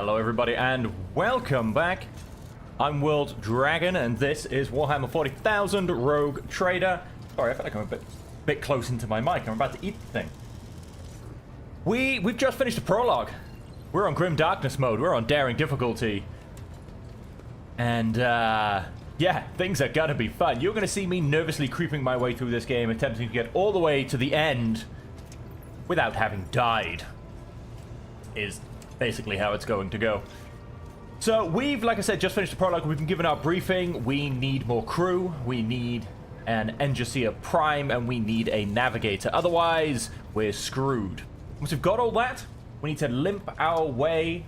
Hello everybody and welcome back. I'm World Dragon and this is Warhammer 40,000 Rogue Trader. Sorry, I feel like I'm a bit close into my mic. I'm about to eat the thing. We've just finished the prologue. We're on Grim Darkness mode. We're on Daring difficulty. And yeah, things are gonna be fun. You're gonna see me nervously creeping my way through this game, attempting to get all the way to the end without having died. Is basically how it's going to go. So we've, like I said, just finished the prologue. We've been given our briefing. We need more crew. We need an Engineer Prime, and we need a Navigator. Otherwise, we're screwed. Once we've got all that, we need to limp our way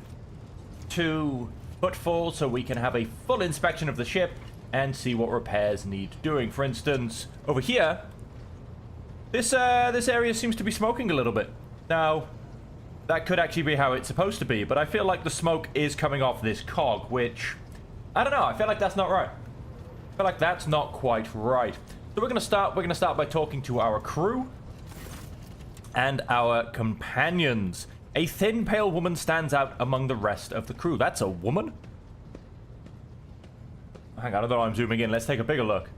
to Footfall so we can have a full inspection of the ship and see what repairs need doing. For instance, over here, this area seems to be smoking a little bit. Now, that could actually be how it's supposed to be, but I feel like the smoke is coming off this cog, which, I don't know, I feel like that's not right. I feel like that's not quite right. So we're gonna start by talking to our crew and our companions. A thin, pale woman stands out among the rest of the crew. That's a woman? Hang on, I don't know, I'm zooming in. Let's take a bigger look.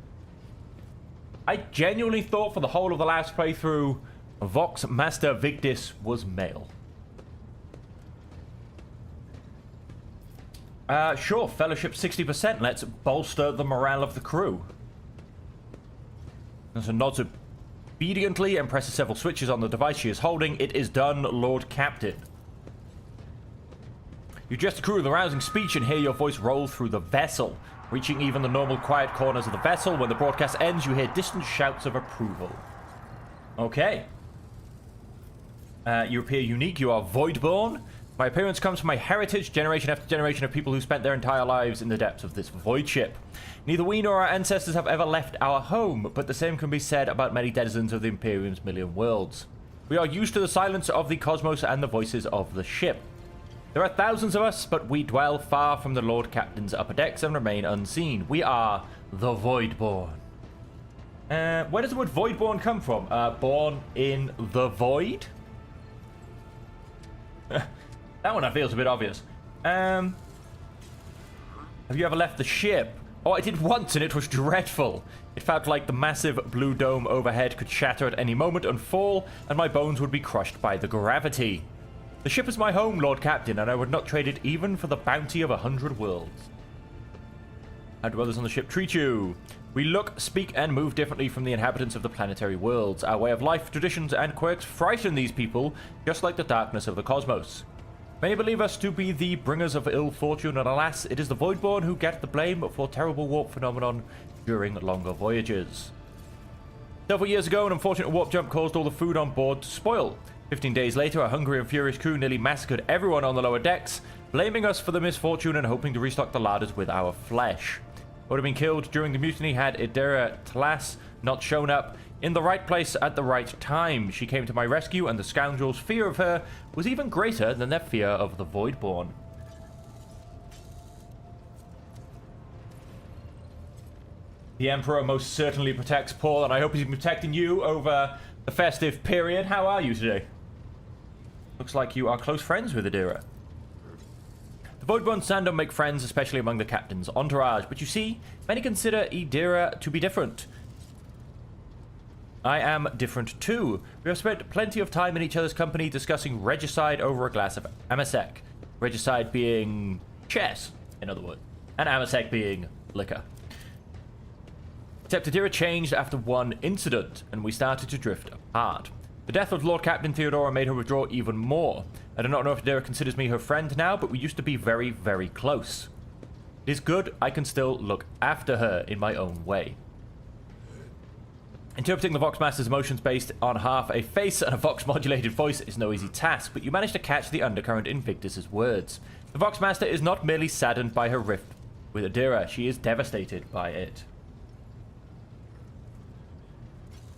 I genuinely thought for the whole of the last playthrough, Vox Master Victis was male. Sure, fellowship 60%. Let's bolster the morale of the crew. There's a nod obediently and presses several switches on the device she is holding. It is done, Lord Captain. You address the crew with a rousing speech and hear your voice roll through the vessel. Reaching even the normal quiet corners of the vessel, when the broadcast ends, you hear distant shouts of approval. Okay. You appear unique. You are Voidborn. My appearance comes from my heritage, generation after generation of people who spent their entire lives in the depths of this void ship. Neither we nor our ancestors have ever left our home, but the same can be said about many denizens of the Imperium's million worlds. We are used to the silence of the cosmos and the voices of the ship. There are thousands of us, but we dwell far from the Lord Captain's upper decks and remain unseen. We are the Voidborn. Where does the word Voidborn come from? Born in the void? That one I feel is a bit obvious. Have you ever left the ship? Oh, I did once and it was dreadful. It felt like the massive blue dome overhead could shatter at any moment and fall, and my bones would be crushed by the gravity. The ship is my home, Lord Captain, and I would not trade it even for the bounty of 100 worlds. How do others on the ship treat you? We look, speak, and move differently from the inhabitants of the planetary worlds. Our way of life, traditions, and quirks frighten these people, just like the darkness of the cosmos. Many believe us to be the bringers of ill fortune, and alas, it is the Voidborn who get the blame for terrible warp phenomenon during longer voyages. Several years ago, an unfortunate warp jump caused all the food on board to spoil. 15 days later, a hungry and furious crew nearly massacred everyone on the lower decks, blaming us for the misfortune and hoping to restock the larders with our flesh. I would have been killed during the mutiny had Iconoclast not shown up in the right place at the right time. She came to my rescue, and the scoundrels' fear of her was even greater than their fear of the Voidborn. The Emperor most certainly protects Paul, and I hope he's been protecting you over the festive period. How are you today? Looks like you are close friends with Adira. The Voidborn stand don't make friends, especially among the captain's entourage, but you see, many consider Adira to be different. I am different too. We have spent plenty of time in each other's company discussing regicide over a glass of Amasec. Regicide being chess, in other words, and Amasec being liquor. Except Adira changed after one incident, and we started to drift apart. The death of Lord Captain Theodora made her withdraw even more. I do not know if Adira considers me her friend now, but we used to be very, very close. It is good I can still look after her in my own way. Interpreting the Vox Master's emotions based on half a face and a Vox-modulated voice is no easy task, but you manage to catch the undercurrent in Victus's words. The Vox Master is not merely saddened by her rift with Adira, she is devastated by it.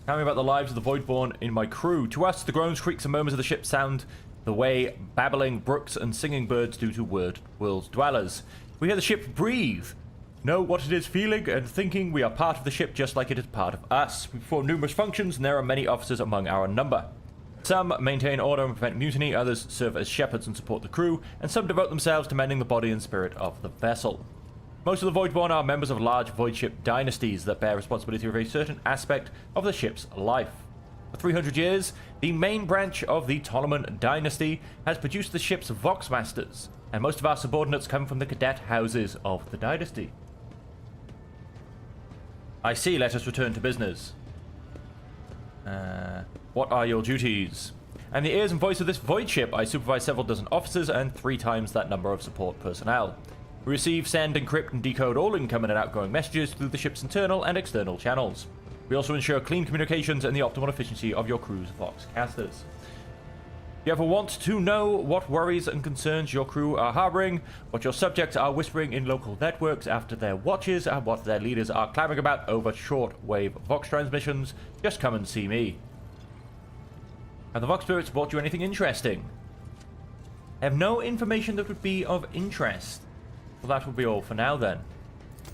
Tell me about the lives of the Voidborn in my crew. To us, the groans, creaks, and murmurs of the ship sound the way babbling brooks and singing birds do to world dwellers. We hear the ship breathe, know what it is feeling and thinking. We are part of the ship just like it is part of us. We perform numerous functions, and there are many officers among our number. Some maintain order and prevent mutiny, others serve as shepherds and support the crew, and some devote themselves to mending the body and spirit of the vessel. Most of the Voidborn are members of large void ship dynasties that bear responsibility for a certain aspect of the ship's life. For 300 years, the main branch of the Ptolemon dynasty has produced the ship's Voxmasters, and most of our subordinates come from the cadet houses of the dynasty. I see, let us return to business. What are your duties? I'm the ears and voice of this void ship. I supervise several dozen officers and 3 times that number of support personnel. We receive, send, encrypt, and decode all incoming and outgoing messages through the ship's internal and external channels. We also ensure clean communications and the optimal efficiency of your crew's Voxcasters. If you ever want to know what worries and concerns your crew are harboring, what your subjects are whispering in local networks after their watches, and what their leaders are clamoring about over short-wave Vox transmissions, just come and see me. Have the Vox Spirits brought you anything interesting? I have no information that would be of interest. Well, that will be all for now then.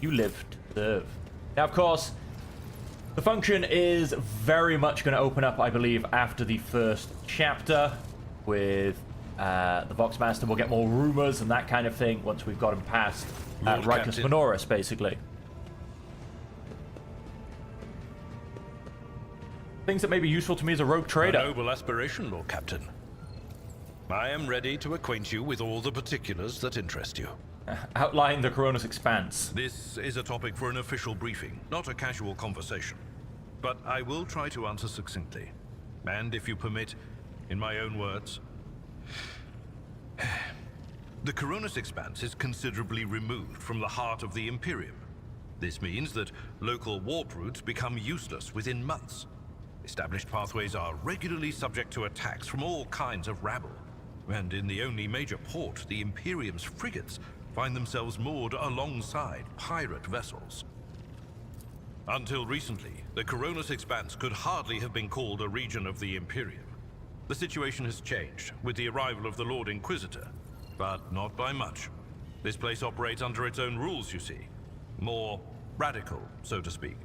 You live to serve. Now, of course, the function is very much going to open up, I believe, after the first chapter with the Voxmaster. We'll get more rumors and that kind of thing once we've got him past Rikus Minoris, basically. Things that may be useful to me as a rogue trader. A noble aspiration, Lord Captain. I am ready to acquaint you with all the particulars that interest you. Outline the Coronis Expanse. This is a topic for an official briefing, not a casual conversation. But I will try to answer succinctly. And if you permit, in my own words. The Coronis Expanse is considerably removed from the heart of the Imperium. This means that local warp routes become useless within months. Established pathways are regularly subject to attacks from all kinds of rabble. And in the only major port, the Imperium's frigates find themselves moored alongside pirate vessels. Until recently, the Coronis Expanse could hardly have been called a region of the Imperium. The situation has changed with the arrival of the Lord Inquisitor, but not by much. This place operates under its own rules, you see. More radical, so to speak.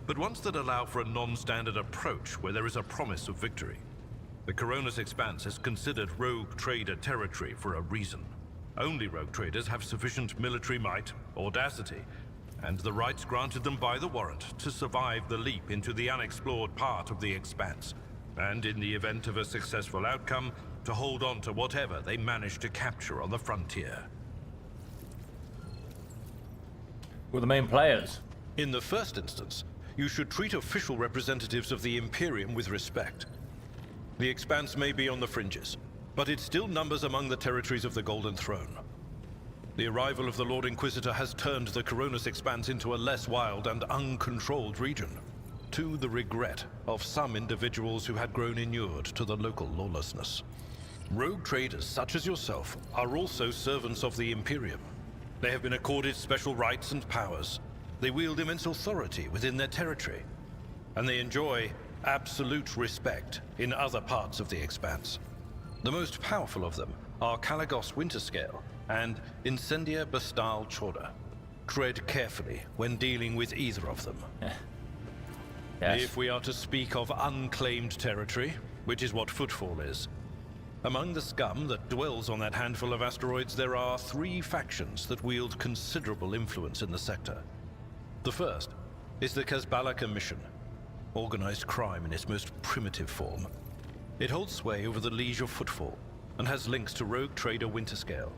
But ones that allow for a non-standard approach where there is a promise of victory. The Coronis Expanse is considered rogue trader territory for a reason. Only rogue traders have sufficient military might, audacity, and the rights granted them by the warrant to survive the leap into the unexplored part of the Expanse, and in the event of a successful outcome, to hold on to whatever they manage to capture on the frontier. Who are the main players? In the first instance, you should treat official representatives of the Imperium with respect. The Expanse may be on the fringes, but it still numbers among the territories of the Golden Throne. The arrival of the Lord Inquisitor has turned the Coronis Expanse into a less wild and uncontrolled region, to the regret of some individuals who had grown inured to the local lawlessness. Rogue traders such as yourself are also servants of the Imperium. They have been accorded special rights and powers. They wield immense authority within their territory, and they enjoy absolute respect in other parts of the Expanse. The most powerful of them are Kalagos Winterscale and Incendia Bastal Chorda. Tread carefully when dealing with either of them. Yes. If we are to speak of unclaimed territory, which is what Footfall is, among the scum that dwells on that handful of asteroids, there are 3 factions that wield considerable influence in the sector. The first is the Kazbalaka Mission, organized crime in its most primitive form. It holds sway over the Liege of Footfall, and has links to rogue trader Winterscale.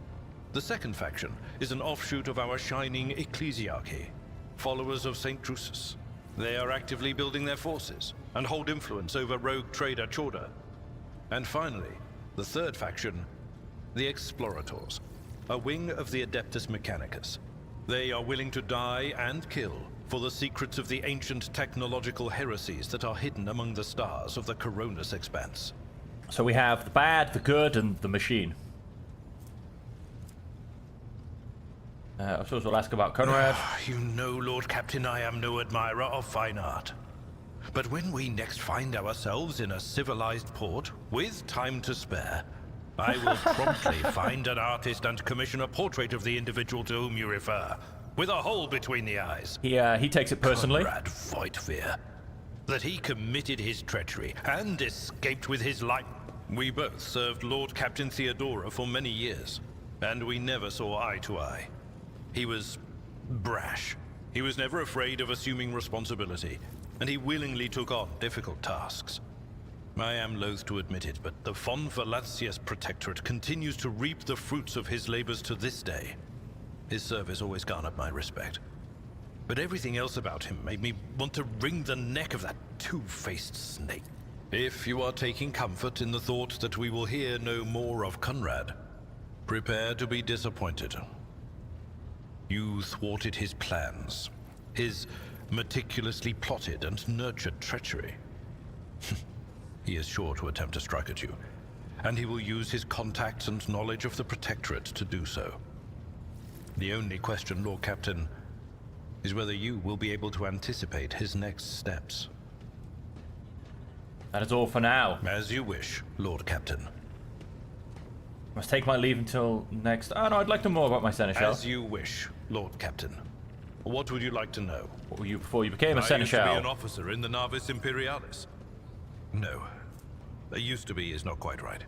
The second faction is an offshoot of our shining ecclesiarchy, followers of St. Drusus. They are actively building their forces, and hold influence over rogue trader Chorda. And finally, the third faction, the Explorators, a wing of the Adeptus Mechanicus. They are willing to die and kill for the secrets of the ancient technological heresies that are hidden among the stars of the Coronis Expanse. So we have the bad, the good, and the machine. I suppose we'll ask about Conrad. You know, Lord Captain, I am no admirer of fine art. But when we next find ourselves in a civilized port, with time to spare, I will promptly find an artist and commission a portrait of the individual to whom you refer, with a hole between the eyes. He takes it personally. Conrad Voigtveer. that he committed his treachery and escaped with his life. We both served Lord Captain Theodora for many years, and we never saw eye to eye. He was brash. He was never afraid of assuming responsibility, and he willingly took on difficult tasks. I am loath to admit it, but the Von Valancius Protectorate continues to reap the fruits of his labors to this day. His service always garnered my respect. But everything else about him made me want to wring the neck of that two-faced snake. If you are taking comfort in the thought that we will hear no more of Conrad, prepare to be disappointed. You thwarted his plans, his meticulously plotted and nurtured treachery. He is sure to attempt to strike at you, and he will use his contacts and knowledge of the Protectorate to do so. The only question, Lord Captain, is whether you will be able to anticipate his next steps. That is all for now. As you wish, Lord Captain. Must take my leave until next... Oh, no, I'd like to know more about my seneschal. As you wish, Lord Captain. What would you like to know? What were you before you became a I seneschal? used to be an officer in the Navis Imperialis. No. "I used to be" is not quite right.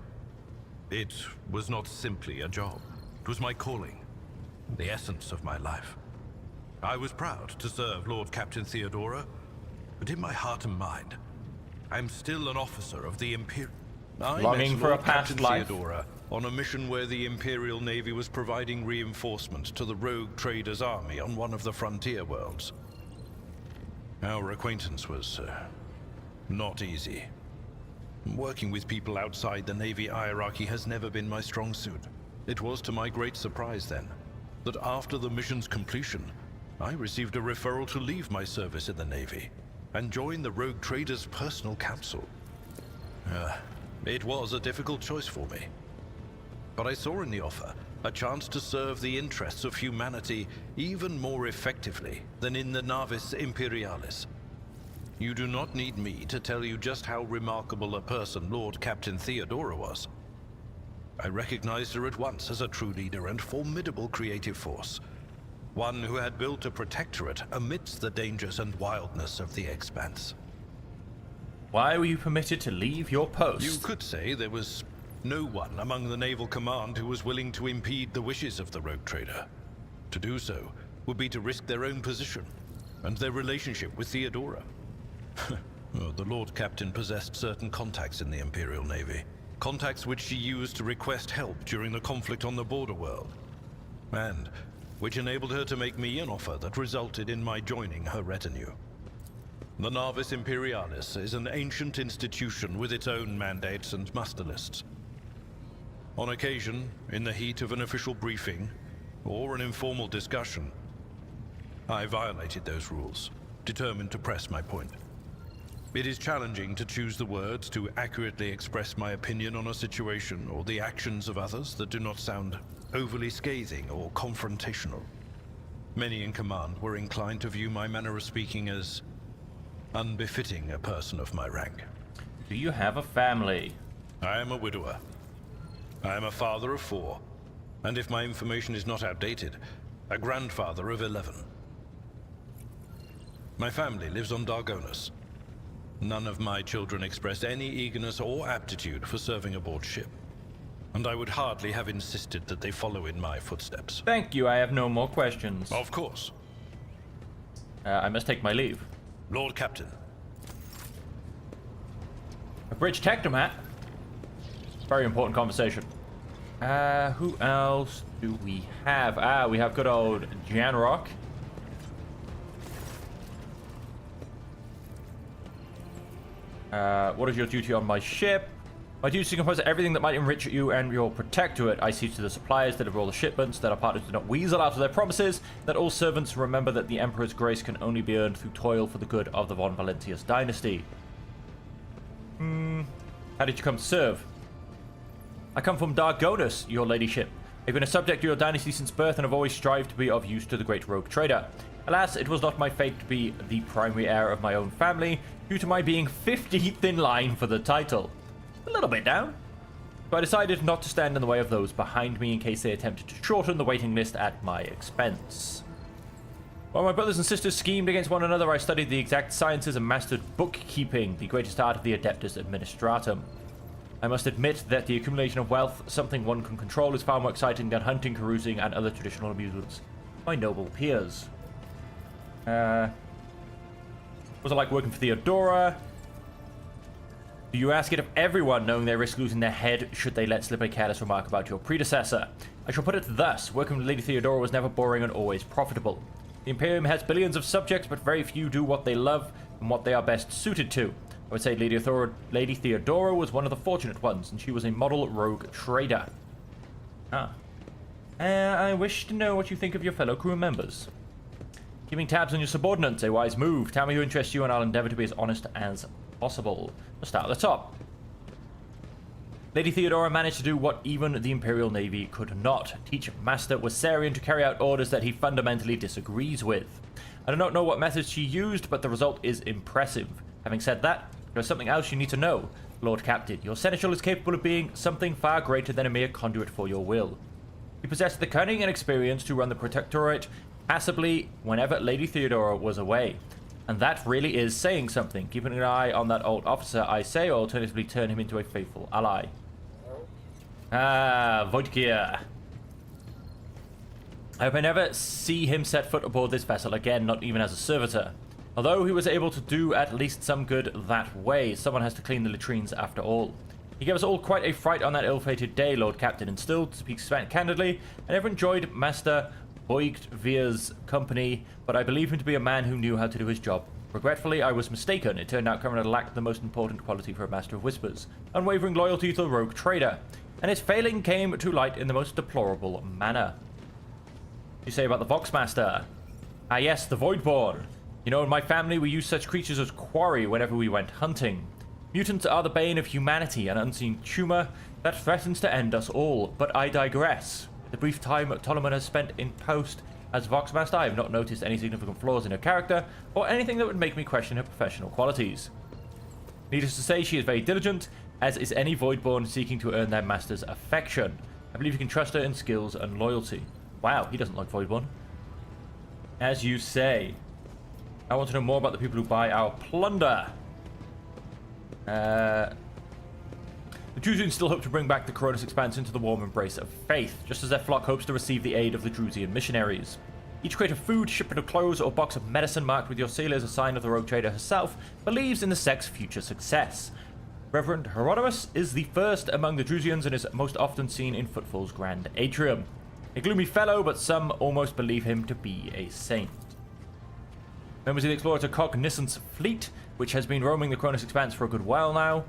It was not simply a job. It was my calling. The essence of my life. I was proud to serve Lord Captain Theodora, but in my heart and mind, I'm still an officer of the Imperial. Longing for a past Captain life. Theodora on a mission where the Imperial Navy was providing reinforcement to the rogue traders' army on one of the frontier worlds. Our acquaintance was not easy. Working with people outside the Navy hierarchy has never been my strong suit. It was to my great surprise then, that after the mission's completion, I received a referral to leave my service in the Navy and join the rogue traders' personal council. It was a difficult choice for me. But I saw in the offer a chance to serve the interests of humanity even more effectively than in the Navis Imperialis. You do not need me to tell you just how remarkable a person Lord Captain Theodora was. I recognized her at once as a true leader and formidable creative force. One who had built a protectorate amidst the dangers and wildness of the Expanse. Why were you permitted to leave your post? You could say there was no one among the naval command who was willing to impede the wishes of the rogue trader. To do so would be to risk their own position and their relationship with Theodora. Well, the Lord Captain possessed certain contacts in the Imperial Navy. Contacts which she used to request help during the conflict on the border world. And which enabled her to make me an offer that resulted in my joining her retinue. The Navis Imperialis is an ancient institution with its own mandates and muster lists. On occasion, in the heat of an official briefing, or an informal discussion, I violated those rules, determined to press my point. It is challenging to choose the words to accurately express my opinion on a situation or the actions of others that do not sound overly scathing or confrontational. Many in command were inclined to view my manner of speaking as unbefitting a person of my rank. Do you have a family? I am a widower. I am a father of 4, and if my information is not outdated, a grandfather of 11. My family lives on Dargonus. None of my children express any eagerness or aptitude for serving aboard ship, and I would hardly have insisted that they follow in my footsteps. Thank you, I have no more questions. Of course. I must take my leave. Lord Captain. A bridge technomat? Very important conversation. Who else do we have? We have good old Janrock. What is your duty on my ship? My duty is to compose everything that might enrich you and your protectorate. I see to the suppliers, deliver all the shipments, that our partners do not weasel out of their promises, that all servants remember that the Emperor's grace can only be earned through toil for the good of the Von Valancius dynasty. How did you come to serve? I come from Dargonus, your ladyship. I've been a subject to your dynasty since birth and have always strived to be of use to the great rogue trader. Alas, it was not my fate to be the primary heir of my own family, due to my being 15th in line for the title. A little bit down. So I decided not to stand in the way of those behind me in case they attempted to shorten the waiting list at my expense. While my brothers and sisters schemed against one another, I studied the exact sciences and mastered bookkeeping, the greatest art of the Adeptus Administratum. I must admit that the accumulation of wealth, something one can control, is far more exciting than hunting, carousing, and other traditional amusements. My noble peers. Was it like working for Theodora? Do you ask it of everyone, knowing they risk losing their head should they let slip a careless remark about your predecessor? I shall put it thus: working with Lady Theodora was never boring and always profitable. The Imperium has billions of subjects, but very few do what they love and what they are best suited to. I would say Lady Theodora was one of the fortunate ones, and she was a model rogue trader. I wish to know what you think of your fellow crew members. Keeping tabs on your subordinates, a wise move. Tell me who interests you, and I'll endeavor to be as honest as possible. We'll start at the top. Lady Theodora managed to do what even the Imperial Navy could not: teach Master Wassarian to carry out orders that he fundamentally disagrees with. I do not know what methods she used, but the result is impressive. Having said that, there is something else you need to know. Lord Captain, your seneschal is capable of being something far greater than a mere conduit for your will. He possessed the cunning and experience to run the Protectorate passably whenever Lady Theodora was away. And that really is saying something. Keeping an eye on that old officer, I say, or alternatively turn him into a faithful ally. Voidgear. I hope I never see him set foot aboard this vessel again, not even as a servitor. Although he was able to do at least some good that way, someone has to clean the latrines after all. He gave us all quite a fright on that ill-fated day, Lord Captain, and still, to speak candidly, I never enjoyed Master Voidgear's company, but I believe him to be a man who knew how to do his job. Regretfully, I was mistaken. It turned out Cameron lacked the most important quality for a Master of Whispers: unwavering loyalty to the rogue trader. And his failing came to light in the most deplorable manner. What do you say about the Voxmaster? Ah yes, the Voidborn. You know, in my family we used such creatures as quarry whenever we went hunting. Mutants are the bane of humanity, an unseen tumor that threatens to end us all. But I digress. The brief time Tolomon has spent in post as Voxmaster, I have not noticed any significant flaws in her character, or anything that would make me question her professional qualities. Needless to say, she is very diligent, as is any Voidborn seeking to earn their master's affection. I believe you can trust her in skills and loyalty. Wow, he doesn't like Voidborn. As you say. I want to know more about the people who buy our plunder. The Drusians still hope to bring back the Coronis Expanse into the warm embrace of faith, just as their flock hopes to receive the aid of the Drusian missionaries. Each crate of food, shipment of clothes, or box of medicine marked with your seal as a sign of the rogue trader herself believes in the sect's future success. Reverend Hieronymus is the first among the Drusians and is most often seen in Footfall's grand atrium. A gloomy fellow, but some almost believe him to be a saint. Members of the Explorer to Cognizance Fleet, which has been roaming the Cronus Expanse for a good while now.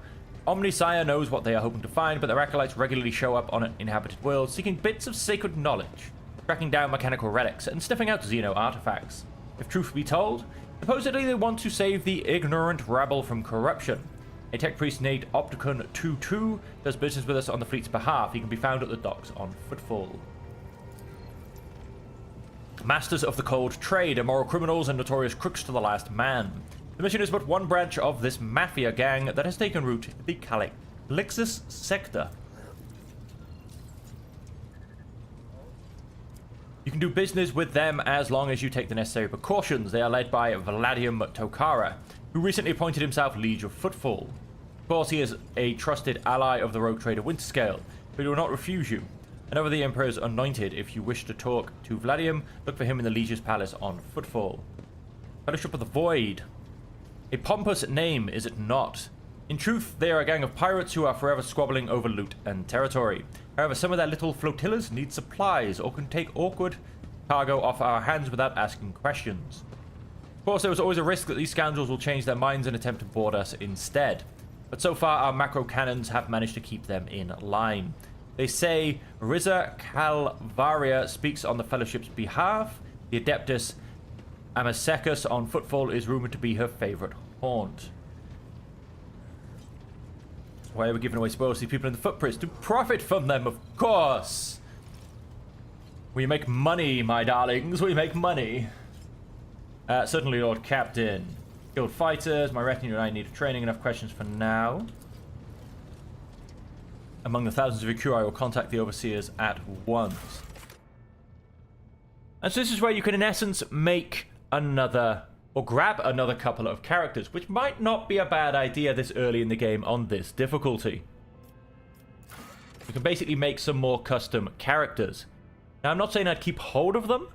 Omnisire knows what they are hoping to find, but their acolytes regularly show up on an inhabited world, seeking bits of sacred knowledge, tracking down mechanical relics, and sniffing out Xeno artifacts. If truth be told, supposedly they want to save the ignorant rabble from corruption. A tech priest named Opticon 22 does business with us on the fleet's behalf. He can be found at the docks on Footfall. Masters of the Cold Trade, immoral criminals and notorious crooks to the last man. The mission is but one branch of this mafia gang that has taken root in the Calixus sector. You can do business with them as long as you take the necessary precautions. They are led by Vladium Tokara, who recently appointed himself Liege of Footfall. Of course, he is a trusted ally of the rogue trader Winterscale, but he will not refuse you. Another of the Emperor's anointed. If you wish to talk to Vladium, look for him in the Liege's Palace on Footfall. Fellowship of the Void. A pompous name, is it not? In truth, they are a gang of pirates who are forever squabbling over loot and territory. However, some of their little flotillas need supplies or can take awkward cargo off our hands without asking questions. Of course, there is always a risk that these scoundrels will change their minds and attempt to board us instead. But so far, our macro cannons have managed to keep them in line. They say Riza Calvaria speaks on the Fellowship's behalf. The Adeptus Amasecus on Footfall is rumored to be her favorite haunt. Why are we giving away spoils to people in the footprints? To profit from them, of course! We make money, my darlings, we make money. Certainly, Lord Captain. Skilled fighters, my retinue and I need training. Enough questions for now. Among the thousands of your crew, I will contact the overseers at once. And so this is where you can, in essence, make another, or grab another couple of characters, which might not be a bad idea this early in the game on this difficulty. We can basically make some more custom characters. Now, I'm not saying I'd keep hold of them,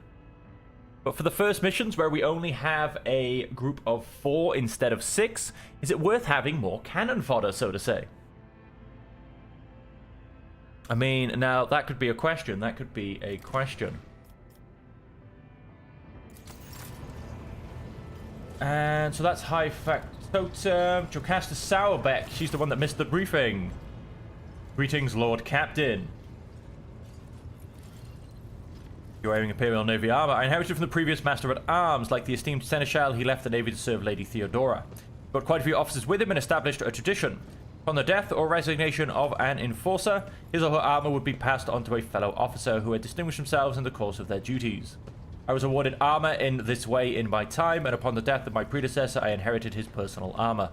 but for the first missions where we only have a group of 4 instead of 6, is it worth having more cannon fodder, so to say? I mean, now, that could be a question. That could be a question. And so that's high fact. So, Jocasta Sourbeck. She's the one that missed the briefing. Greetings, Lord Captain. You're wearing Imperial Navy armor. I inherited from the previous Master at Arms. Like the esteemed Seneschal, he left the Navy to serve Lady Theodora. Got quite a few officers with him and established a tradition. Upon the death or resignation of an enforcer, his or her armor would be passed on to a fellow officer who had distinguished themselves in the course of their duties. I was awarded armor in this way in my time, and upon the death of my predecessor, I inherited his personal armor.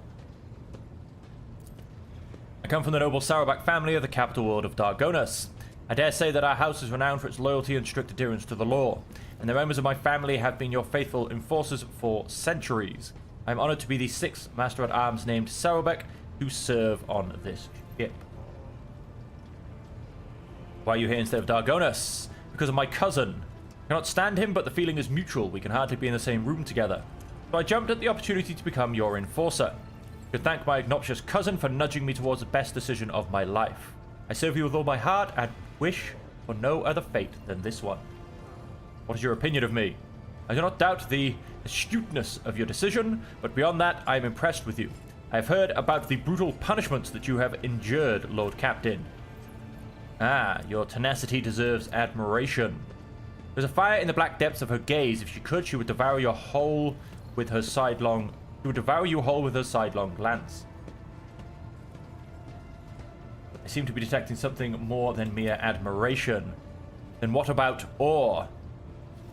I come from the noble Sourbeck family of the capital world of Dargonus. I dare say that our house is renowned for its loyalty and strict adherence to the law, and the members of my family have been your faithful enforcers for centuries. I am honored to be the 6th Master-at-Arms named Sourbeck to serve on this ship. Why are you here instead of Dargonus? Because of my cousin. I cannot stand him, but the feeling is mutual. We can hardly be in the same room together. So I jumped at the opportunity to become your enforcer. I should thank my obnoxious cousin for nudging me towards the best decision of my life. I serve you with all my heart and wish for no other fate than this one. What is your opinion of me? I do not doubt the astuteness of your decision, but beyond that, I am impressed with you. I have heard about the brutal punishments that you have endured, Lord Captain. Ah, your tenacity deserves admiration. There's a fire in the black depths of her gaze. If she could, she would devour you whole with her sidelong glance. I seem to be detecting something more than mere admiration. Then what about awe?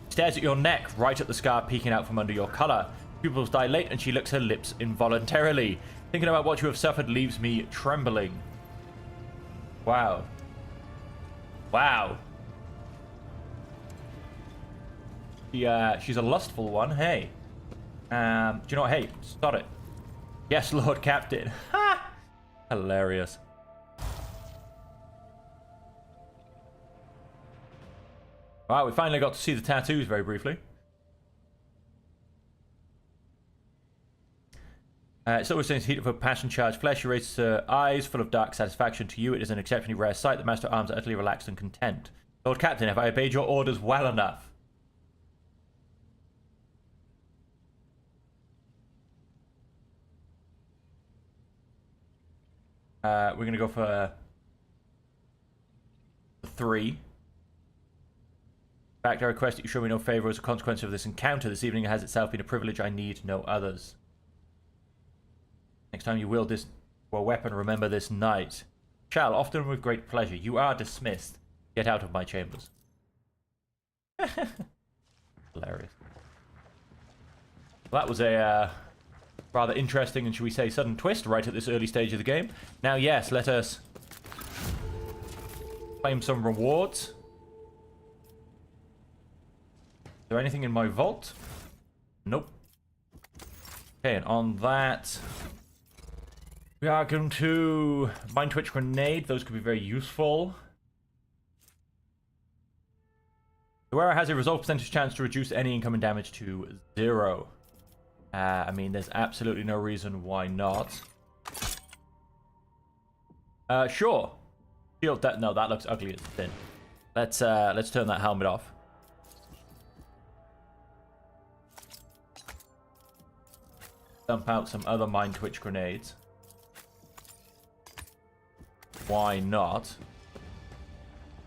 She stares at your neck, right at the scar peeking out from under your collar. Pupils dilate and she licks her lips involuntarily. Thinking about what you have suffered leaves me trembling. Wow. Wow. She's a lustful one. Hey. Do you know what? Hey, stop it. Yes, Lord Captain. Ha! Hilarious. Wow, we finally got to see the tattoos very briefly. It's always since heat of her passion-charged flesh. She raises her eyes full of dark satisfaction. To you, it is an exceptionally rare sight. The Master at Arms are utterly relaxed and content. Lord Captain, have I obeyed your orders well enough? We're going to go for 3. In fact, I request that you show me no favor as a consequence of this encounter. This evening has itself been a privilege. I need no others. Next time you wield this weapon, remember this night. Shall, often with great pleasure. You are dismissed. Get out of my chambers. Hilarious. Well, that was a rather interesting and, shall we say, sudden twist right at this early stage of the game. Now, yes, let us claim some rewards. Is there anything in my vault? Nope. Okay, and on that, we are going to Mind Twitch Grenade. Those could be very useful. The wearer has a resolve percentage chance to reduce any incoming damage to 0. I mean, there's absolutely no reason why not. Sure. Shield that. No, that looks ugly as sin. Let's turn that helmet off. Dump out some other Mind Twitch grenades. Why not?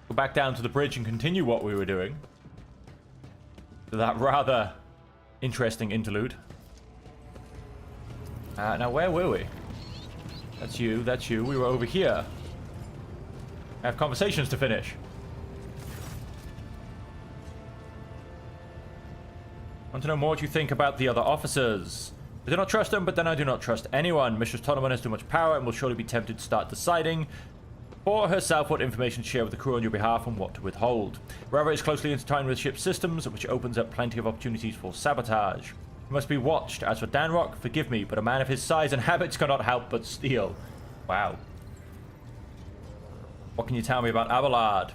Go back down to the bridge and continue what we were doing. To that rather interesting interlude. Now, where were we? That's you, that's you. We were over here. I have conversations to finish. Want to know more what you think about the other officers. I do not trust them, but then I do not trust anyone. Mistress Tonoman has too much power and will surely be tempted to start deciding for herself what information to share with the crew on your behalf and what to withhold. Wherever it's closely intertwined with ship systems, which opens up plenty of opportunities for sabotage. You must be watched. As for Danrock, forgive me, but a man of his size and habits cannot help but steal. Wow. What can you tell me about Abelard?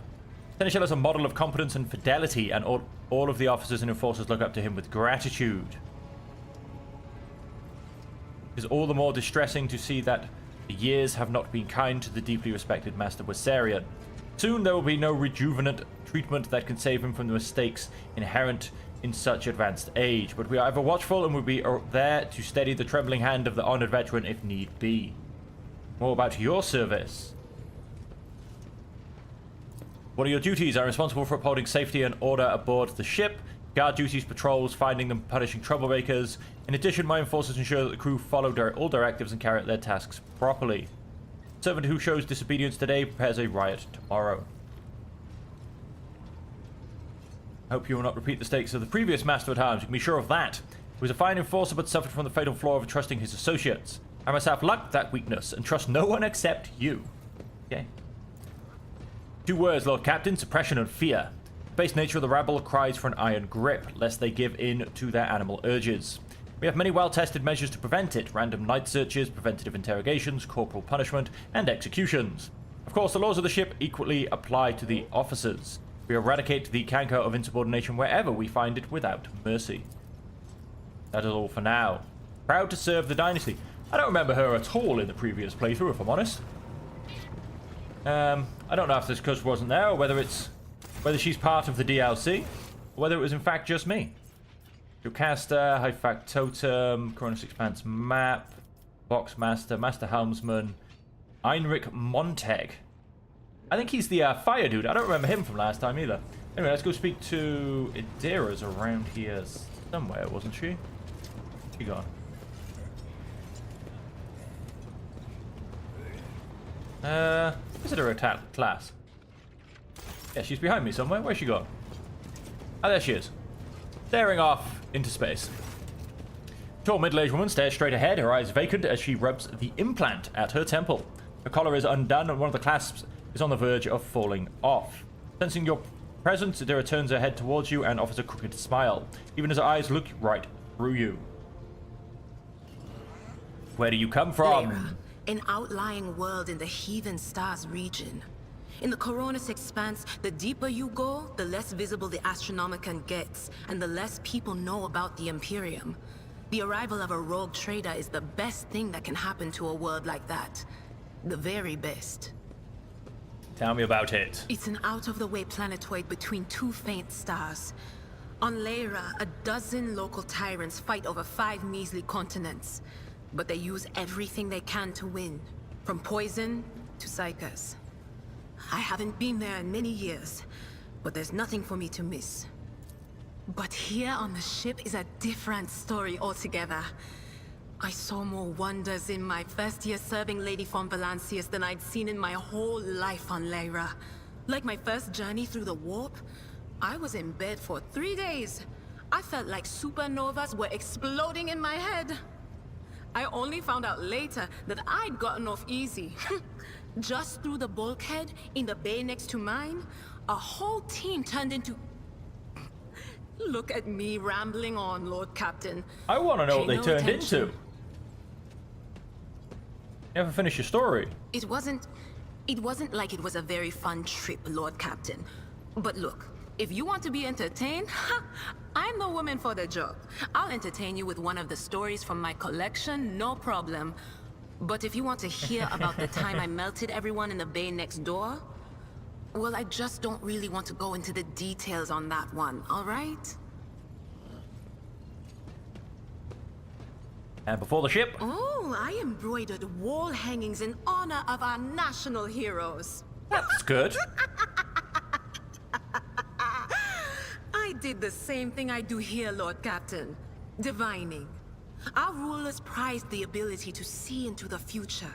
Seneschal is a model of competence and fidelity, and all of the officers and enforcers look up to him with gratitude. It is all the more distressing to see that the years have not been kind to the deeply respected Master Wissarion. Soon there will be no rejuvenant treatment that can save him from the mistakes inherent in such advanced age, but we are ever watchful and will be there to steady the trembling hand of the honored veteran if need be. More about your service. What are your duties? I'm responsible for upholding safety and order aboard the ship. Guard duties, patrols, finding them, punishing troublemakers. In addition, my enforcers ensure that the crew follow all directives and carry out their tasks properly. Servant who shows disobedience today prepares a riot tomorrow. Hope you will not repeat the mistakes of the previous Master at Arms. You can be sure of that. He was a fine enforcer, but suffered from the fatal flaw of trusting his associates. I myself lack that weakness and trust no one except you. Okay. 2 words, Lord Captain: suppression and fear. The base nature of the rabble cries for an iron grip, lest they give in to their animal urges. We have many well-tested measures to prevent it: random night searches, preventative interrogations, corporal punishment, and executions. Of course, the laws of the ship equally apply to the officers. We eradicate the canker of insubordination wherever we find it without mercy. That is all for now. Proud to serve the dynasty. I don't remember her at all in the previous playthrough, if I'm honest. I don't know if this because wasn't there, or whether she's part of the DLC, or whether it was in fact just me. Jocasta, High Factotum, Coronis Expanse Map, Boxmaster, Master Helmsman, Heinrich Montag. I think he's the fire dude. I don't remember him from last time either. Anyway, let's go speak to Idira's around here somewhere, wasn't she? She gone. Visitor attack class. Yeah, she's behind me somewhere. Where's she gone? Oh, there she is. Staring off into space. Tall middle-aged woman stares straight ahead, her eyes vacant as she rubs the implant at her temple. Her collar is undone and one of the clasps is on the verge of falling off. Sensing your presence, Idira turns her head towards you and offers a crooked smile, even as her eyes look right through you. Where do you come from? Lyra, an outlying world in the Heathen Stars region. In the Coronis Expanse, the deeper you go, the less visible the Astronomicon gets, and the less people know about the Imperium. The arrival of a rogue trader is the best thing that can happen to a world like that. The very best. Tell me about it. It's an out-of-the-way planetoid between 2 faint stars. On Lyra, a dozen local tyrants fight over 5 measly continents. But they use everything they can to win, from poison to psychers. I haven't been there in many years, but there's nothing for me to miss. But here on the ship is a different story altogether. I saw more wonders in my first year serving Lady von Valancius than I'd seen in my whole life on Lyra. Like my first journey through the warp, I was in bed for 3 days. I felt like supernovas were exploding in my head. I only found out later that I'd gotten off easy. Just through the bulkhead in the bay next to mine, a whole team turned into... Look at me rambling on, Lord Captain. I want to know what they Pay no turned attention. into. You haven't finished your story. It wasn't like it was a very fun trip, Lord Captain. But look, if you want to be entertained, I'm the woman for the job. I'll entertain you with one of the stories from my collection, no problem. But if you want to hear about the time I melted everyone in the bay next door, well, I just don't really want to go into the details on that one, all right? And before the ship, Oh, I embroidered wall hangings in honor of our national heroes. that's good. I did the same thing I do here, Lord Captain. Divining. Our rulers prized the ability to see into the future.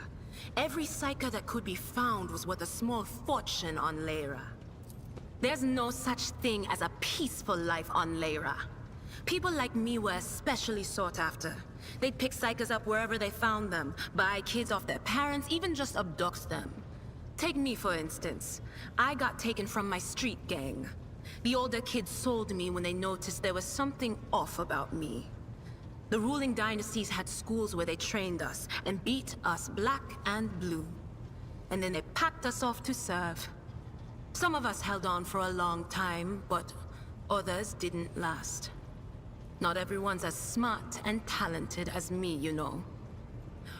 Every psyker that could be found was worth a small fortune on Lyra. There's no such thing as a peaceful life on Lyra. People like me were especially sought after. They'd pick psykers up wherever they found them, buy kids off their parents, even just abduct them. Take me, for instance. I got taken from my street gang. The older kids sold me when they noticed there was something off about me. The ruling dynasties had schools where they trained us and beat us black and blue. And then they packed us off to serve. Some of us held on for a long time, but others didn't last. Not everyone's as smart and talented as me, you know.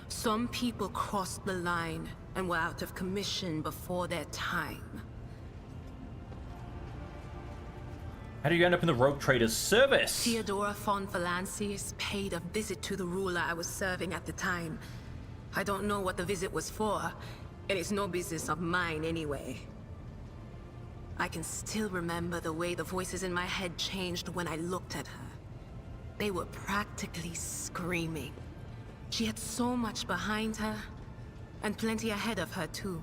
Some people crossed the line and were out of commission before their time. How do you end up in the rogue trader's service? Theodora von Valancius paid a visit to the ruler I was serving at the time. I don't know what the visit was for, and it's no business of mine anyway. I can still remember the way the voices in my head changed when I looked at her. They were practically screaming. She had so much behind her, and plenty ahead of her too.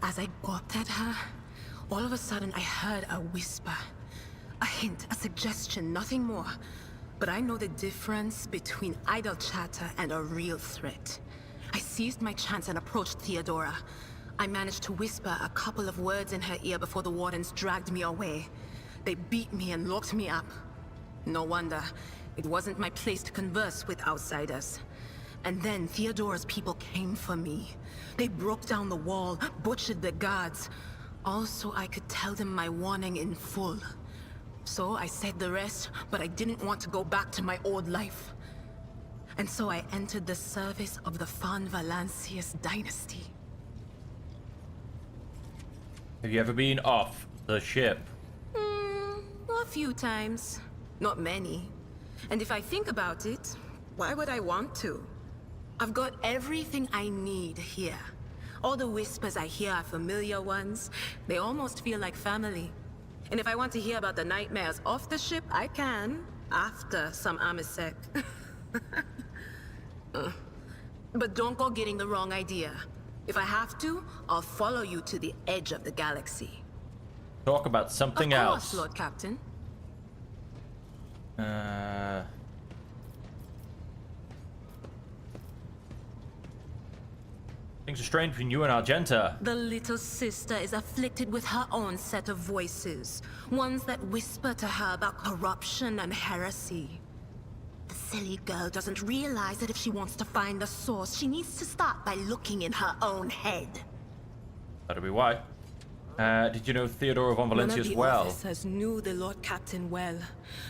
As I gawped at her, all of a sudden I heard a whisper. A hint, a suggestion, nothing more. But I know the difference between idle chatter and a real threat. I seized my chance and approached Theodora. I managed to whisper a couple of words in her ear before the wardens dragged me away. They beat me and locked me up. No wonder. It wasn't my place to converse with outsiders. And then Theodora's people came for me. They broke down the wall, butchered the guards. Also, I could tell them my warning in full. So I said the rest, but I didn't want to go back to my old life. And so I entered the service of the von Valancius dynasty. Have you ever been off the ship? A few times. Not many. And if I think about it, why would I want to? I've got everything I need here. All the whispers I hear are familiar ones. They almost feel like family. And if I want to hear about the nightmares off the ship, I can. After some Amisec. But don't go getting the wrong idea. If I have to, I'll follow you to the edge of the galaxy. Talk about something Of else. course, Lord Captain. Things are strange between you and Argenta. The little sister is afflicted with her own set of voices. Ones that whisper to her about corruption and heresy. The silly girl doesn't realize that if she wants to find the source, she needs to start by looking in her own head. That'll be why. Did you know Theodora von Valancius well? None of the officers knew the Lord Captain well.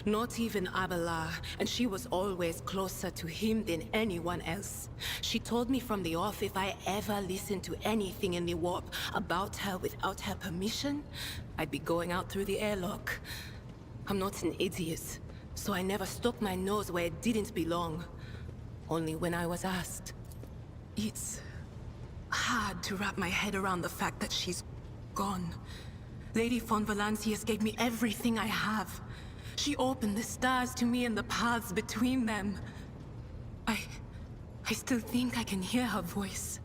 Not even Abelard, and she was always closer to him than anyone else. She told me from the off if I ever listened to anything in the warp about her without her permission, I'd be going out through the airlock. I'm not an idiot, so I never stuck my nose where it didn't belong. Only when I was asked. It's hard to wrap my head around the fact that she's gone. Lady von Valancius gave me everything I have. She opened the stars to me and the paths between them. I still think I can hear her voice.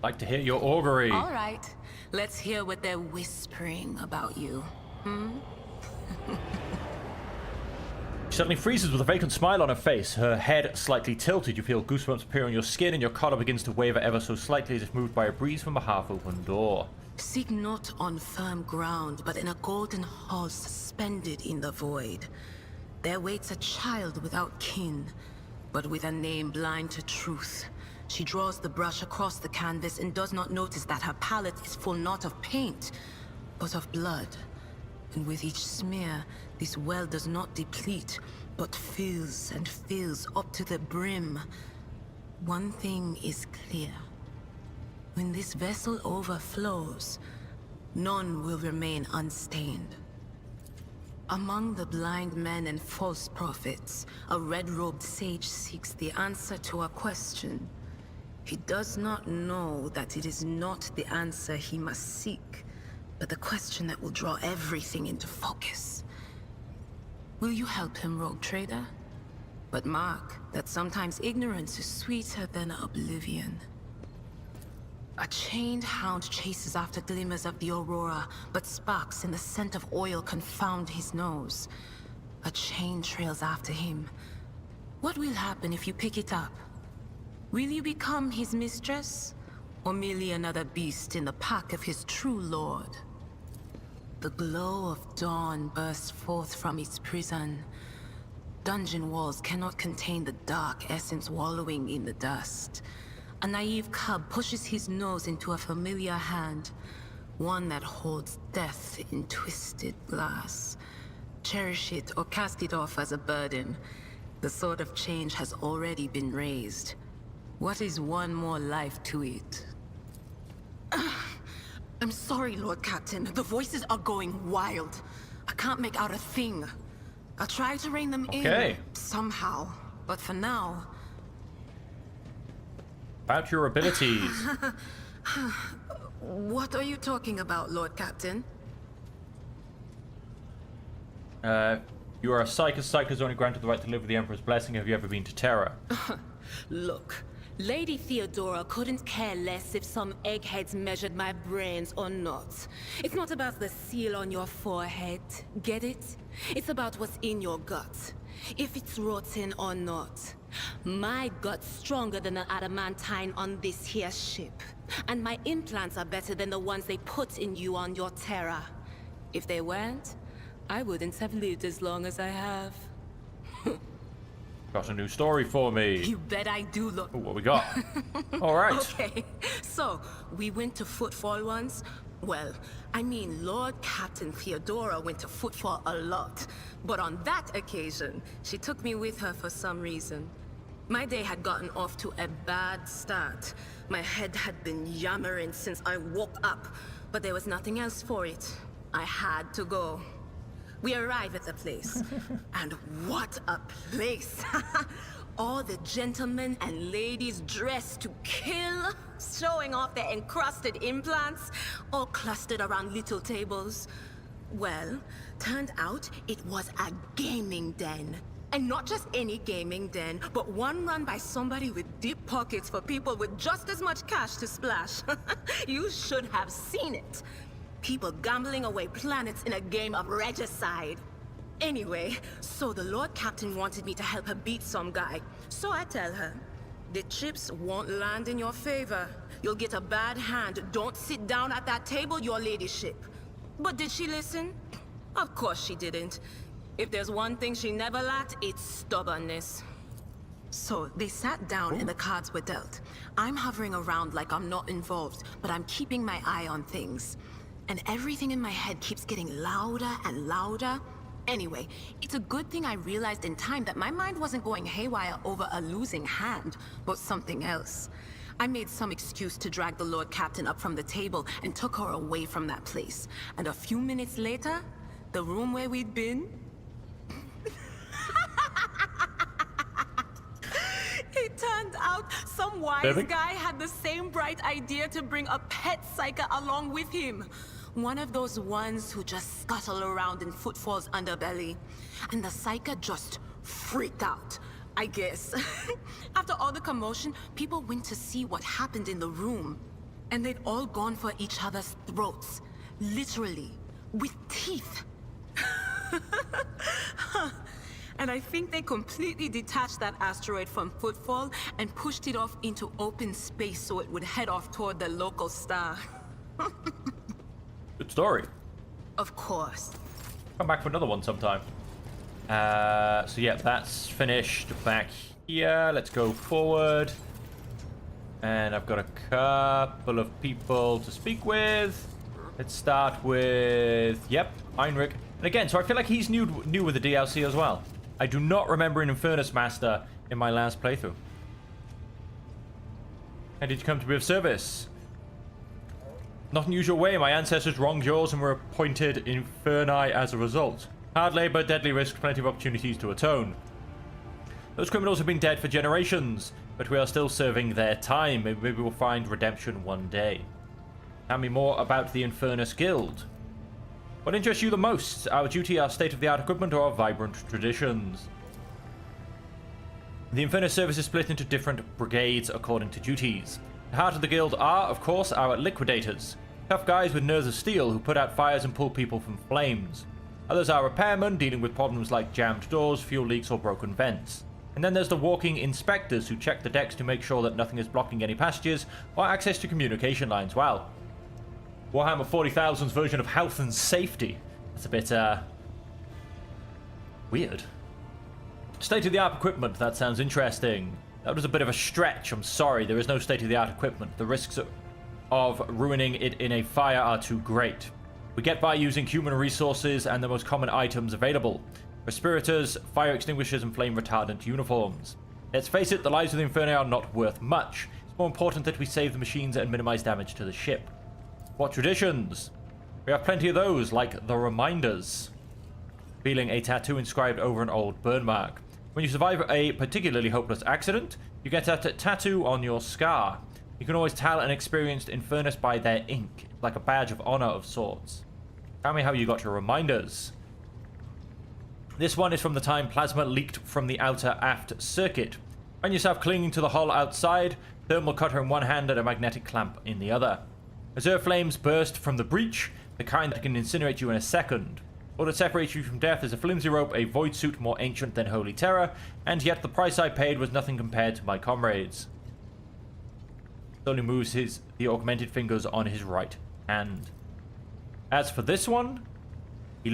Like to hear your augury. All right, let's hear what they're whispering about you. She suddenly freezes with a vacant smile on her face, her head slightly tilted. You feel goosebumps appear on your skin and your collar begins to waver ever so slightly as if moved by a breeze from a half-open door. Seek not on firm ground, but in a golden hall suspended in the void. There waits a child without kin, but with a name blind to truth. She draws the brush across the canvas and does not notice that her palette is full not of paint, but of blood. And with each smear, this well does not deplete, but fills and fills up to the brim. One thing is clear. When this vessel overflows, none will remain unstained. Among the blind men and false prophets, a red-robed sage seeks the answer to a question. He does not know that it is not the answer he must seek, but the question that will draw everything into focus. Will you help him, rogue trader? But mark that sometimes ignorance is sweeter than oblivion. A chained hound chases after glimmers of the aurora, but sparks in the scent of oil confound his nose. A chain trails after him. What will happen if you pick it up? Will you become his mistress? or merely another beast in the pack of his true lord. The glow of dawn bursts forth from its prison. Dungeon walls cannot contain the dark essence wallowing in the dust. A naive cub pushes his nose into a familiar hand, one that holds death in twisted glass. Cherish it or cast it off as a burden. The sword of change has already been raised. What is one more life to it? I'm sorry, Lord Captain. The voices are going wild. I can't make out a thing. I'll try to rein them in somehow, but for now... About your abilities. What are you talking about, Lord Captain? You are a Psyker. Psykers only granted the right to live with the Emperor's blessing. Have you ever been to Terra? Look, Lady Theodora couldn't care less if some eggheads measured my brains or not. It's not about the seal on your forehead, get it? It's about what's in your gut, if it's rotten or not. My gut's stronger than the adamantine on this here ship, and my implants are better than the ones they put in you on your Terra. If they weren't, I wouldn't have lived as long as I have. Got a new story for me. You bet I do, look. Ooh, what we got? All right. Okay, so we went to Footfall once. Well, I mean, Lord Captain Theodora went to Footfall a lot. But on that occasion, she took me with her for some reason. My day had gotten off to a bad start. My head had been yammering since I woke up, but there was nothing else for it. I had to go. We arrive at the place, and what a place! All the gentlemen and ladies dressed to kill, showing off their encrusted implants, all clustered around little tables. Well, turned out it was a gaming den. And not just any gaming den, but one run by somebody with deep pockets for people with just as much cash to splash. You should have seen it. People gambling away planets in a game of regicide. Anyway, so the Lord Captain wanted me to help her beat some guy. So I tell her, the chips won't land in your favor. You'll get a bad hand. Don't sit down at that table, your ladyship. But did she listen? Of course she didn't. If there's one thing she never lacked, it's stubbornness. So they sat down and the cards were dealt. I'm hovering around like I'm not involved, but I'm keeping my eye on things. And everything in my head keeps getting louder and louder. Anyway, it's a good thing I realized in time that my mind wasn't going haywire over a losing hand, but something else. I made some excuse to drag the Lord Captain up from the table and took her away from that place. And a few minutes later, the room where we'd been... It turned out some wise guy had the same bright idea to bring a pet psyker along with him. One of those ones who just scuttle around in Footfall's underbelly. And the psyker just freaked out, I guess. After all the commotion, people went to see what happened in the room. And they'd all gone for each other's throats. Literally. With teeth. And I think they completely detached that asteroid from Footfall and pushed it off into open space so it would head off toward the local star. Good story. Of course. Come back for another one sometime. So yeah, that's finished back here. Let's go forward. And I've got a couple of people to speak with. Let's start with, yep, Heinrich. And again, so I feel like he's new with the DLC as well. I do not remember an Infernus Master in my last playthrough. And did you come to be of service? Not in usual way. My ancestors wronged yours and were appointed Inferni as a result. Hard labor, deadly risk, plenty of opportunities to atone. Those criminals have been dead for generations, but we are still serving their time. Maybe we'll find redemption one day. Tell me more about the Infernus Guild. What interests you the most? Our duty, our state-of-the-art equipment, or our vibrant traditions? The Infernus service is split into different brigades according to duties. The heart of the guild are, of course, our liquidators. Tough guys with nerves of steel who put out fires and pull people from flames. Others are repairmen, dealing with problems like jammed doors, fuel leaks, or broken vents. And then there's the walking inspectors who check the decks to make sure that nothing is blocking any passages or access to communication lines. Wow. Warhammer 40,000's version of health and safety. That's a bit, weird. State-of-the-art equipment. That sounds interesting. That was a bit of a stretch. I'm sorry. There is no state-of-the-art equipment. The risks of ruining it in a fire are too great. We get by using human resources and the most common items available. Respirators, fire extinguishers, and flame retardant uniforms. Let's face it, the lives of the Inferni are not worth much. It's more important that we save the machines and minimize damage to the ship. What traditions? We have plenty of those, like the reminders. Feeling a tattoo inscribed over an old burn mark. When you survive a particularly hopeless accident, you get a tattoo on your scar. You can always tell an experienced Infernus by their ink, like a badge of honor of sorts. Tell me how you got your reminders. This one is from the time plasma leaked from the outer aft circuit. Find yourself clinging to the hull outside, thermal cutter in one hand and a magnetic clamp in the other. Reserve flames burst from the breach, the kind that can incinerate you in a second. All that separates you from death is a flimsy rope, a void suit more ancient than holy terror, and yet the price I paid was nothing compared to my comrades. Slowly moves the augmented fingers on his right hand. As for this one, the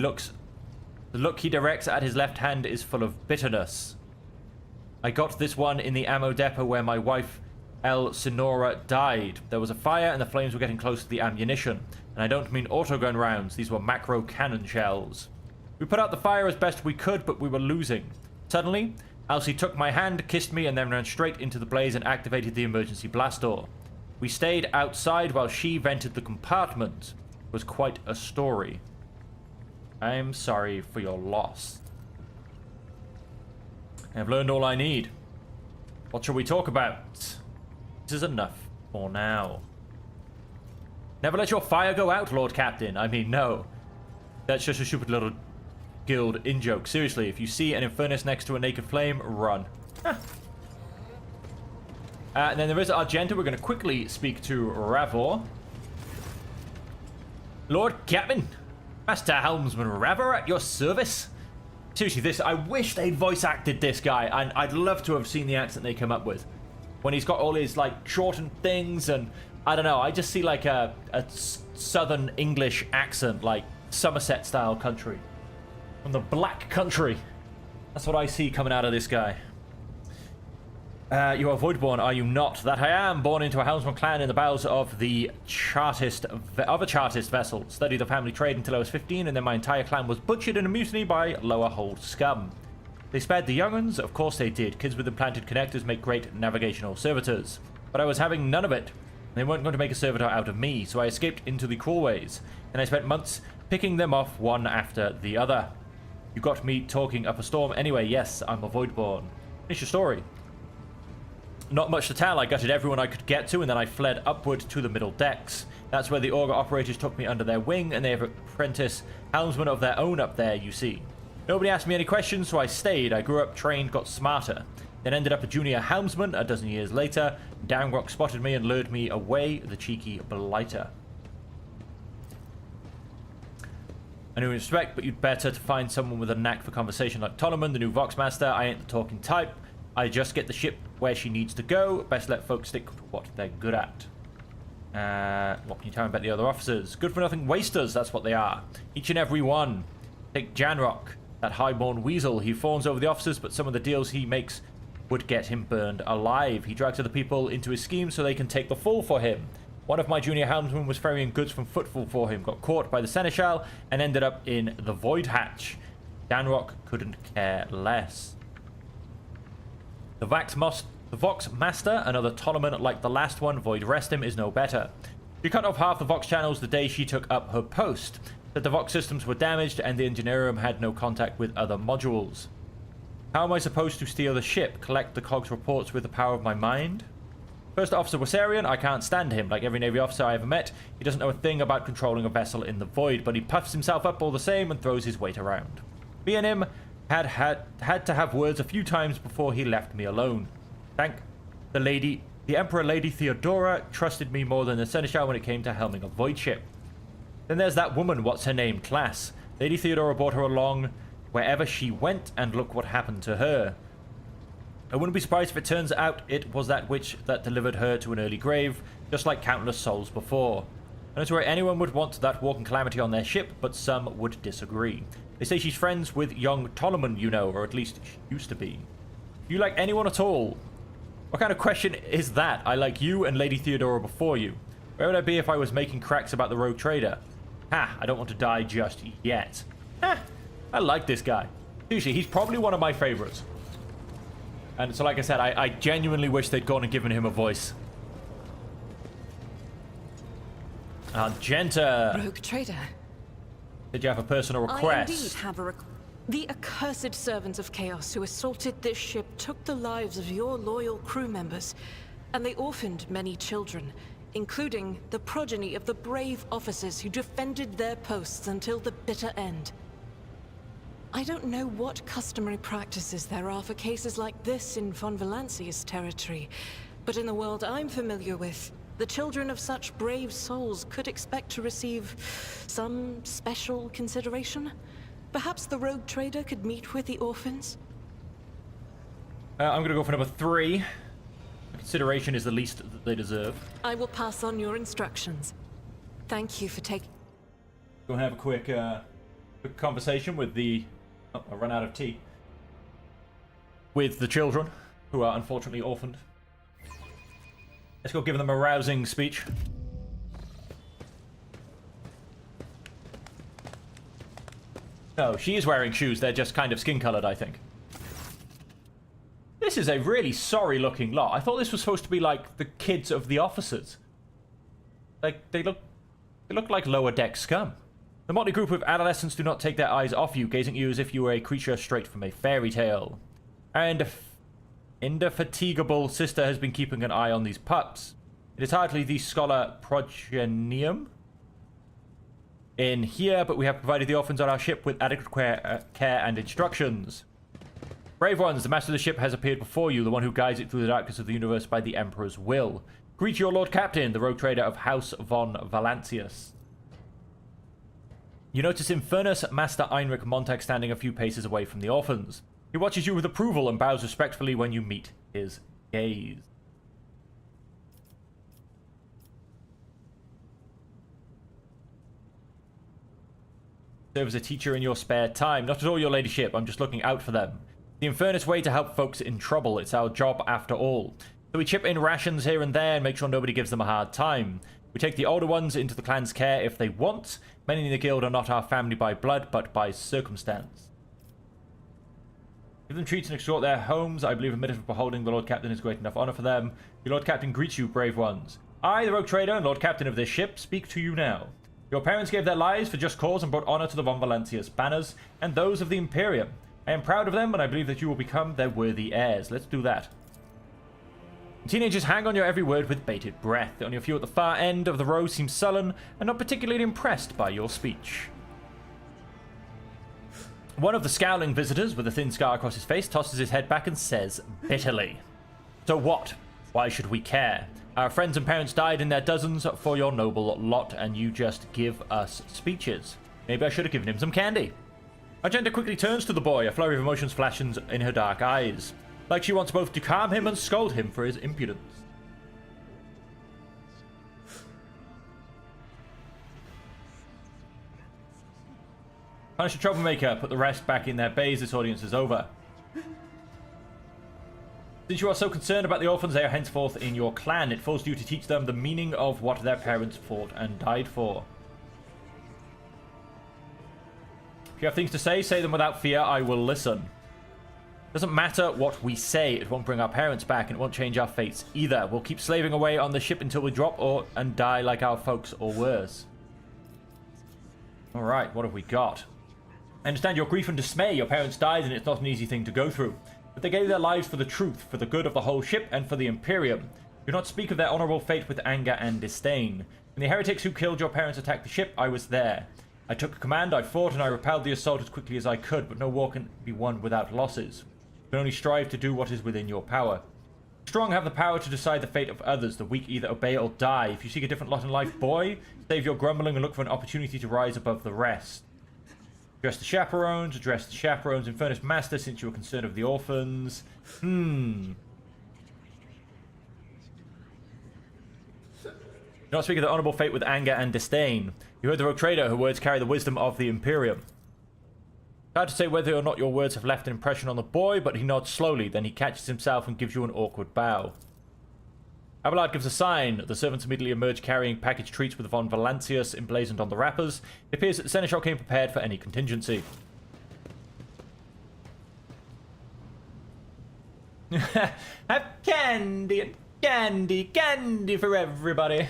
look he directs at his left hand is full of bitterness. I got this one in the ammo depot where my wife, El Sonora, died. There was a fire and the flames were getting close to the ammunition. And I don't mean autogun rounds, these were macro cannon shells. We put out the fire as best we could, but we were losing. Suddenly, Elsie took my hand, kissed me, and then ran straight into the blaze and activated the emergency blast door. We stayed outside while she vented the compartment. It was quite a story. I'm sorry for your loss. I've learned all I need. What shall we talk about? This is enough for now. Never let your fire go out, Lord Captain. I mean, no. That's just a stupid little guild in-joke. Seriously, if you see an Infernus next to a naked flame, run. And then there is Argenta. We're going to quickly speak to Ravor. Lord Captain, Master Helmsman Ravor at your service. Seriously, I wish they'd voice acted this guy, and I'd love to have seen the accent they come up with. When he's got all his, like, shortened things, and I don't know, I just see, like, a southern English accent, like Somerset-style country. From the Black Country. That's what I see coming out of this guy. You are Voidborn, are you not? That I am, born into a Helmsman clan in the bowels of a Chartist vessel. Studied the family trade until I was 15, and then my entire clan was butchered in a mutiny by lower hold scum. They spared the younguns, of course they did. Kids with implanted connectors make great navigational servitors. But I was having none of it. They weren't going to make a servitor out of me, so I escaped into the crawlways. And I spent months picking them off one after the other. You got me talking up a storm. Anyway, yes, I'm a Voidborn. Finish your story. Not much to tell. I gutted everyone I could get to, and then I fled upward to the middle decks. That's where the Augur operators took me under their wing, and they have an apprentice helmsman of their own up there, you see. Nobody asked me any questions, so I stayed. I grew up, trained, got smarter. Then ended up a junior helmsman a dozen years later. Downrock spotted me and lured me away, the cheeky blighter. I knew respect, but you'd better to find someone with a knack for conversation like Toloman, the new Voxmaster. I ain't the talking type. I just get the ship where she needs to go. Best let folks stick to what they're good at. What can you tell me about the other officers? Good for nothing wasters, that's what they are. Each and every one. Take Janrock, that highborn weasel. He fawns over the officers, but some of the deals he makes would get him burned alive. He drags other people into his schemes so they can take the fall for him. One of my junior helmsmen was ferrying goods from Footfall for him, got caught by the Seneschal, and ended up in the Void Hatch. Janrock couldn't care less. The Vox Master, another Toloman like the last one, Void Rest him, is no better. She cut off half the Vox channels the day she took up her post. That the Vox systems were damaged and the Engineerium had no contact with other modules. How am I supposed to steal the ship? Collect the COG's reports with the power of my mind? First Officer Wasarian, I can't stand him. Like every Navy officer I ever met, he doesn't know a thing about controlling a vessel in the void, but he puffs himself up all the same and throws his weight around. Me and him had to have words a few times before he left me alone. Thank the Emperor Lady Theodora trusted me more than the Seneschal when it came to helming a void ship. Then there's that woman, what's her name, Class. Lady Theodora brought her along wherever she went, and look what happened to her. I wouldn't be surprised if it turns out it was that witch that delivered her to an early grave, just like countless souls before. I don't know why anyone would want that walking calamity on their ship, but some would disagree. They say she's friends with young Ptolemy, you know, or at least she used to be. Do you like anyone at all? What kind of question is that? I like you and Lady Theodora before you. Where would I be if I was making cracks about the rogue trader? Ha, I don't want to die just yet. Ha, I like this guy. Seriously, he's probably one of my favorites. And so like I said, I genuinely wish they'd gone and given him a voice. Argenta. Rogue trader. Did you have a personal request? I indeed have a The accursed servants of chaos who assaulted this ship took the lives of your loyal crew members, and they orphaned many children, including the progeny of the brave officers who defended their posts until the bitter end. I don't know what customary practices there are for cases like this in Von Valancia's territory, but in the world I'm familiar with, the children of such brave souls could expect to receive some special consideration. Perhaps the rogue trader could meet with the orphans? I'm gonna go for number 3. Consideration is the least that they deserve. I will pass on your instructions. Thank you for taking... Go and have a quick conversation with the... Oh, I ran out of tea. With the children, who are unfortunately orphaned. Let's go give them a rousing speech. No, she is wearing shoes. They're just kind of skin-colored, I think. This is a really sorry-looking lot. I thought this was supposed to be like the kids of the officers. Like, they look like lower-deck scum. The motley group of adolescents do not take their eyes off you, gazing at you as if you were a creature straight from a fairy tale. And indefatigable sister has been keeping an eye on these pups. It is hardly the scholar progenium in here, but we have provided the orphans on our ship with adequate care and instructions. Brave ones, the master of the ship has appeared before you, the one who guides it through the darkness of the universe by the Emperor's will. Greet your Lord Captain, the rogue trader of House von Valancius. You notice Infernus Master Heinrich Montag standing a few paces away from the orphans. He watches you with approval and bows respectfully when you meet his gaze. Serve as a teacher in your spare time. Not at all, your ladyship. I'm just looking out for them. The Infernus way to help folks in trouble. It's our job after all. So we chip in rations here and there and make sure nobody gives them a hard time. We take the older ones into the clan's care if they want. Many in the guild are not our family by blood, but by circumstance. Give them treats and extort their homes. I believe a minute of beholding the Lord Captain is great enough honor for them. Your Lord Captain greets you, brave ones. I, the rogue trader and Lord Captain of this ship, speak to you now. Your parents gave their lives for just cause and brought honor to the Von Valancius banners and those of the Imperium. I am proud of them, and I believe that you will become their worthy heirs. Let's do that. Teenagers hang on your every word with bated breath. Only a few at the far end of the row seem sullen and not particularly impressed by your speech. One of the scowling visitors, with a thin scar across his face, tosses his head back and says bitterly, "So what? Why should we care? Our friends and parents died in their dozens for your noble lot, and you just give us speeches. Maybe I should have given him some candy." Argenta quickly turns to the boy, a flurry of emotions flashes in her dark eyes, like she wants both to calm him and scold him for his impudence. Punish the troublemaker, put the rest back in their bays. This audience is over. Since you are so concerned about the orphans, they are henceforth in your clan. It falls to you to teach them the meaning of what their parents fought and died for. If you have things to say them without fear. I will listen. Doesn't matter what we say, it won't bring our parents back, and it won't change our fates either. We'll keep slaving away on the ship until we drop and die like our folks or worse. Alright, what have we got? I understand your grief and dismay. Your parents died, and it's not an easy thing to go through. But they gave their lives for the truth, for the good of the whole ship, and for the Imperium. Do not speak of their honorable fate with anger and disdain. When the heretics who killed your parents attacked the ship, I was there. I took command, I fought, and I repelled the assault as quickly as I could, but no war can be won without losses. You can only strive to do what is within your power. The strong have the power to decide the fate of others. The weak either obey or die. If you seek a different lot in life, boy, save your grumbling and look for an opportunity to rise above the rest. Address the chaperones. Address the chaperones. Infernus Master, since you were concerned of the orphans. Do not speak of the honorable fate with anger and disdain. You heard the rogue trader, her words carry the wisdom of the Imperium. Hard to say whether or not your words have left an impression on the boy, but he nods slowly, then he catches himself and gives you an awkward bow. Abelard gives a sign. The servants immediately emerge carrying packaged treats with Von Valancius emblazoned on the wrappers. It appears that the Seneschal came prepared for any contingency. Have candy and candy for everybody.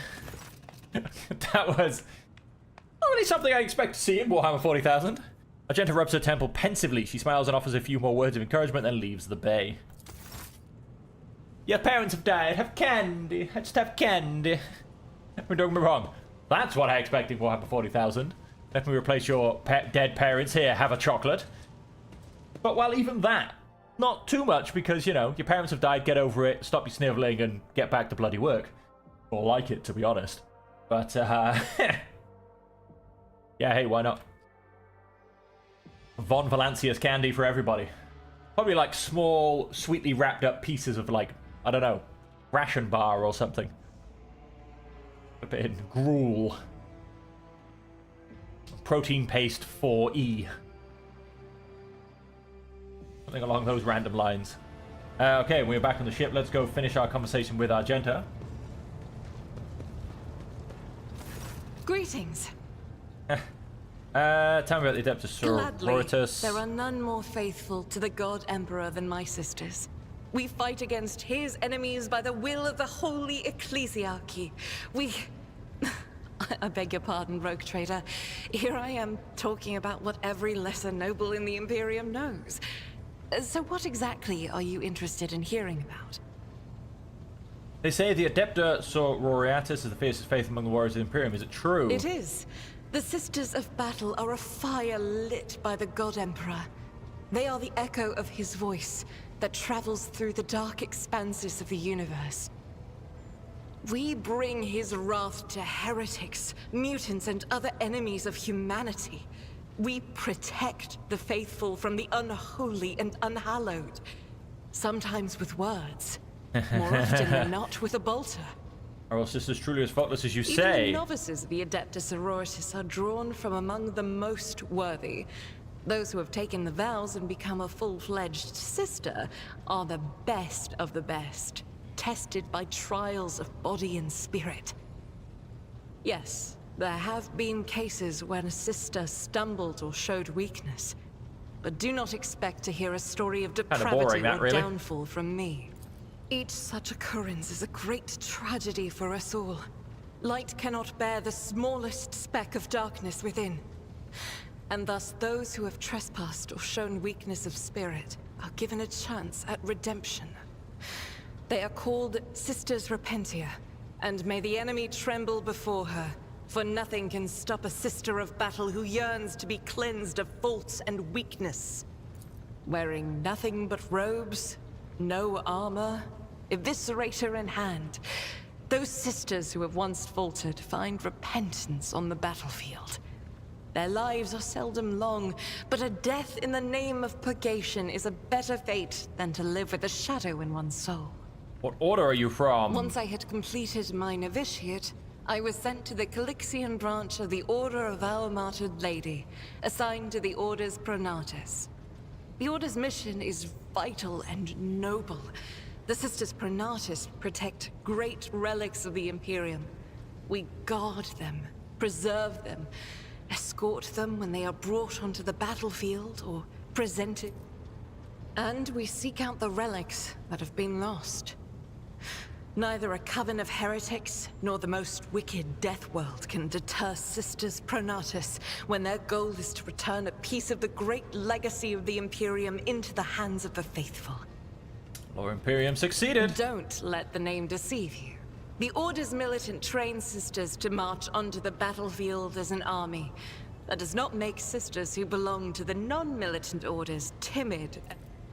That was only something I expect to see in Warhammer 40,000. Argenta rubs her temple pensively. She smiles and offers a few more words of encouragement, then leaves the bay. Your parents have died. Have candy. I just have candy. Don't get me wrong. That's what I expect in Warhammer 40,000. Let me replace your dead parents. Here, have a chocolate. But while even that, not too much, because, you know, your parents have died, get over it, stop your sniveling, and get back to bloody work. More like it, to be honest. But, yeah, hey, why not? Von Valancius candy for everybody. Probably like small, sweetly wrapped up pieces of, like, I don't know, ration bar or something. A bit in gruel. Protein paste 4E. Something along those random lines. Okay, we're back on the ship. Let's go finish our conversation with Argenta. Greetings. Tell me about the Adeptus Gladly, Sororitas. there are none more faithful to the God Emperor than my sisters. We fight against his enemies by the will of the Holy Ecclesiarchy. We... I beg your pardon, Rogue Trader. Here I am talking about what every lesser noble in the Imperium knows. So what exactly are you interested in hearing about? They say the Adepta Sororitas is the fiercest faith among the warriors of the Imperium. Is it true? It is. The Sisters of Battle are a fire lit by the God Emperor. They are the echo of his voice that travels through the dark expanses of the universe. We bring his wrath to heretics, mutants, and other enemies of humanity. We protect the faithful from the unholy and unhallowed. Sometimes with words. More often than not with a bolter. Are all sisters truly as faultless as you Even say? the novices of the Adeptus Sororitas are drawn from among the most worthy. Those who have taken the vows and become a full-fledged sister are the best of the best, tested by trials of body and spirit. Yes, there have been cases when a sister stumbled or showed weakness, but do not expect to hear a story of depravity or downfall from me. Each such occurrence is a great tragedy for us all. Light cannot bear the smallest speck of darkness within. And thus those who have trespassed or shown weakness of spirit are given a chance at redemption. They are called Sisters Repentia, and may the enemy tremble before her, for nothing can stop a sister of battle who yearns to be cleansed of faults and weakness. Wearing nothing but robes, no armor, eviscerator in hand, those sisters who have once faltered find repentance on the battlefield. Their lives are seldom long, but a death in the name of purgation is a better fate than to live with a shadow in one's soul. What order are you from? Once I had completed my novitiate, I was sent to the Calixian branch of the Order of Our Martyred Lady, assigned to the Order's Pronatus. The Order's mission is vital and noble. The Sisters Pronatus protect great relics of the Imperium. We guard them, preserve them, escort them when they are brought onto the battlefield or presented. And we seek out the relics that have been lost. Neither a coven of heretics nor the most wicked death world can deter Sisters Pronatus when their goal is to return a piece of the great legacy of the Imperium into the hands of the faithful. Lord Imperium succeeded. Don't let the name deceive you. The Order's militant trains sisters to march onto the battlefield as an army. That does not make sisters who belong to the non-militant orders timid.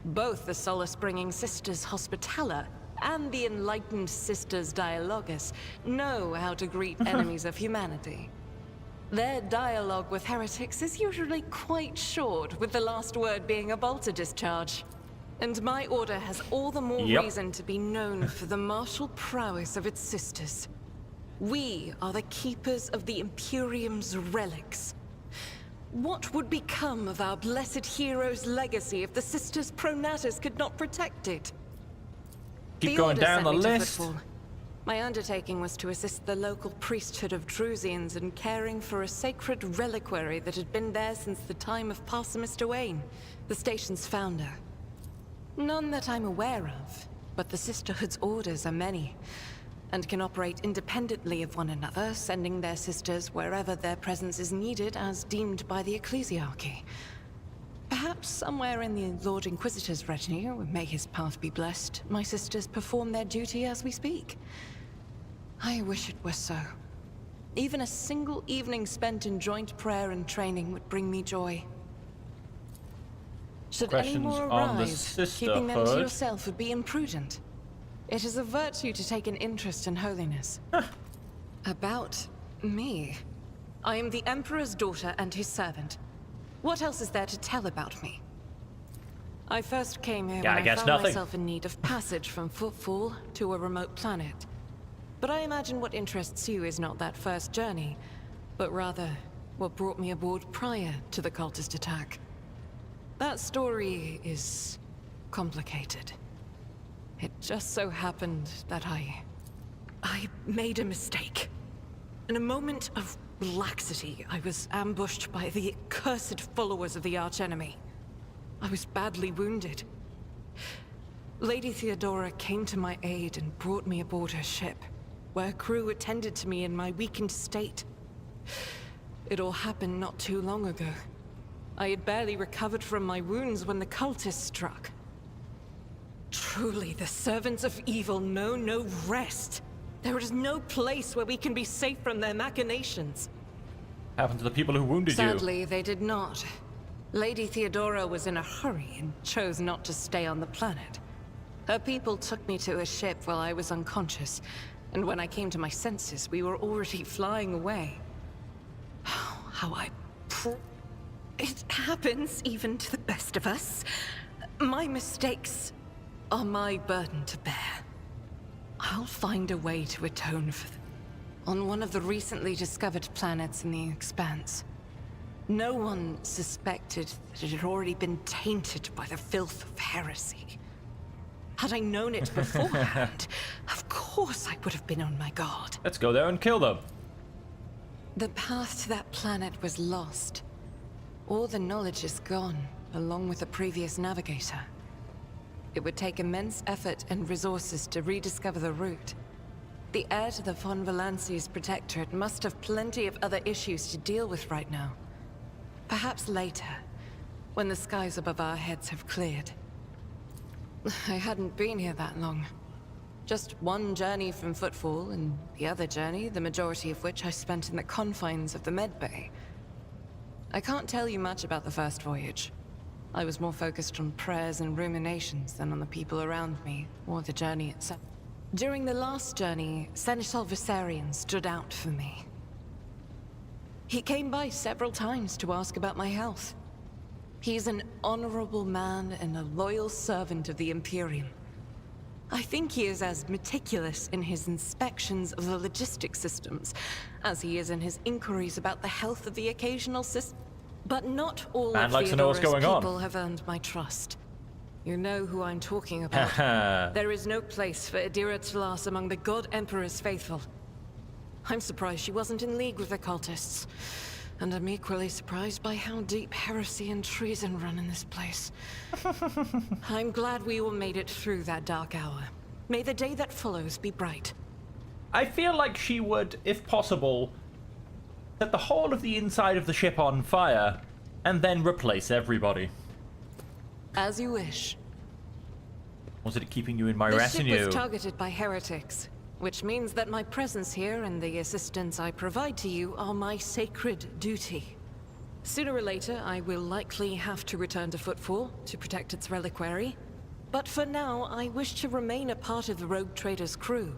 Both the solace-bringing Sisters Hospitaller and the enlightened Sisters Dialogus know how to greet enemies of humanity. Their dialogue with heretics is usually quite short, with the last word being a bolter discharge. And my order has all the more reason to be known for the martial prowess of its sisters. We are the keepers of the Imperium's relics. What would become of our blessed hero's legacy if the sisters Pronatus could not protect it? Keep going down the list. My undertaking was to assist the local priesthood of Drusians in caring for a sacred reliquary that had been there since the time of Parson Mr. Wayne, the station's founder. None that I'm aware of, but the sisterhood's orders are many, and can operate independently of one another, sending their sisters wherever their presence is needed as deemed by the ecclesiarchy. Perhaps somewhere in the Lord Inquisitor's retinue, may his path be blessed, my sisters perform their duty as we speak. I wish it were so. Even a single evening spent in joint prayer and training would bring me joy. Should any more arise, keeping them to yourself would be imprudent. It is a virtue to take an interest in holiness. About me? I am the Emperor's daughter and his servant. What else is there to tell about me? I first came here when I found myself in need of passage from Footfall to a remote planet. But I imagine what interests you is not that first journey, but rather what brought me aboard prior to the cultist attack. That story is complicated. It just so happened that I made a mistake. In a moment of laxity, I was ambushed by the accursed followers of the archenemy. I was badly wounded. Lady Theodora came to my aid and brought me aboard her ship, where crew attended to me in my weakened state. It all happened not too long ago. I had barely recovered from my wounds when the cultists struck. Truly, the servants of evil know no rest. There is no place where we can be safe from their machinations. Happened to the people who wounded you? Sadly, they did not. Lady Theodora was in a hurry and chose not to stay on the planet. Her people took me to a ship while I was unconscious, and when I came to my senses, we were already flying away. It happens even to the best of us. My mistakes are my burden to bear. I'll find a way to atone for them. On one of the recently discovered planets in the Expanse, no one suspected that it had already been tainted by the filth of heresy. Had I known it beforehand, of course I would have been on my guard. Let's go there and kill them. The path to that planet was lost. All the knowledge is gone, along with the previous navigator. It would take immense effort and resources to rediscover the route. The heir to the von Valanci's protectorate must have plenty of other issues to deal with right now. Perhaps later, when the skies above our heads have cleared. I hadn't been here that long. Just one journey from Footfall, and the other journey, the majority of which I spent in the confines of the Medbay. I can't tell you much about the first voyage. I was more focused on prayers and ruminations than on the people around me, or the journey itself. During the last journey, Seneschal Viserion stood out for me. He came by several times to ask about my health. He's an honorable man and a loyal servant of the Imperium. I think he is as meticulous in his inspections of the logistic systems as he is in his inquiries about the health of the occasional system. But not all of Theodora's people have earned my trust. You know who I'm talking about. There is no place for Adira Tlas among the God Emperor's faithful. I'm surprised she wasn't in league with the cultists. And I'm equally surprised by how deep heresy and treason run in this place. I'm glad we all made it through that dark hour. May the day that follows be bright. I feel like she would, if possible, set the whole of the inside of the ship on fire and then replace everybody. As you wish. Was it keeping you in my retinue? The ship was targeted by heretics, which means that my presence here and the assistance I provide to you are my sacred duty. Sooner or later, I will likely have to return to Footfall to protect its reliquary. But for now, I wish to remain a part of the Rogue Trader's crew.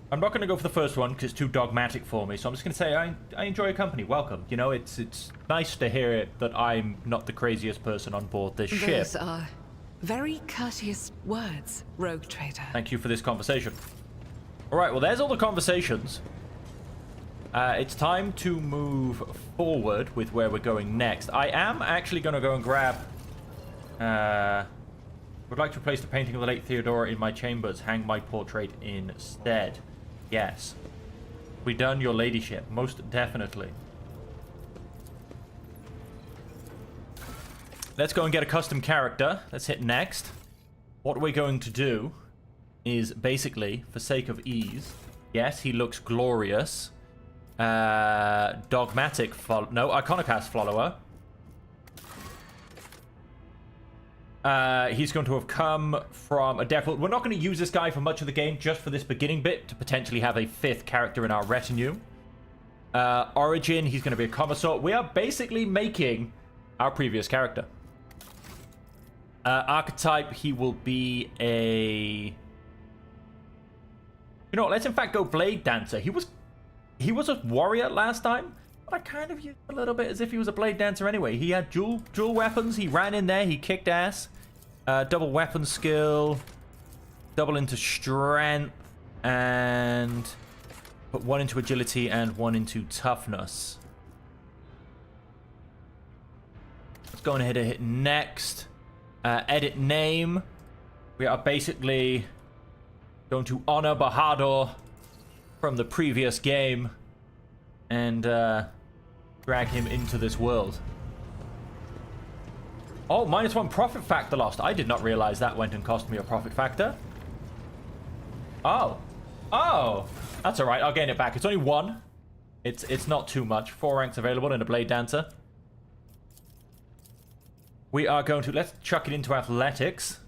I'm not going to go for the first one because it's too dogmatic for me. So I'm just going to say I enjoy your company. Welcome. You know, it's nice to hear it that I'm not the craziest person on board this ship. Those are very courteous words, rogue trader. Thank you for this conversation. All right, well, there's all the conversations. It's time to move forward with where we're going next. I am actually going to go and grab... would like to replace the painting of the late Theodora in my chambers. Hang my portrait instead. Yes. We done, your ladyship. Most definitely. Let's go and get a custom character. Let's hit next. What we're going to do is basically, for sake of ease, yes, he looks glorious. Dogmatic no, Iconoclast follower. He's going to have come from a devil. We're not going to use this guy for much of the game, just for this beginning bit, to potentially have a 5th character in our retinue. Origin, he's going to be a commissar. We are basically making our previous character. Archetype, he will be a... You know what, let's in fact go Blade Dancer. He was a warrior last time, but I kind of used a little bit as if he was a Blade Dancer anyway. He had dual weapons. He ran in there. He kicked ass. Double weapon skill. Double into strength. And put 1 into agility and 1 into toughness. Let's go ahead and hit next. Edit name. We are basically going to honor Bahadur from the previous game and drag him into this world. Oh, -1 profit factor lost. I did not realize that went and cost me a profit factor. Oh. That's alright, I'll gain it back. It's only 1. It's not too much. 4 ranks available in a Blade Dancer. We are going to... Let's chuck it into athletics.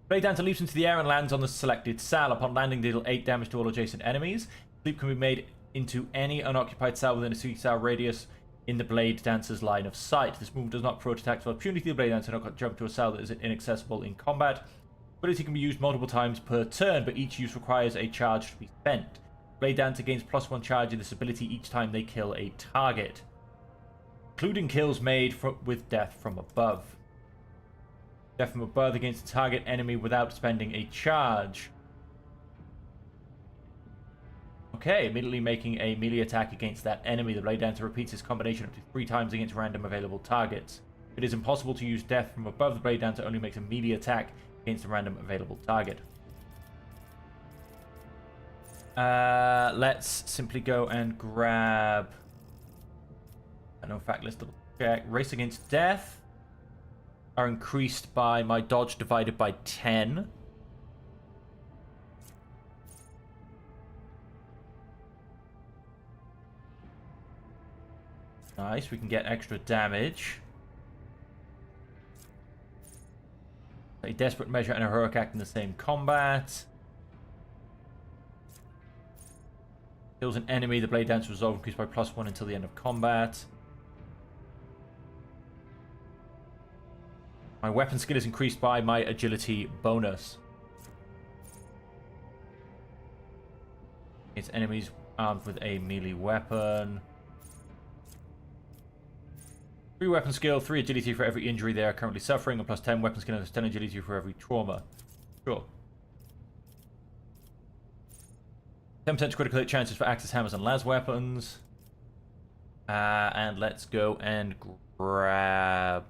Blade Dancer leaps into the air and lands on the selected cell. Upon landing, deal 8 damage to all adjacent enemies. Leap can be made into any unoccupied cell within a 3-cell radius in the Blade Dancer's line of sight. This move does not promote attacks of opportunity. The Blade Dancer cannot jump to a cell that is inaccessible in combat. Ability can be used multiple times per turn, but each use requires a charge to be spent. Blade Dancer gains +1 charge in this ability each time they kill a target, including kills made with death from above. Death from above against a target enemy without spending a charge. Okay, immediately making a melee attack against that enemy. The Blade Dancer repeats this combination up to 3 times against random available targets. It is impossible to use death from above. The Blade Dancer only makes a melee attack against a random available target. Let's simply go and grab... in fact, let's double check. Race against death are increased by my dodge divided by 10. Nice, we can get extra damage. A desperate measure and a heroic act in the same combat. Kills an enemy, the Blade Dancer resolve increased by +1 until the end of combat. My weapon skill is increased by my agility bonus. It's enemies armed with a melee weapon. 3 weapon skill, 3 agility for every injury they are currently suffering, and +10 weapon skill and 10 agility for every trauma. Sure. 10% critical hit chances for axes, hammers, and las weapons. And let's go and grab...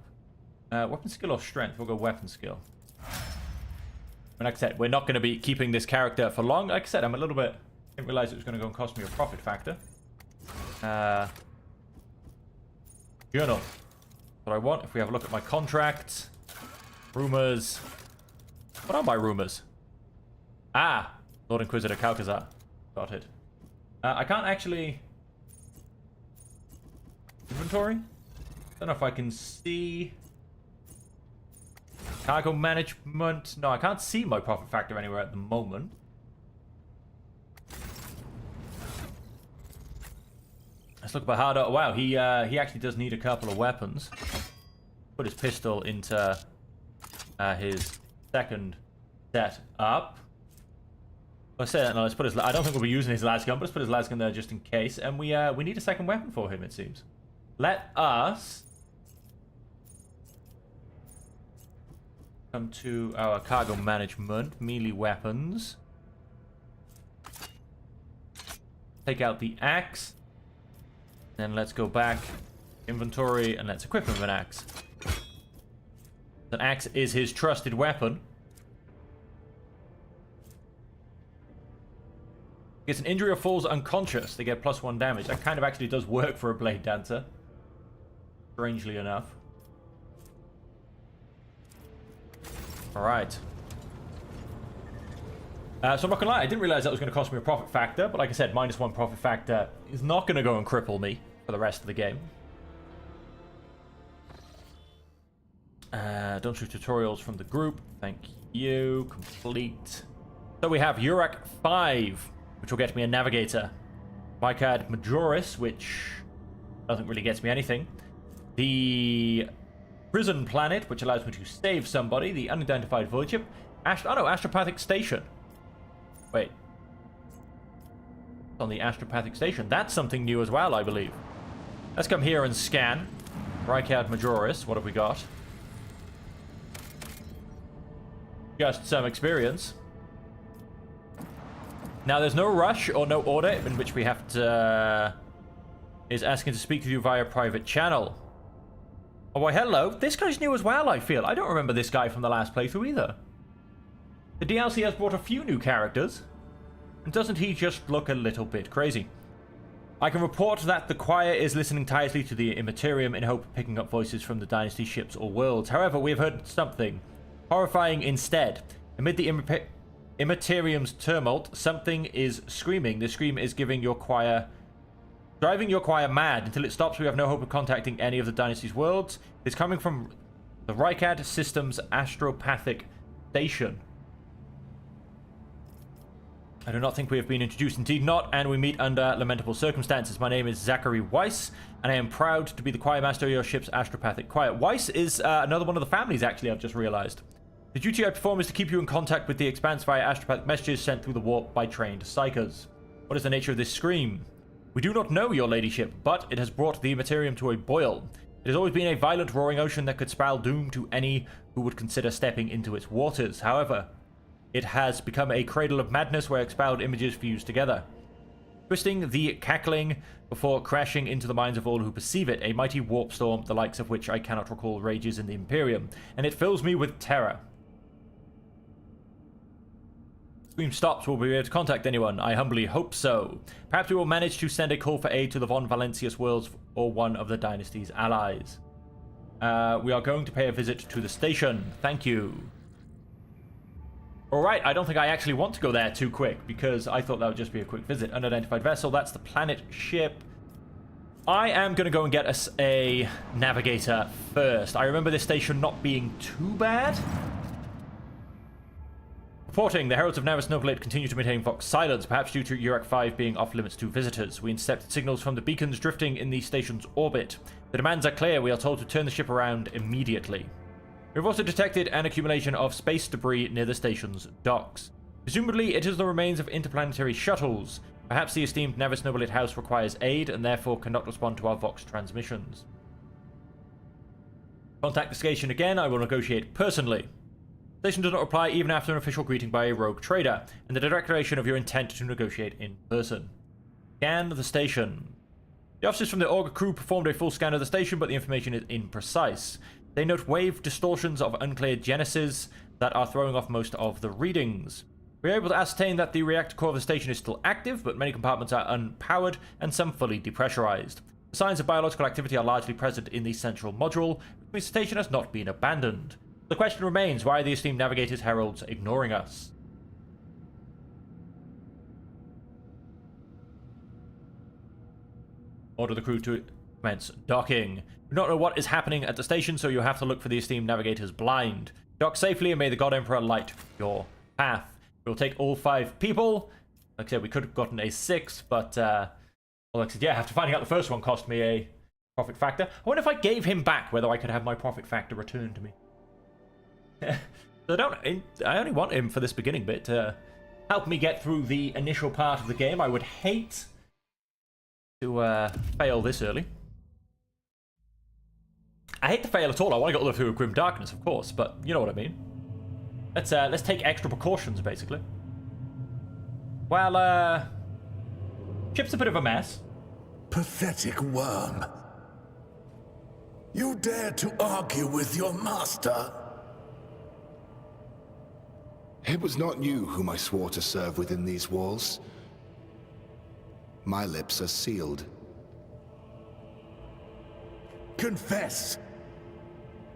weapon skill or strength? We'll go weapon skill. And like I said, we're not going to be keeping this character for long. Like I said, I'm a little bit... I didn't realize it was going to go and cost me a profit factor. Journal. What I want, if we have a look at my contract. Rumors. What are my rumors? Ah! Lord Inquisitor Calcazar. Got it. I can't actually... Inventory? Don't know if I can see... Cargo management. No, I can't see my profit factor anywhere at the moment. Let's look at Bahadur. Wow, he actually does need a couple of weapons. Put his pistol into his second set up. Let's say that. No, let's put his. I don't think we'll be using his lasgun, but let's put his lasgun there just in case. And we need a second weapon for him, it seems. Let us come to our cargo management, melee weapons. Take out the axe. Then let's go back, inventory, and let's equip him with an axe. An axe is his trusted weapon. Gets an injury or falls unconscious. They get +1 damage. That kind of actually does work for a blade dancer. Strangely enough. Alright. So I'm not gonna lie, I didn't realize that was going to cost me a profit factor, but like I said, -1 profit factor is not going to go and cripple me for the rest of the game. Don't shoot tutorials from the group. Thank you. Complete. So we have Urac 5, which will get me a navigator. Vicad Majoris, which doesn't really get me anything. The prison planet, which allows me to save somebody. The unidentified void ship. Astropathic station. Wait. On the astropathic station. That's something new as well, I believe. Let's come here and scan. Vicad Majoris. What have we got? Just some experience. Now, there's no rush or no order in which we have to... is asking to speak to you via private channel. Oh, why, hello. This guy's new as well, I feel. I don't remember this guy from the last playthrough either. The DLC has brought a few new characters. And doesn't he just look a little bit crazy? I can report that the choir is listening tirelessly to the Immaterium in hope of picking up voices from the Dynasty ships or worlds. However, we have heard something horrifying instead. Amid the Immaterium's tumult, something is screaming. The scream is driving your choir mad. Until it stops, we have no hope of contacting any of the Dynasty's worlds. It's coming from the Rykad Systems Astropathic Station. I do not think we have been introduced. Indeed not, and we meet under lamentable circumstances. My name is Zachary Weiss, and I am proud to be the choir master of your ship's astropathic choir. Weiss is another one of the families, actually, I've just realized. The duty I perform is to keep you in contact with the Expanse via astropathic messages sent through the warp by trained psychers. What is the nature of this scream? We do not know, your ladyship, but it has brought the Immaterium to a boil. It has always been a violent, roaring ocean that could spell doom to any who would consider stepping into its waters. However, it has become a cradle of madness where expelled images fuse together, twisting the cackling before crashing into the minds of all who perceive it. A mighty warp storm, the likes of which I cannot recall, rages in the Imperium, and it fills me with terror. Scream stops, will we be able to contact anyone? I humbly hope so. Perhaps we will manage to send a call for aid to the Von Valencius worlds or one of the Dynasty's allies. We are going to pay a visit to the station. Thank you. Alright, I don't think I actually want to go there too quick, because I thought that would just be a quick visit. Unidentified vessel, that's the planet ship. I am going to go and get us a navigator first. I remember this station not being too bad. Reporting, the Heralds of Navis Novelate continue to maintain Vox silence, perhaps due to Urac 5 being off limits to visitors. We intercepted signals from the beacons drifting in the station's orbit. The demands are clear. We are told to turn the ship around immediately. We've also detected an accumulation of space debris near the station's docks. Presumably, it is the remains of interplanetary shuttles. Perhaps the esteemed Navis Novelate House requires aid and therefore cannot respond to our Vox transmissions. Contact the station again. I will negotiate personally. The station does not reply even after an official greeting by a rogue trader, and the declaration of your intent to negotiate in person. Scan the station. The officers from the Augur crew performed a full scan of the station, but the information is imprecise. They note wave distortions of uncleared genesis that are throwing off most of the readings. We are able to ascertain that the reactor core of the station is still active, but many compartments are unpowered and some fully depressurized. The signs of biological activity are largely present in the central module, which means the station has not been abandoned. The question remains, why are the esteemed navigators heralds ignoring us? Order the crew to commence docking. We do not know what is happening at the station, so you have to look for the esteemed navigators blind. Dock safely and may the God Emperor light your path. We'll take all 5 people. Like I said, we could have gotten a 6, but well, like I said, yeah, after finding out the first one cost me a profit factor. I wonder if I gave him back, whether I could have my profit factor returned to me. I only want him for this beginning bit. Have help me get through the initial part of the game. I would hate to fail this early. I hate to fail at all. I want to get all the way through Grim Darkness, of course, but you know what I mean. Let's take extra precautions, basically. Well, ship's a bit of a mess. Pathetic worm. You dare to argue with your master? It was not you whom I swore to serve within these walls. My lips are sealed. Confess.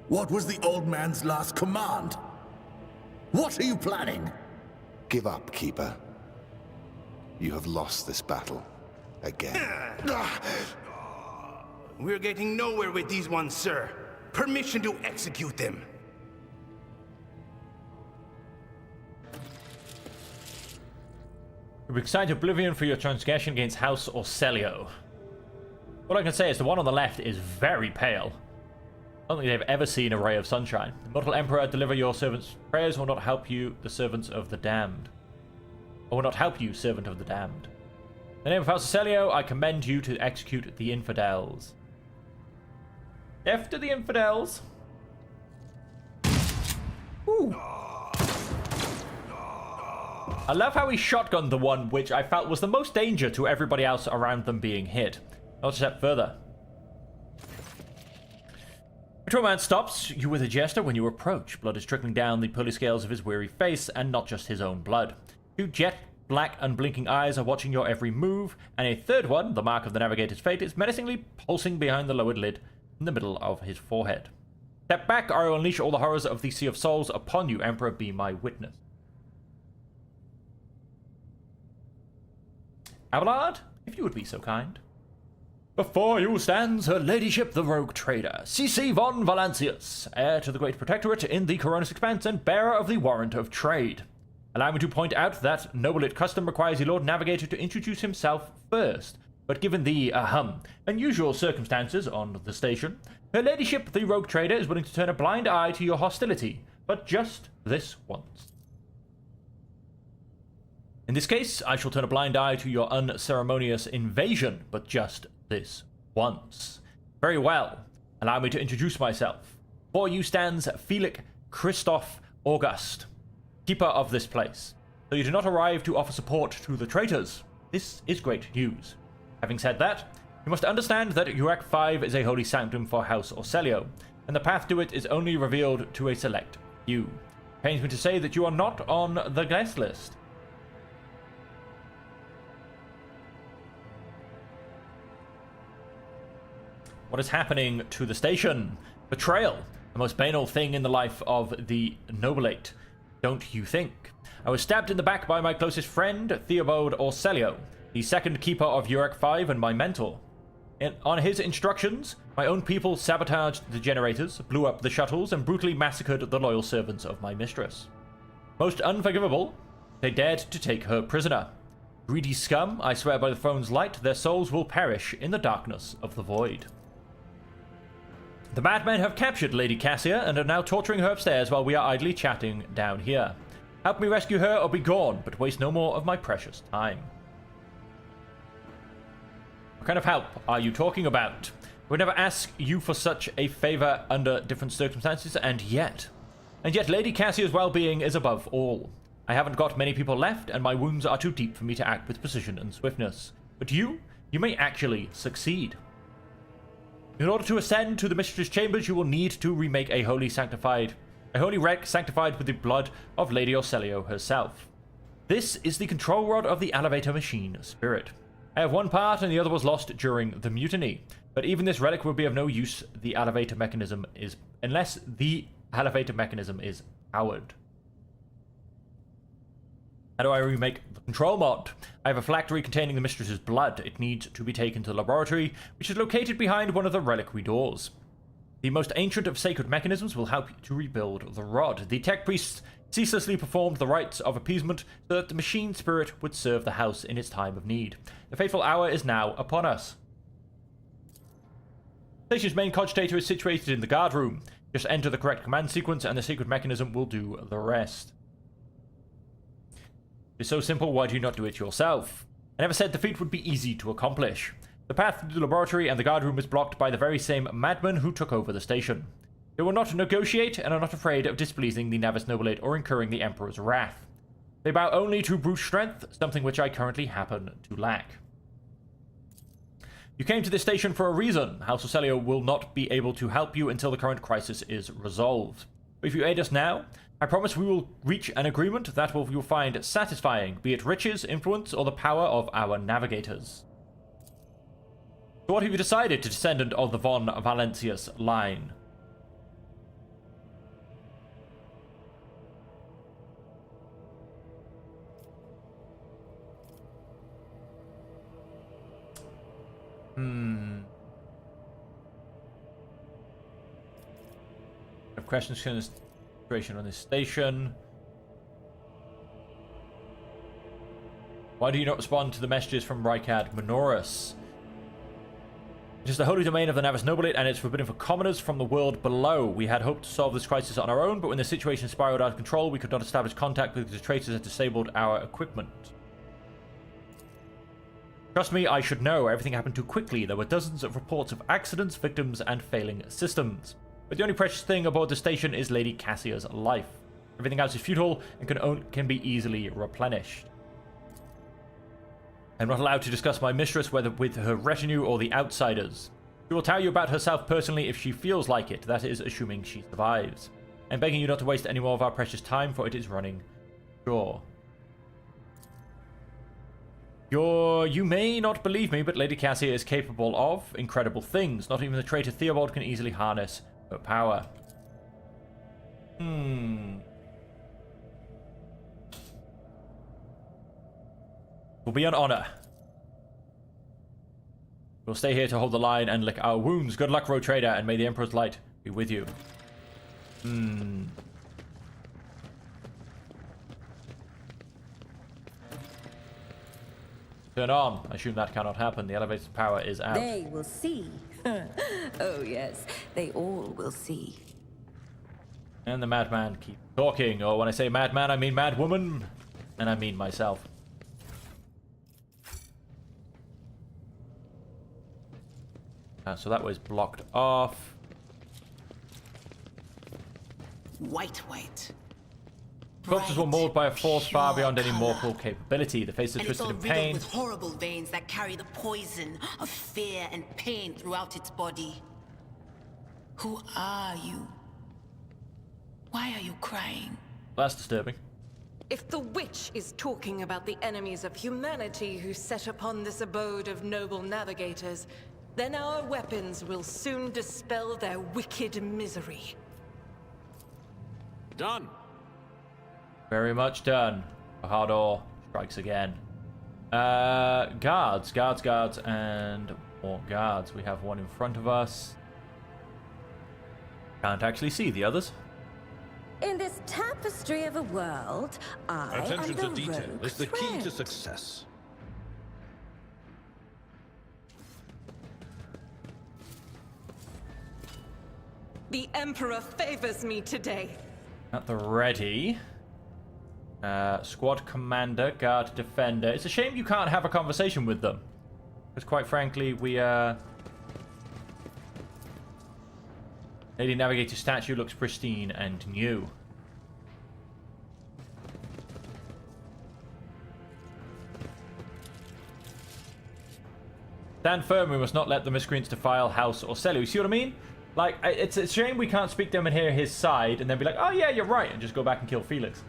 What was the old man's last command? What are you planning? Give up, Keeper. You have lost this battle. Again. We're getting nowhere with these ones, sir. Permission to execute them. You'll be excited oblivion for your transgression against House Orselio. What I can say is the one on the left is very pale. I don't think they've ever seen a ray of sunshine. The Immortal Emperor, deliver your servants' prayers will not help you, the servants of the damned. Or will not help you, servant of the damned. In the name of House Orselio, I commend you to execute the infidels. Death to the infidels. Ooh. I love how he shotgunned the one which I felt was the most danger to everybody else around them being hit. Not a step further. The Ritual Man stops you with a gesture when you approach. Blood is trickling down the pearly scales of his weary face, and not just his own blood. Two jet black unblinking eyes are watching your every move, and a third one, the mark of the Navigator's fate, is menacingly pulsing behind the lowered lid in the middle of his forehead. Step back, or I will unleash all the horrors of the Sea of Souls upon you, Emperor, be my witness. Abelard, if you would be so kind. Before you stands her ladyship the rogue trader, C.C. von Valancius, heir to the great protectorate in the Coronus Expanse and bearer of the warrant of trade. Allow me to point out that noble custom requires the Lord Navigator to introduce himself first, but given the, unusual circumstances on the station, her ladyship the rogue trader is willing to turn a blind eye to your hostility, but just this once. In this case, I shall turn a blind eye to your unceremonious invasion, but just this once. Very well. Allow me to introduce myself. Before you stands Felix Christoph August, keeper of this place. So you do not arrive to offer support to the traitors. This is great news. Having said that, you must understand that WH40K is a holy sanctum for House Orselio, and the path to it is only revealed to a select few. It pains me to say that you are not on the guest list. What is happening to the station? Betrayal, the most banal thing in the life of the nobilate, don't you think? I was stabbed in the back by my closest friend, Theobald Orselio, the second keeper of WH40K and my mentor. On his instructions, my own people sabotaged the generators, blew up the shuttles, and brutally massacred the loyal servants of my mistress. Most unforgivable, they dared to take her prisoner. Greedy scum, I swear by the throne's light, their souls will perish in the darkness of the void. The madmen have captured Lady Cassia and are now torturing her upstairs while we are idly chatting down here. Help me rescue her or be gone, but waste no more of my precious time. What kind of help are you talking about? I would never ask you for such a favor under different circumstances, and yet Lady Cassia's well-being is above all. I haven't got many people left, and my wounds are too deep for me to act with precision and swiftness. But you may actually succeed. In order to ascend to the Mistress' chambers, you will need to remake a holy wreck sanctified with the blood of Lady Orselio herself. This is the control rod of the elevator machine spirit. I have one part and the other was lost during the mutiny, but even this relic will be of no use unless the elevator mechanism is powered. How do I remake the control mod? I have a phylactery containing the mistress's blood. It needs to be taken to the laboratory, which is located behind one of the reliquary doors. The most ancient of sacred mechanisms will help to rebuild the rod. The tech priests ceaselessly performed the rites of appeasement so that the machine spirit would serve the house in its time of need. The fateful hour is now upon us. The station's main cogitator is situated in the guard room. Just enter the correct command sequence and the sacred mechanism will do the rest. It's so simple, why do you not do it yourself? I never said the feat would be easy to accomplish. The path to the laboratory and the guard room is blocked by the very same madmen who took over the station. They will not negotiate and are not afraid of displeasing the Navis Nobilate or incurring the Emperor's wrath. They bow only to brute strength, something which I currently happen to lack. You came to this station for a reason. House Ocelio will not be able to help you until the current crisis is resolved. If you aid us now, I promise we will reach an agreement that you'll find satisfying, be it riches, influence, or the power of our navigators. So what have you decided, descendant of the von Valentius line? I have questions concerning the situation on this station. Why do you not respond to the messages from Rykard Minoris? It is the holy domain of the Navis Nobilate, and it's forbidden for commoners from the world below. We had hoped to solve this crisis on our own, but when the situation spiraled out of control, we could not establish contact because the traitors had disabled our equipment. Trust me, I should know. Everything happened too quickly. There were dozens of reports of accidents, victims, and failing systems. But the only precious thing aboard the station is Lady Cassia's life. Everything else is futile and can be easily replenished. I'm not allowed to discuss my mistress, whether with her retinue or the outsiders. She will tell you about herself personally if she feels like it. That is, assuming she survives. I'm begging you not to waste any more of our precious time, for it is running short. You may not believe me, but Lady Cassia is capable of incredible things. Not even the traitor Theobald can easily harness her power. Will be an honor. We'll stay here to hold the line and lick our wounds. Good luck, Road Trader, and may the Emperor's light be with you. Turn on. I assume that cannot happen. The elevator's power is out. They will see. Oh yes, they all will see. And the madman keeps talking. Or when I say madman, I mean madwoman. And I mean myself. So that was blocked off. White. Corpses were mauled by a force far beyond any mortal capability. The faces twisted in pain. With horrible veins that carry the poison of fear and pain throughout its body. Who are you? Why are you crying? That's disturbing. If the witch is talking about the enemies of humanity who set upon this abode of noble navigators, then our weapons will soon dispel their wicked misery. Done. Very much done. Bahador strikes again. Guards, and more guards. We have one in front of us. Can't actually see the others. In this tapestry of a world, I Attention am to the detail rogue is the key to thread. success. The Emperor favors me today. At the ready. Squad commander, guard defender. It's a shame you can't have a conversation with them. Because quite frankly, Lady Navigator's statue looks pristine and new. Stand firm, we must not let the miscreants defile House Ocelio. You see what I mean? Like, it's a shame we can't speak to him and hear his side and then be like, oh yeah, you're right, and just go back and kill Felix.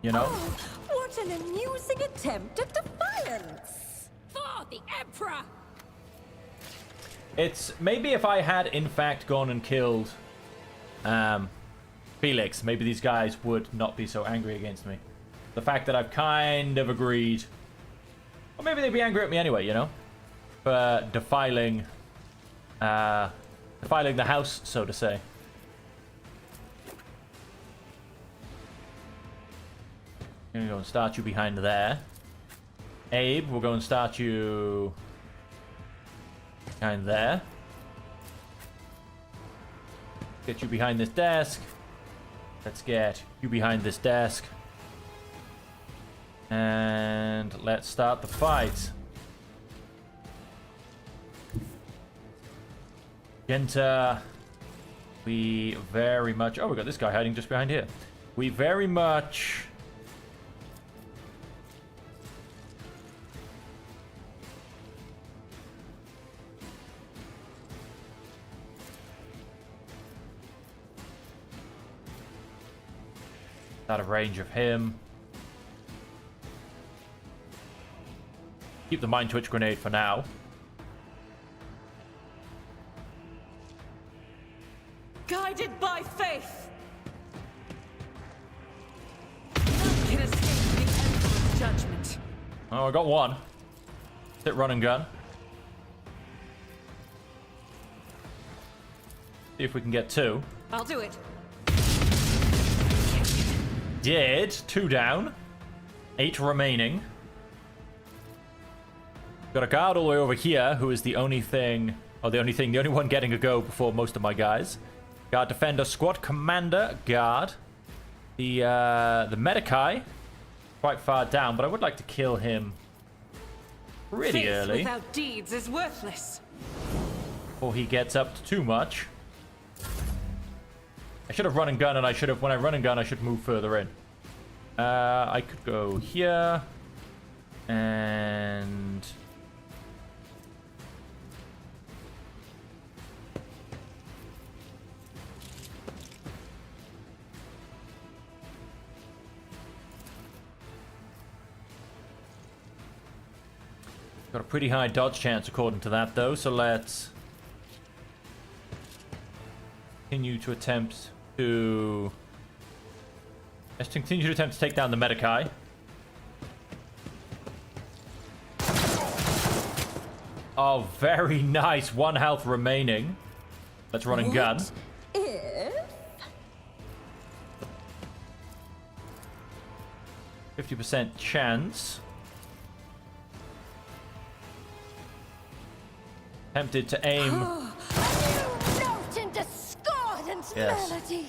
You know? Oh, what an amusing attempt at defiance! For the Emperor! It's maybe if I had in fact gone and killed Felix, maybe these guys would not be so angry against me. The fact that I've kind of agreed, or maybe they'd be angry at me anyway, you know, for defiling the house, so to say. I'm gonna go and start you behind there. Abe, we'll go and start you behind there. Get you behind this desk. Let's get you behind this desk. And let's start the fight. Genta, we very much... Oh, we got this guy hiding just behind here. We very much... out of range of him. Keep the Mind Twitch grenade for now. Guided by faith. None can escape the Emperor's judgment. Oh, I got one. Hit run and gun. See if we can get two. I'll do it. Did. 2 down. 8 remaining. Got a guard all the way over here, who is the only thing... Oh, the only one getting a go before most of my guys. Guard defender, squad commander, guard. The Medikai, quite far down, but I would like to kill him pretty Faith early. without deeds is worthless. Before he gets up to too much. I should have run and gun, and when I run and gun, I should move further in. I could go here. And... got a pretty high dodge chance according to that, though, so let's continue to attempt to... Let's continue to attempt to take down the Medikai. Oh, very nice. 1 health remaining. Let's run and gun. If 50% chance. Tempted to aim. note in discordant Yes. melody.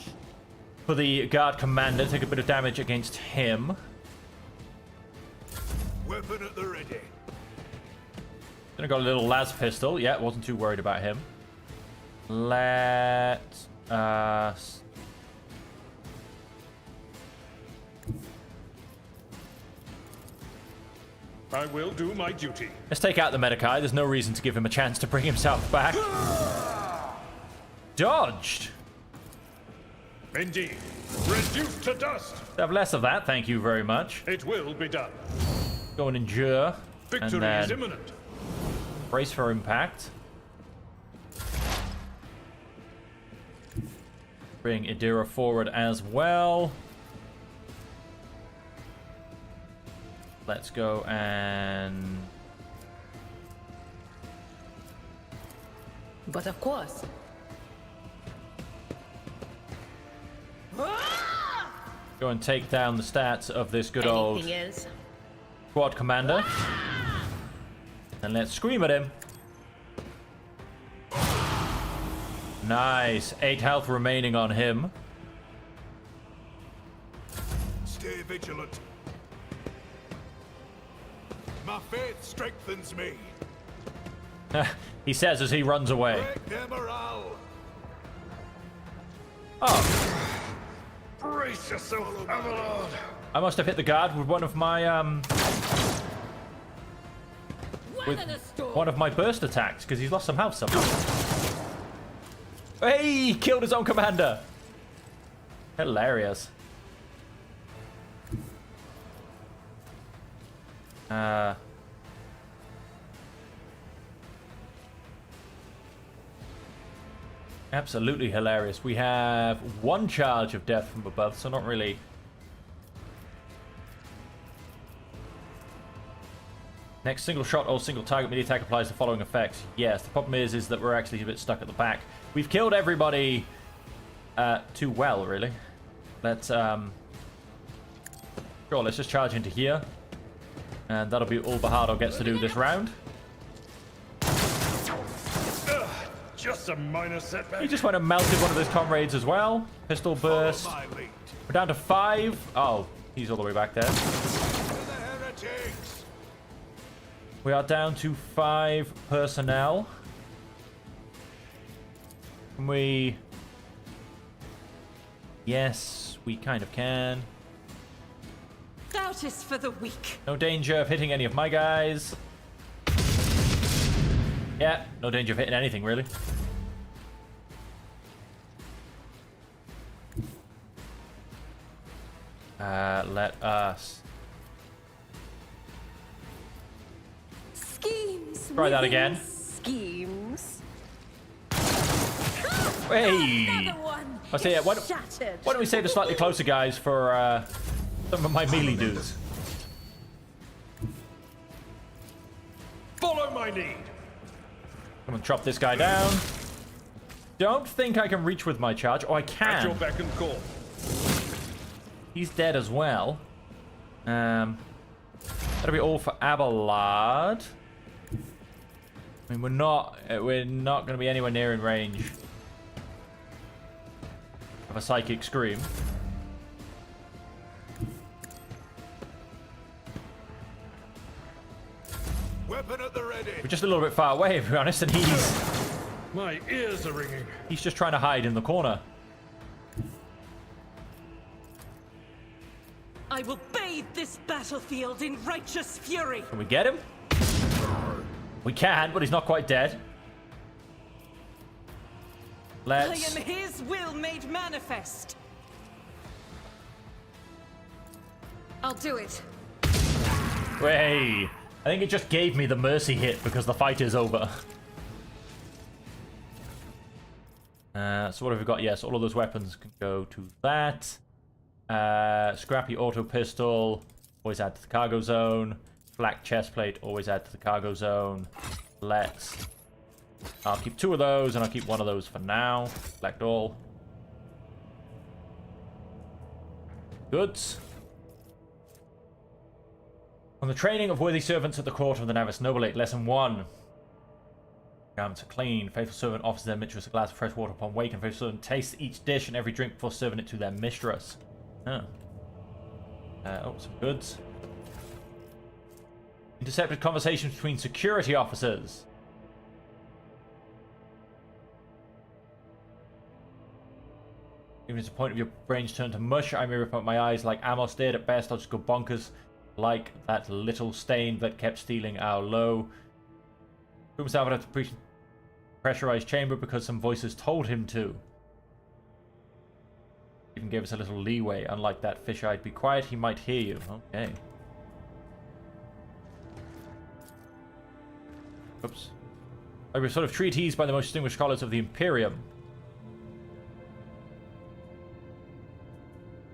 For the guard commander, take a bit of damage against him. Weapon at the ready. Then I got a little las pistol. Yeah, wasn't too worried about him. Let us... I will do my duty. Let's take out the Medikai. There's no reason to give him a chance to bring himself back. Dodged. Indeed. Reduced to dust. Have less of that, thank you very much. It will be done. Go and endure. Victory and then is imminent. brace for impact. Bring Idira forward as well. Let's go and... But of course. Go and take down the stats of this good old Anything else? squad commander. And let's scream at him. Nice. 8 health remaining on him. Stay vigilant. My faith strengthens me. He says as he runs away. Break their morale. Oh, Brace yourself, Avalon. I must have hit the guard with one of my one of my burst attacks because he's lost some health somehow. Hey, he killed his own commander. Hilarious. Absolutely hilarious. We have 1 charge of death from above, so not really. Next single shot or single target melee attack applies the following effects. Yes, the problem is that we're actually a bit stuck at the back. We've killed everybody too well, really. Let's sure, let's just charge into here. And that'll be all Bahardo gets to do this round. Just a minor setback. He just went and melted one of his comrades as well. Pistol burst. My lead. We're down to 5. Oh, he's all the way back there. We are down to 5 personnel. Can we... Yes, we kind of can. Doubt is for the weak. No danger of hitting any of my guys. Yeah, no danger of hitting anything, really. Let us... Schemes. Try that again. Schemes. Hey! Another one. I say, why Shattered. don't we save the slightly closer guys for some of my melee dudes? Follow my lead. I'm gonna chop this guy down. Don't think I can reach with my charge. Oh, I At your can. beck and call. He's dead as well. That'll be all for Abelard. I mean, we're not going to be anywhere near in range of a psychic scream. Weapon at the ready. We're just a little bit far away, to be honest, and My ears are ringing. he's just trying to hide in the corner. I will bathe this battlefield in righteous fury. Can we get him? We can, but he's not quite dead. I Let's... am his will made manifest. I'll do it. Hey, I think it just gave me the mercy hit because the fight is over. So what have we got? Yes, all of those weapons can go to that. Scrappy auto pistol, always add to the cargo zone. Black chest plate, always add to the cargo zone. I'll keep 2 of those, and I'll keep 1 of those for now. Select all. Goods. On the training of worthy servants at the court of the Navis Nobilate, lesson 1. Garments are clean. Faithful servant offers their mistress a glass of fresh water upon wake, and faithful servant tastes each dish and every drink before serving it to their mistress. Oh. Some goods. Intercepted conversations between security officers. Even if the point of your brains turn to mush, I may rip out my eyes like Amos did. At best, I'll just go bonkers like that little stain that kept stealing our low. Threw himself out of the pressurized chamber because some voices told him to. Even gave us a little leeway. Unlike that fish-eyed, be quiet, he might hear you. Okay. Oops. I was sort of treatise by the most distinguished scholars of the Imperium.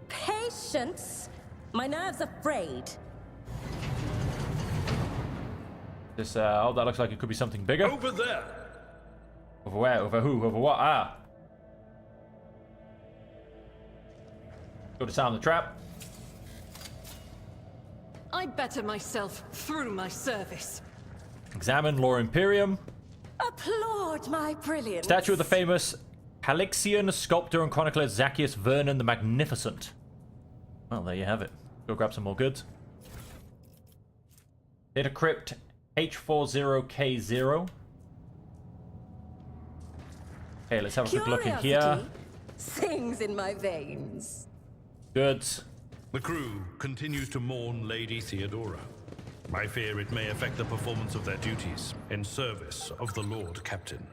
Patience. My nerves are frayed. This, oh, that looks like it could be something bigger. Over there. Over where? Over who? Over what? Ah. Go to sound the trap. I better myself through my service. Examine Lore Imperium. Applaud my brilliance. Statue of the famous Halixian sculptor and chronicler Zacchaeus Vernon the Magnificent. Well, there you have it. Go grab some more goods. Data crypt H40K0. Okay, let's have a quick look in here. Curiosity sings in my veins. Goods. The crew continues to mourn Lady Theodora. I fear it may affect the performance of their duties in service of the Lord Captain.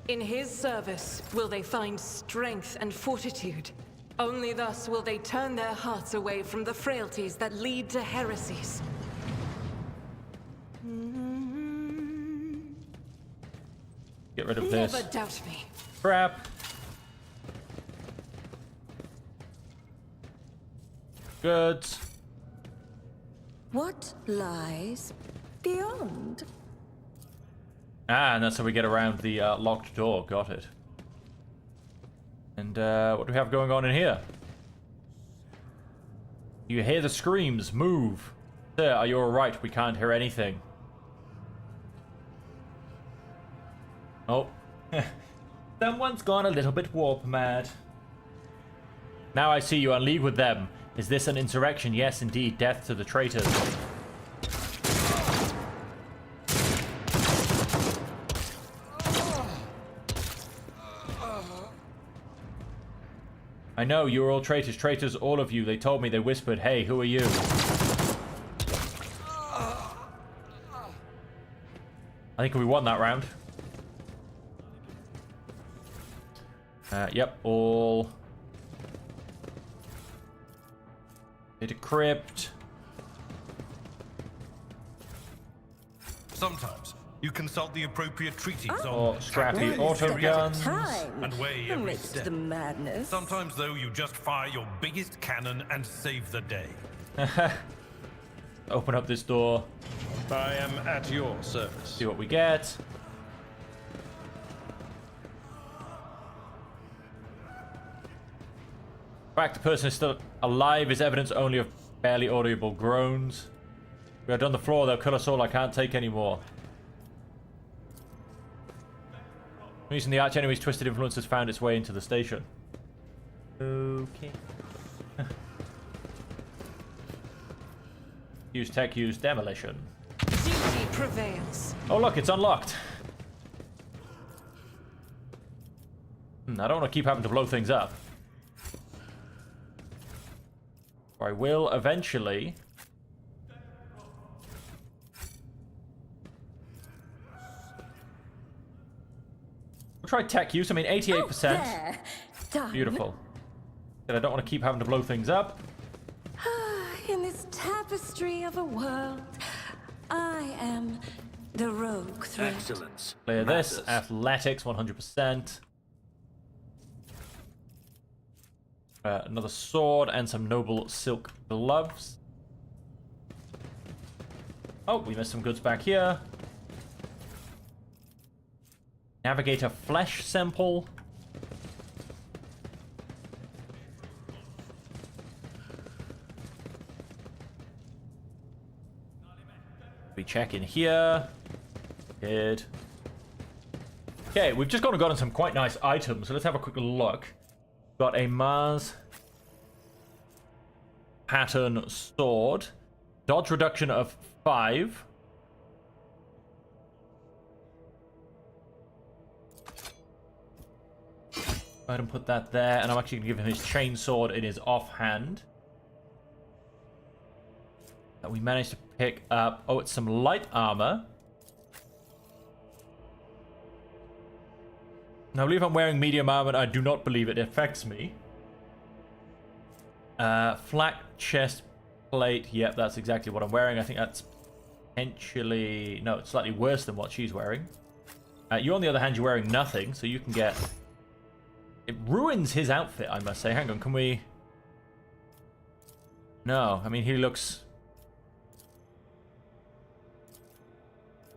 In his service will they find strength and fortitude. Only thus will they turn their hearts away from the frailties that lead to heresies. Get rid of this. Never doubt me. Crap. Goods. What lies beyond? Ah, and that's how we get around the locked door. Got it. And what do we have going on in here? You hear the screams. Move. Sir, are you alright? We can't hear anything. Oh. Someone's gone a little bit warp mad. Now I see you are in league with them. Is this an insurrection? Yes, indeed. Death to the traitors. I know, you're all traitors. Traitors, all of you. They told me, they whispered, hey, who are you? I think we won that round. Yep, all... Data crypt. Sometimes you consult the appropriate treaties Or scrappy auto guns. and weigh every Amidst step. the madness. Sometimes, though, you just fire your biggest cannon and save the day. Open up this door. I am at your service. See what we get. The fact the person is still alive is evidence only of barely audible groans. We are done the floor, they'll kill us all, I can't take any more. Using the arch enemy's twisted influence has found its way into the station. Okay. Use tech, use demolition. Duty prevails. Oh look, it's unlocked. I don't want to keep having to blow things up. I will eventually. We'll try tech use. I mean, 88%. There. Done. Beautiful. And I don't want to keep having to blow things up. In this tapestry of a world, I am the rogue thread. Excellence. Clear this. Athletics, 100%. Another sword and some noble silk gloves. Oh, we missed some goods back here. Navigator flesh sample. We check in here. Good. Okay, we've just gotten some quite nice items, so let's have a quick look. Got a Mars pattern sword. Dodge reduction of 5. Go ahead and put that there, and I'm actually going to give him his chainsword in his offhand. That we managed to pick up. Oh, it's some light armor. Now, I believe I'm wearing medium armor, and I do not believe it affects me. Flat chest plate. Yep, that's exactly what I'm wearing. I think that's potentially... No, it's slightly worse than what she's wearing. You, on the other hand, you're wearing nothing, so you can get... It ruins his outfit, I must say. Hang on, can we... No, I mean, he looks...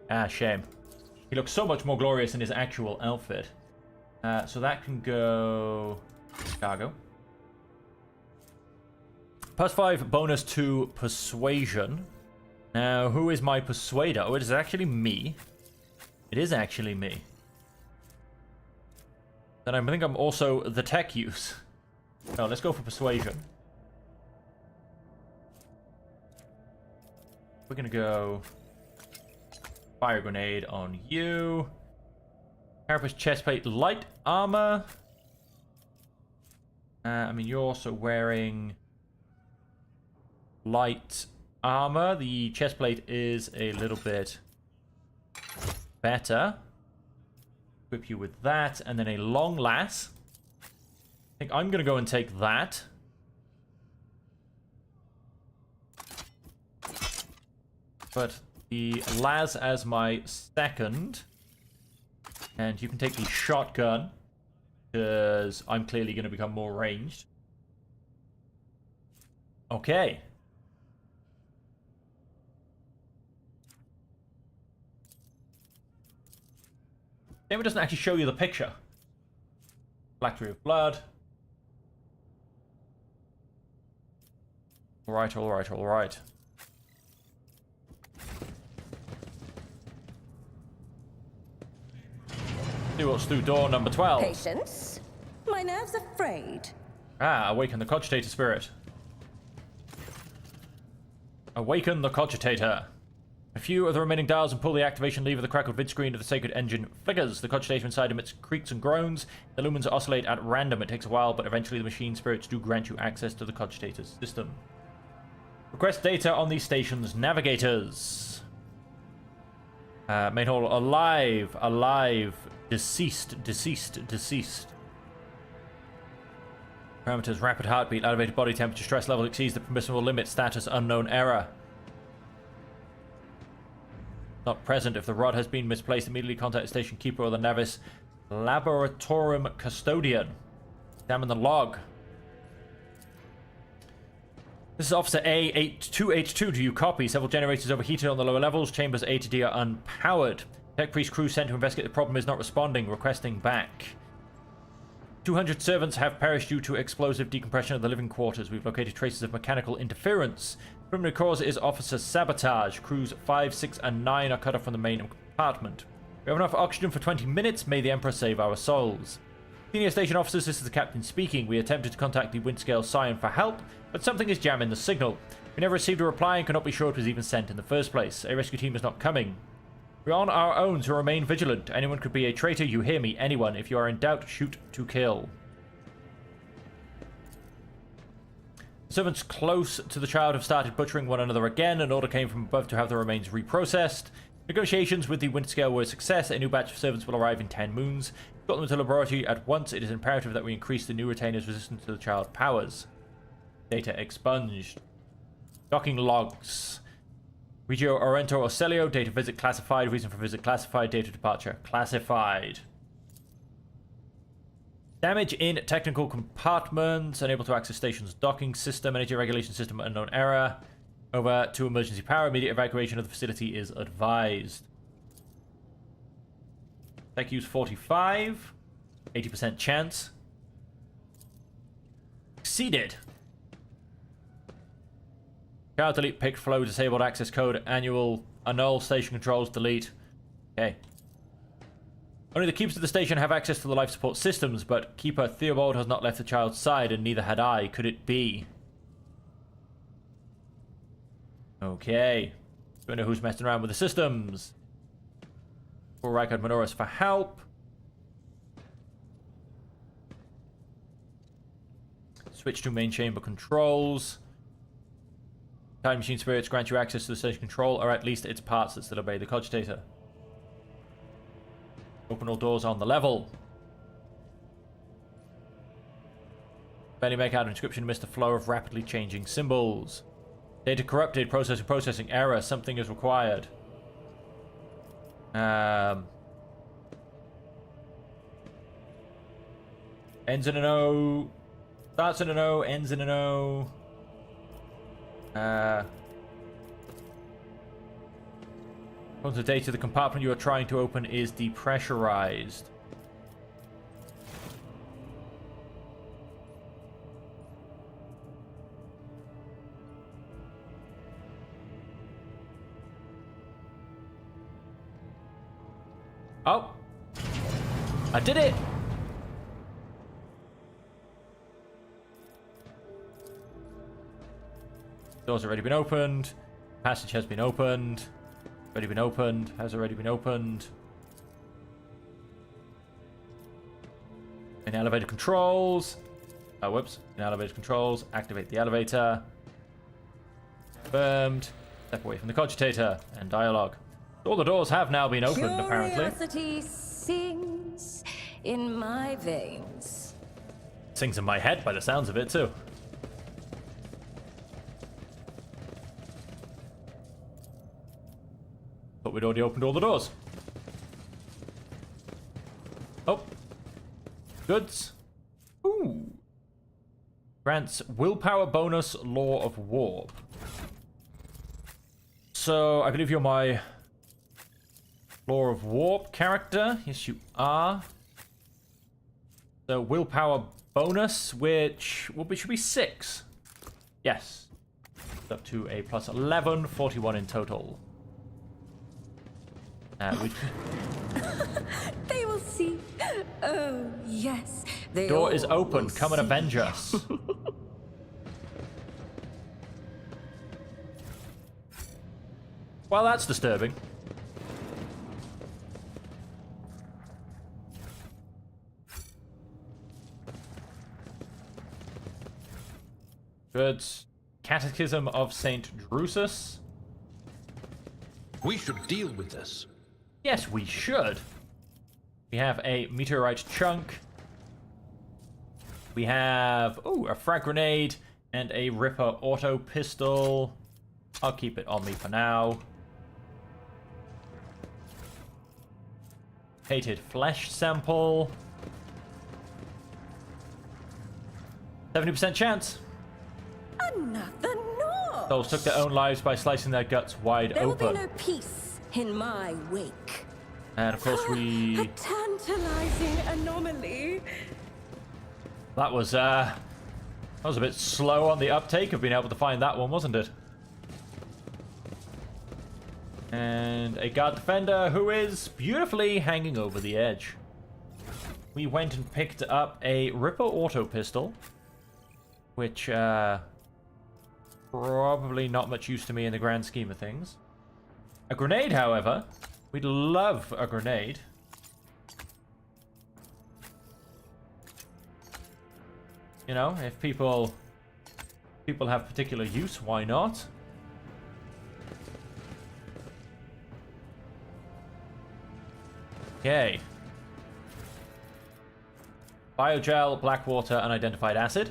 Ah, shame. He looks so much more glorious in his actual outfit. So that can go... Cargo. +5 bonus to persuasion. Now, who is my persuader? Oh, it is actually me. It is actually me. Then I think I'm also the tech use. No, let's go for persuasion. We're gonna go... Fire grenade on you. Carapace chestplate, light armor. I mean, you're also wearing light armor. The chestplate is a little bit better. Equip you with that, and then a long lass. I think I'm gonna go and take that. But the las as my second. And you can take the shotgun, because I'm clearly going to become more ranged. Okay. Game doesn't actually show you the picture. Factory of blood. Alright, alright, alright. See what's through door number 12. Patience. My nerves are frayed. Ah, awaken the cogitator spirit. Awaken the cogitator. A few of the remaining dials and pull the activation lever. The crackled vid screen of the sacred engine flickers. The cogitator inside emits creaks and groans. The lumens oscillate at random. It takes a while, but eventually the machine spirits do grant you access to the cogitator's system. Request data on these station's navigators. Main hall, alive, alive, deceased, deceased, deceased. Parameters, rapid heartbeat, elevated body temperature, stress level exceeds the permissible limit, status unknown error. Not present. If the rod has been misplaced, immediately contact the station keeper or the Navis Laboratorium custodian. Examine the log. This is Officer A.02H2. Do you copy? Several generators overheated on the lower levels. Chambers A to D are unpowered. Tech Priest crew sent to investigate the problem is not responding. Requesting back. 200 servants have perished due to explosive decompression of the living quarters. We've located traces of mechanical interference. Preliminary cause is officer sabotage. Crews 5, 6, and 9 are cut off from the main compartment. We have enough oxygen for 20 minutes. May the Emperor save our souls. Senior station officers, this is the captain speaking. We attempted to contact the Windscale Scion for help, but something is jamming the signal. We never received a reply and cannot be sure it was even sent in the first place. A rescue team is not coming. We're on our own, so remain vigilant. Anyone could be a traitor, you hear me. Anyone. If you are in doubt, shoot to kill. Servants close to the child have started butchering one another again. An order came from above to have the remains reprocessed. Negotiations with the Windscale were a success. A new batch of servants will arrive in 10 moons. Got them to the laboratory at once. It is imperative that we increase the new retainers resistant to the child powers. Data expunged. Docking logs. Regio Orento Orcelio, data visit classified, reason for visit classified, data departure classified. Damage in technical compartments, unable to access station's docking system, energy regulation system, unknown error. Over to emergency power, immediate evacuation of the facility is advised. Tech use 45, 80% chance. Exceeded. Child delete, picked flow, disabled access code, annual, annul, station controls, delete. Okay. Only the keepers of the station have access to the life support systems, but Keeper Theobald has not left the child's side, and neither had I. Could it be? Okay. Don't know who's messing around with the systems. Call Rykard Minoris for help. Switch to main chamber controls. Time machine spirits grant you access to the station control, or at least its parts that still obey the cogitator. Open all doors on the level. Barely make out inscription, missed the flow of rapidly changing symbols. Data corrupted, processing error, something is required. Ends in an O. Starts in an O, ends in an O. According to data, the compartment you are trying to open is depressurized. Oh! I did it! Door's already been opened. Passage has been opened. Already been opened. Has already been opened. In elevator controls. Oh, whoops. In elevator controls. Activate the elevator. Confirmed. Step away from the cogitator. And dialogue. All the doors have now been opened, apparently. Curiosity sings in my veins. Sings in my head by the sounds of it, too. But we'd already opened all the doors. Oh. Goods. Ooh. Grants willpower bonus, Law of Warp. So, I believe you're my Law of Warp character. Yes, you are. So, willpower bonus, which should be 6. Yes. Up to a plus 11, 41 in total. We... They will see. Oh, yes. They Door is all open. will Come and see. avenge us. Well, that's disturbing. Good. Catechism of Saint Drusus. We should deal with this. Yes, we should. We have a meteorite chunk. We have, a frag grenade and a Ripper auto pistol. I'll keep it on me for now. Hated flesh sample. 70% chance. Another Norse. Souls took their own lives by slicing their guts wide There will open. be no peace in my wake. And of course A we... tantalizing anomaly. That was a bit slow on the uptake of being able to find that one, wasn't it? And a guard defender who is beautifully hanging over the edge. We went and picked up a Ripper auto pistol, which probably not much use to me in the grand scheme of things. A grenade, however, we'd love a grenade. You know, if people have particular use, why not? Okay. Biogel, black water, unidentified acid.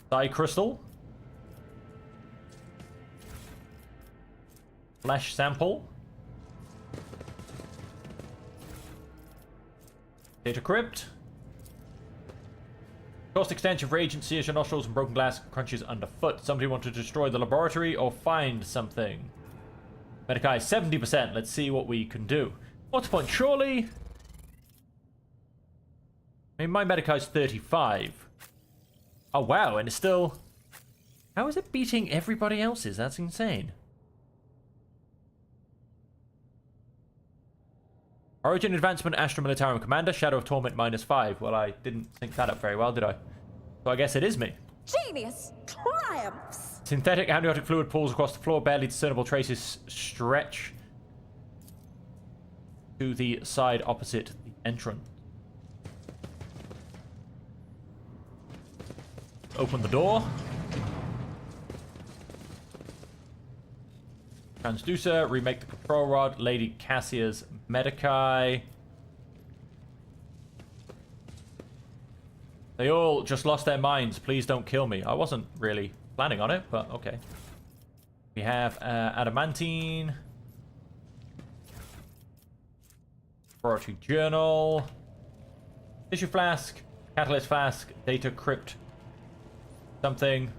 Dye crystal. Flesh sample. Data crypt. Cost extension for agent, sears your nostrils and broken glass crunches underfoot. Somebody want to destroy the laboratory or find something. Medicae 70%. Let's see what we can do. Water point, surely. I mean, my Medicai's 35. Oh, wow, and it's still... How is it beating everybody else's? That's insane. Origin Advancement, Astra Militarum Commander, Shadow of Torment -5. Well, I didn't sync that up very well, did I? So I guess it is me. Genius triumphs. Synthetic amniotic fluid pools across the floor, barely discernible traces stretch to the side opposite the entrance. Open the door. Transducer, remake the control rod, Lady Cassia's Medicae. They all just lost their minds. Please don't kill me. I wasn't really planning on it, but okay. We have adamantine. Laboratory journal. Tissue flask. Catalyst flask. Data crypt. Something.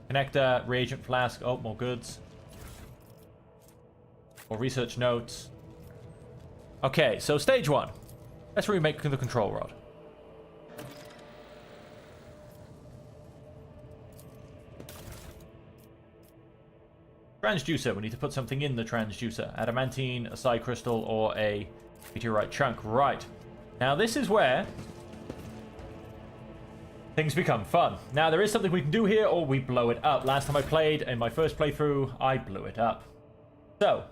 Connector. Reagent flask. Oh, more goods. More research notes. Okay, so stage 1. Let's remake the control rod. Transducer. We need to put something in the transducer. Adamantine, a psi crystal, or a meteorite chunk. Right. Now this is where things become fun. Now there is something we can do here, or we blow it up. Last time I played, in my first playthrough, I blew it up. So,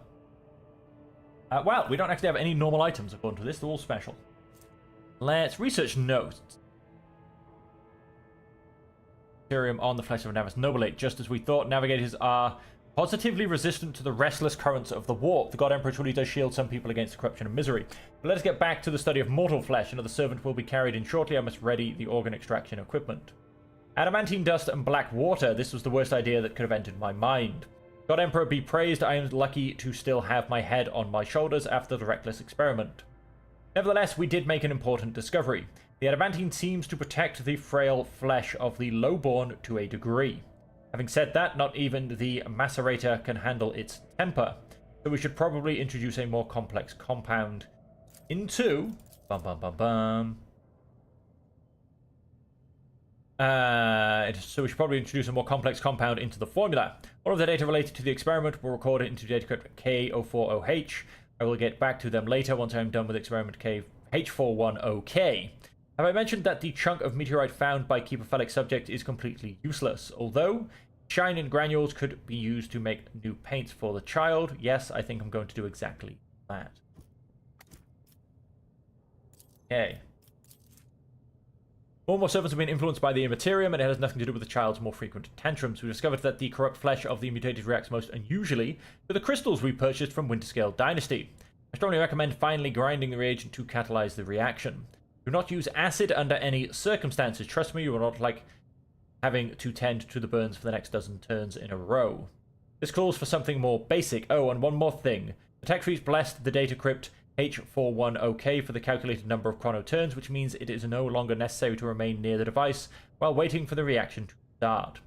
wow, we don't actually have any normal items according to this. They're all special. Let's research notes. Ethereum on the flesh of a Navis Nobilate. Just as we thought, navigators are positively resistant to the restless currents of the warp. The God Emperor truly does shield some people against corruption and misery. But let us get back to the study of mortal flesh. Another servant will be carried in shortly. I must ready the organ extraction equipment. Adamantine dust and black water. This was the worst idea that could have entered my mind. God Emperor be praised, I am lucky to still have my head on my shoulders after the reckless experiment. Nevertheless, we did make an important discovery. The adamantine seems to protect the frail flesh of the lowborn to a degree. Having said that, not even the macerator can handle its temper, so we should probably introduce a more complex compound into... So we should probably introduce a more complex compound into the formula. All of the data related to the experiment were recorded into data crypt K040H. I will get back to them later once I'm done with experiment H40K. Have I mentioned that the chunk of meteorite found by Keeper Felix subject is completely useless? Although shine and granules could be used to make new paints for the child. Yes, I think I'm going to do exactly that. Okay. More and more servants have been influenced by the immaterium, and it has nothing to do with the child's more frequent tantrums. We discovered that the corrupt flesh of the mutated reacts most unusually to the crystals we purchased from Winterscale Dynasty. I strongly recommend finally grinding the reagent to catalyze the reaction. Do not use acid under any circumstances. Trust me, you will not like having to tend to the burns for the next dozen turns in a row. This calls for something more basic. Oh, and one more thing. The tech trees blessed the data crypt H40K for the calculated number of chrono turns, which means it is no longer necessary to remain near the device while waiting for the reaction to start.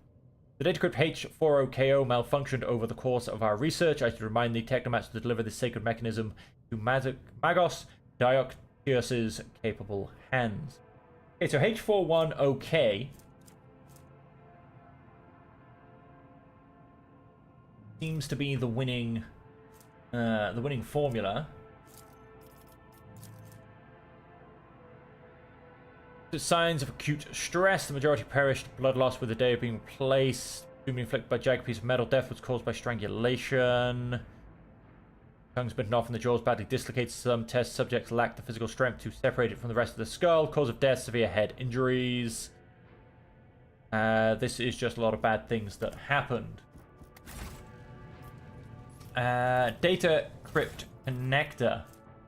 The data crypt H40KO malfunctioned over the course of our research. I should remind the technomats to deliver this sacred mechanism to Magos Dioceus' capable hands. Okay, so H41OK seems to be the winning formula. Signs of acute stress. The majority perished. Blood loss with the day of being replaced. Being inflicted by jagged piece of metal. Death was caused by strangulation. Tongues bitten off and the jaws badly dislocated. Some test subjects lacked the physical strength to separate it from the rest of the skull. Cause of death, severe head injuries. This is just a lot of bad things that happened. Data crypt connector.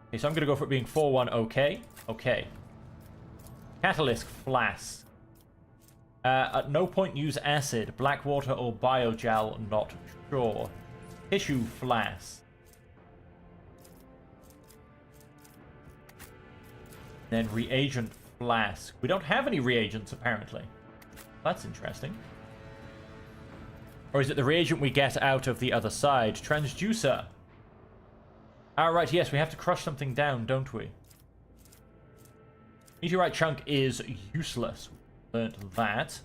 Okay, so I'm going to go for it being 41OK. Okay. Catalyst flask. At no point use acid, black water, or biogel, not sure. Tissue flask. Then reagent flask. We don't have any reagents, apparently. That's interesting. Or is it the reagent we get out of the other side? Transducer. Alright, yes, we have to crush something down, don't we? Meteorite chunk is useless. Learned that.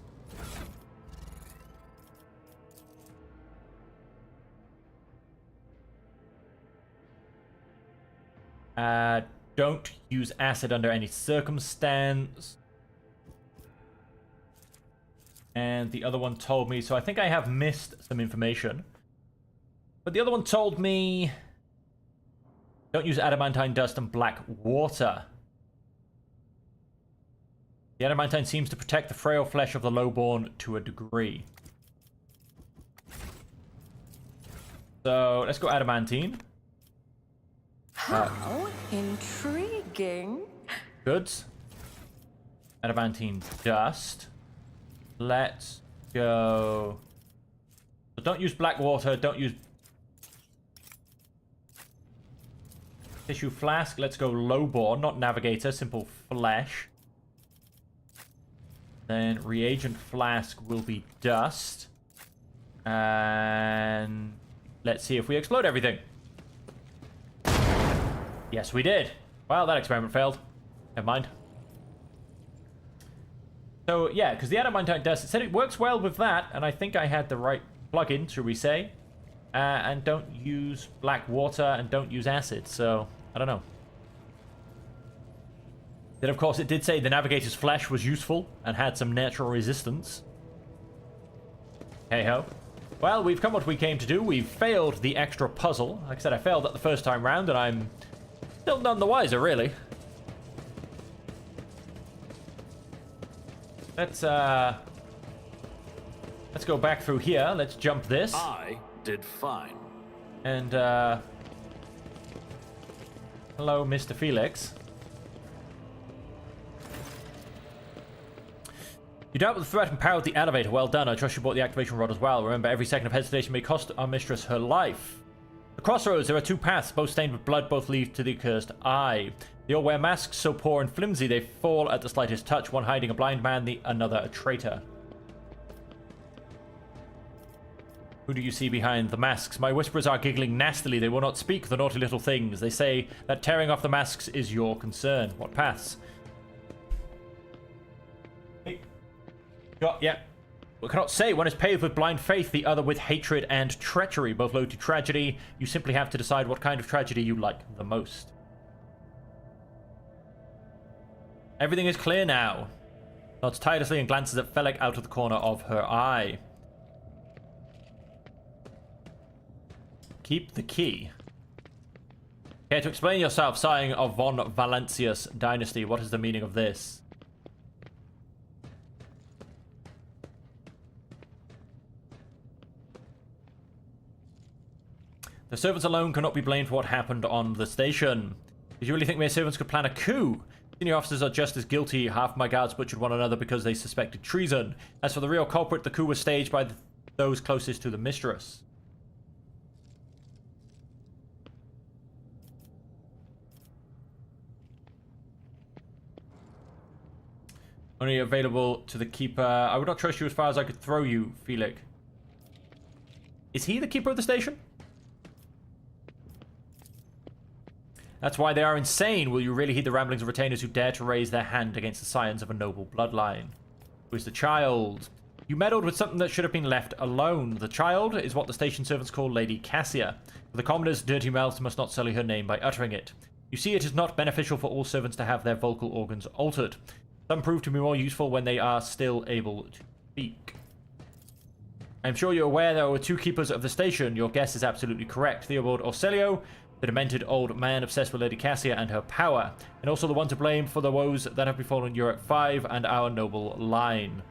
Don't use acid under any circumstance. And the other one told me, so I think I have missed some information. But the other one told me, don't use adamantine dust and black water. The adamantine seems to protect the frail flesh of the lowborn to a degree. So let's go adamantine. How intriguing. Good. Adamantine dust. Let's go. So don't use black water. Don't use tissue flask. Let's go lowborn, not navigator. Simple flesh. Then reagent flask will be dust. And let's see if we explode everything. Yes, we did. Well, that experiment failed. Never mind. So, yeah, because the adamantine dust, it said it works well with that, and I think I had the right plugin, should we say. And don't use black water, and don't use acid, so, I don't know. Then, of course, it did say the navigator's flesh was useful, and had some natural resistance. Hey-ho. Well, we've come what we came to do. We've failed the extra puzzle. Like I said, I failed it the first time round, and I'm still none the wiser, really. Let's go back through here. Let's jump this. I did fine. And, hello, Mr. Felix. You dealt with the threat and powered the elevator. Well done. I trust you bought the activation rod as well. Remember, every second of hesitation may cost our mistress her life. The crossroads, there are two paths, both stained with blood, both lead to the accursed eye. They all wear masks so poor and flimsy they fall at the slightest touch, one hiding a blind man, the another a traitor. Who do you see behind the masks? My whisperers are giggling nastily. They will not speak, the naughty little things. They say that tearing off the masks is your concern. What paths? yeah. We cannot say. One is paved with blind faith, the other with hatred and treachery, both low to tragedy. You simply have to decide what kind of tragedy you like the most. Everything is clear now. Nods tirelessly and glances at Felek out of the corner of her eye. Keep the key. Care to explain yourself, scion of von Valentius dynasty? What is the meaning of this? The servants alone cannot be blamed for what happened on the station. Did you really think mere servants could plan a coup? Senior officers are just as guilty. Half my guards butchered one another because they suspected treason. As for the real culprit, the coup was staged by those closest to the mistress. Only available to the keeper. I would not trust you as far as I could throw you, Felix. Is he the keeper of the station? That's why they are insane. Will you really heed the ramblings of retainers who dare to raise their hand against the scions of a noble bloodline? Who is the child? You meddled with something that should have been left alone. The child is what the station servants call Lady Cassia. For the commoners, dirty mouths must not sully her name by uttering it. You see, it is not beneficial for all servants to have their vocal organs altered. Some prove to be more useful when they are still able to speak. I am sure you're aware there were two keepers of the station. Your guess is absolutely correct. Theobald Orselio, the demented old man obsessed with Lady Cassia and her power, and also the one to blame for the woes that have befallen Europe 5 and our noble line.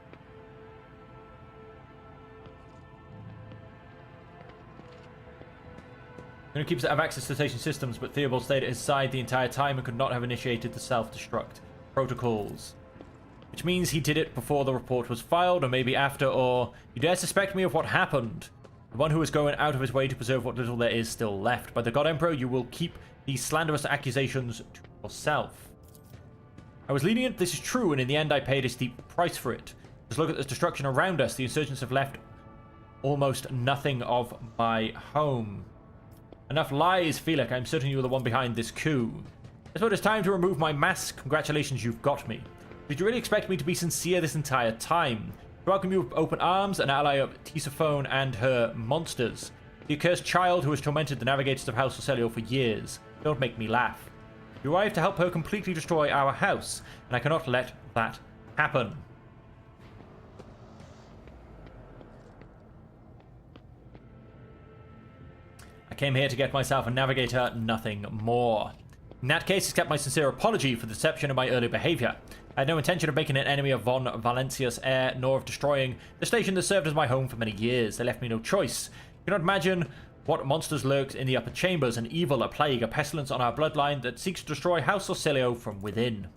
No keepers have access to station systems, but Theobald stayed at his side the entire time and could not have initiated the self-destruct protocols. Which means he did it before the report was filed, or maybe after, or you dare suspect me of what happened. The one who is going out of his way to preserve what little there is still left. By the God Emperor, you will keep these slanderous accusations to yourself. I was lenient, this is true, and in the end I paid a steep price for it. Just look at the destruction around us. The insurgents have left almost nothing of my home. Enough lies, Felix. I'm certain you are the one behind this coup. I suppose it's time to remove my mask. Congratulations, you've got me. Did you really expect me to be sincere this entire time? To welcome you with open arms, an ally of Tisiphone and her monsters. The accursed child who has tormented the navigators of House Orselio for years. Don't make me laugh. You arrived to help her completely destroy our house, and I cannot let that happen. I came here to get myself a navigator, nothing more. In that case, accept my sincere apology for the deception and my early behavior. I had no intention of making an enemy of von Valentius' heir, nor of destroying the station that served as my home for many years. They left me no choice. You cannot imagine what monsters lurked in the upper chambers, an evil, a plague, a pestilence on our bloodline that seeks to destroy House Orselio from within.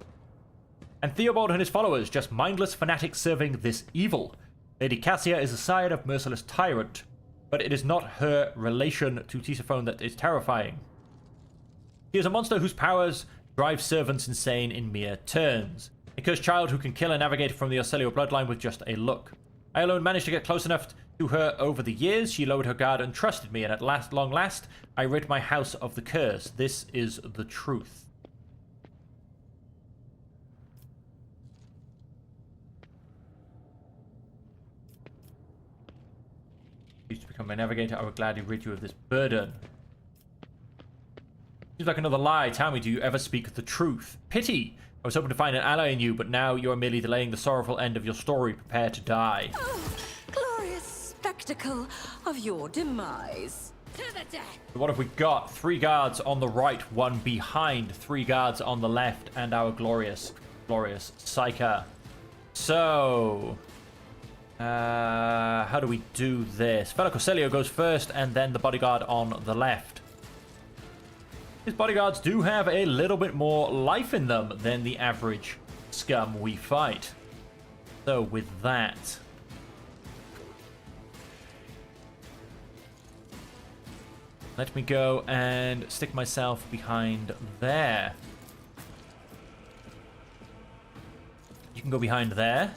And Theobald and his followers, just mindless fanatics serving this evil. Lady Cassia is a scion of merciless tyrant, but it is not her relation to Tisiphone that is terrifying. He is a monster whose powers drive servants insane in mere turns. A cursed child who can kill a navigator from the Orselio bloodline with just a look. I alone managed to get close enough to her over the years. She lowered her guard and trusted me, and at long last, I rid my house of the curse. This is the truth. If you to become my navigator, I would gladly rid you of this burden. Seems like another lie. Tell me, do you ever speak the truth? Pity! I was hoping to find an ally in you, but now you are merely delaying the sorrowful end of your story. Prepare to die. Oh, glorious spectacle of your demise. To the death! So what have we got? 3 guards on the right, 1 behind, 3 guards on the left, and our glorious Psyker. So, how do we do this? Felix Orselio goes first, and then the bodyguard on the left. His bodyguards do have a little bit more life in them than the average scum we fight. So with that, let me go and stick myself behind there. You can go behind there.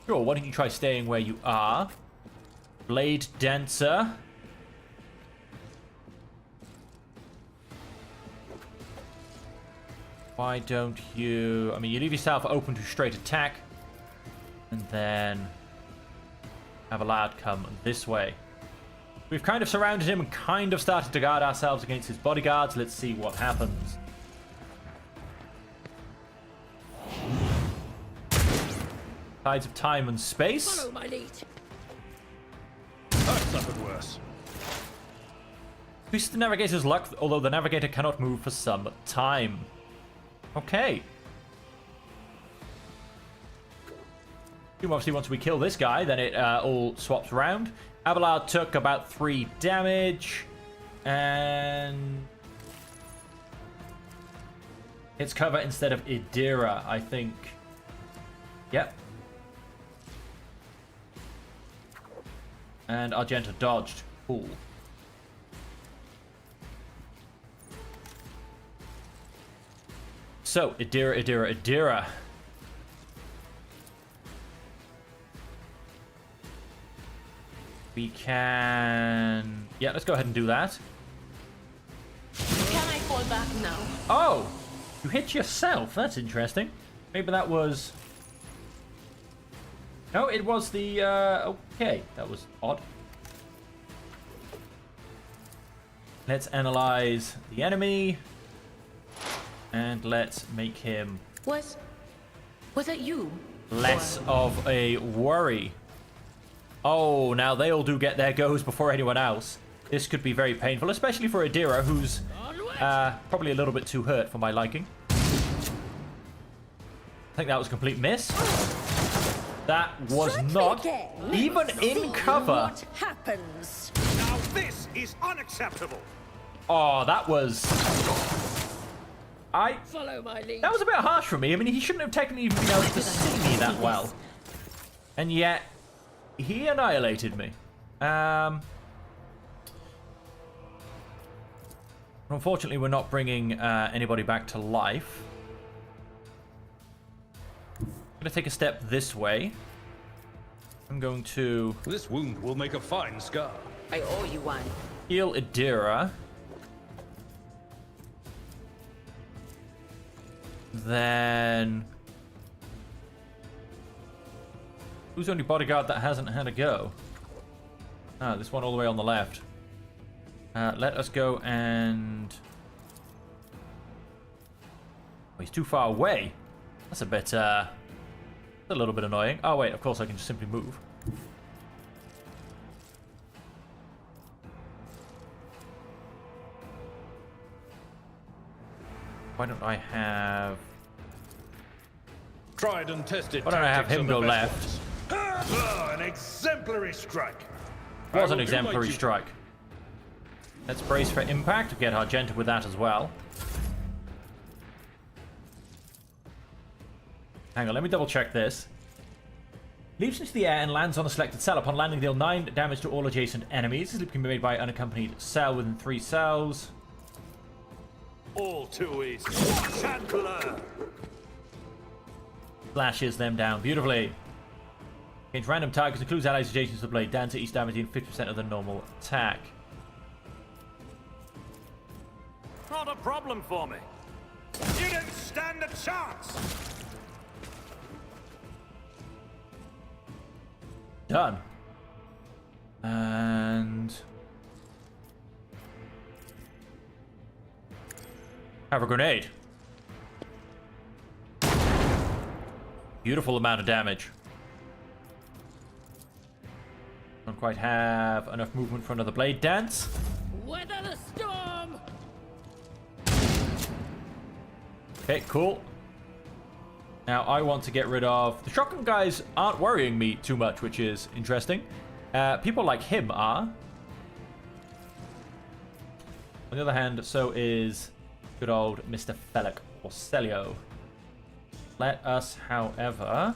Sure, why don't you try staying where you are? Blade Dancer. Why don't you... I mean, you leave yourself open to straight attack. And then have a lad come this way. We've kind of surrounded him and kind of started to guard ourselves against his bodyguards. Let's see what happens. Tides of time and space. Follow my lead. That suffered worse. Boosts the navigator's luck, although the navigator cannot move for some time. Okay. Obviously, once we kill this guy, then it all swaps around. Abelard took about 3 damage. And... it's cover instead of Idira, I think. Yep. And Argenta dodged. Cool. So, Idira. We can... yeah, let's go ahead and do that. Can I fall back now? Oh! You hit yourself. That's interesting. Maybe that was... no, it was the... okay, that was odd. Let's analyze the enemy. And let's make him... Was that you? less of a worry. Oh, now they all do get their goes before anyone else. This could be very painful, especially for Idira, who's probably a little bit too hurt for my liking. I think that was a complete miss. That was not even in cover. What happens? Now this is unacceptable. Oh, that was... Follow my lead. that was a bit harsh for me. I mean, he shouldn't have technically even been able to see me that well. And yet, he annihilated me. Unfortunately, we're not bringing anybody back to life. I'm going to take a step this way. I'm going to... This wound will make a fine scar. I owe you one. heal Idira. Then... who's the only bodyguard that hasn't had a go? Ah, this one all the way on the left. Let us go and... oh, he's too far away. That's a bit, a little bit annoying. Oh, wait, of course I can just simply move. Why don't I have... Tried and tested. why don't I have him go left? An exemplary strike. Was an exemplary strike. Let's brace for impact. Get Argenta with that as well. Hang on, let me double check this. Leaps into the air and lands on a selected cell. Upon landing, deal 9 damage to all adjacent enemies. This leap can be made by an unaccompanied cell within 3 cells. All too easy. Chandler. Slashes them down beautifully. Against random targets, includes allies adjacent to the blade. Down to each damage in 50% of the normal attack. Not a problem for me. You didn't stand a chance. Done. And... have a grenade. Beautiful amount of damage. Don't quite have enough movement for another blade dance. Weather the storm. Okay, cool. Now I want to get rid of... the shotgun guys aren't worrying me too much, which is interesting. People like him are. On the other hand, so is good old Mr. Felix Orcelio. Let us, however...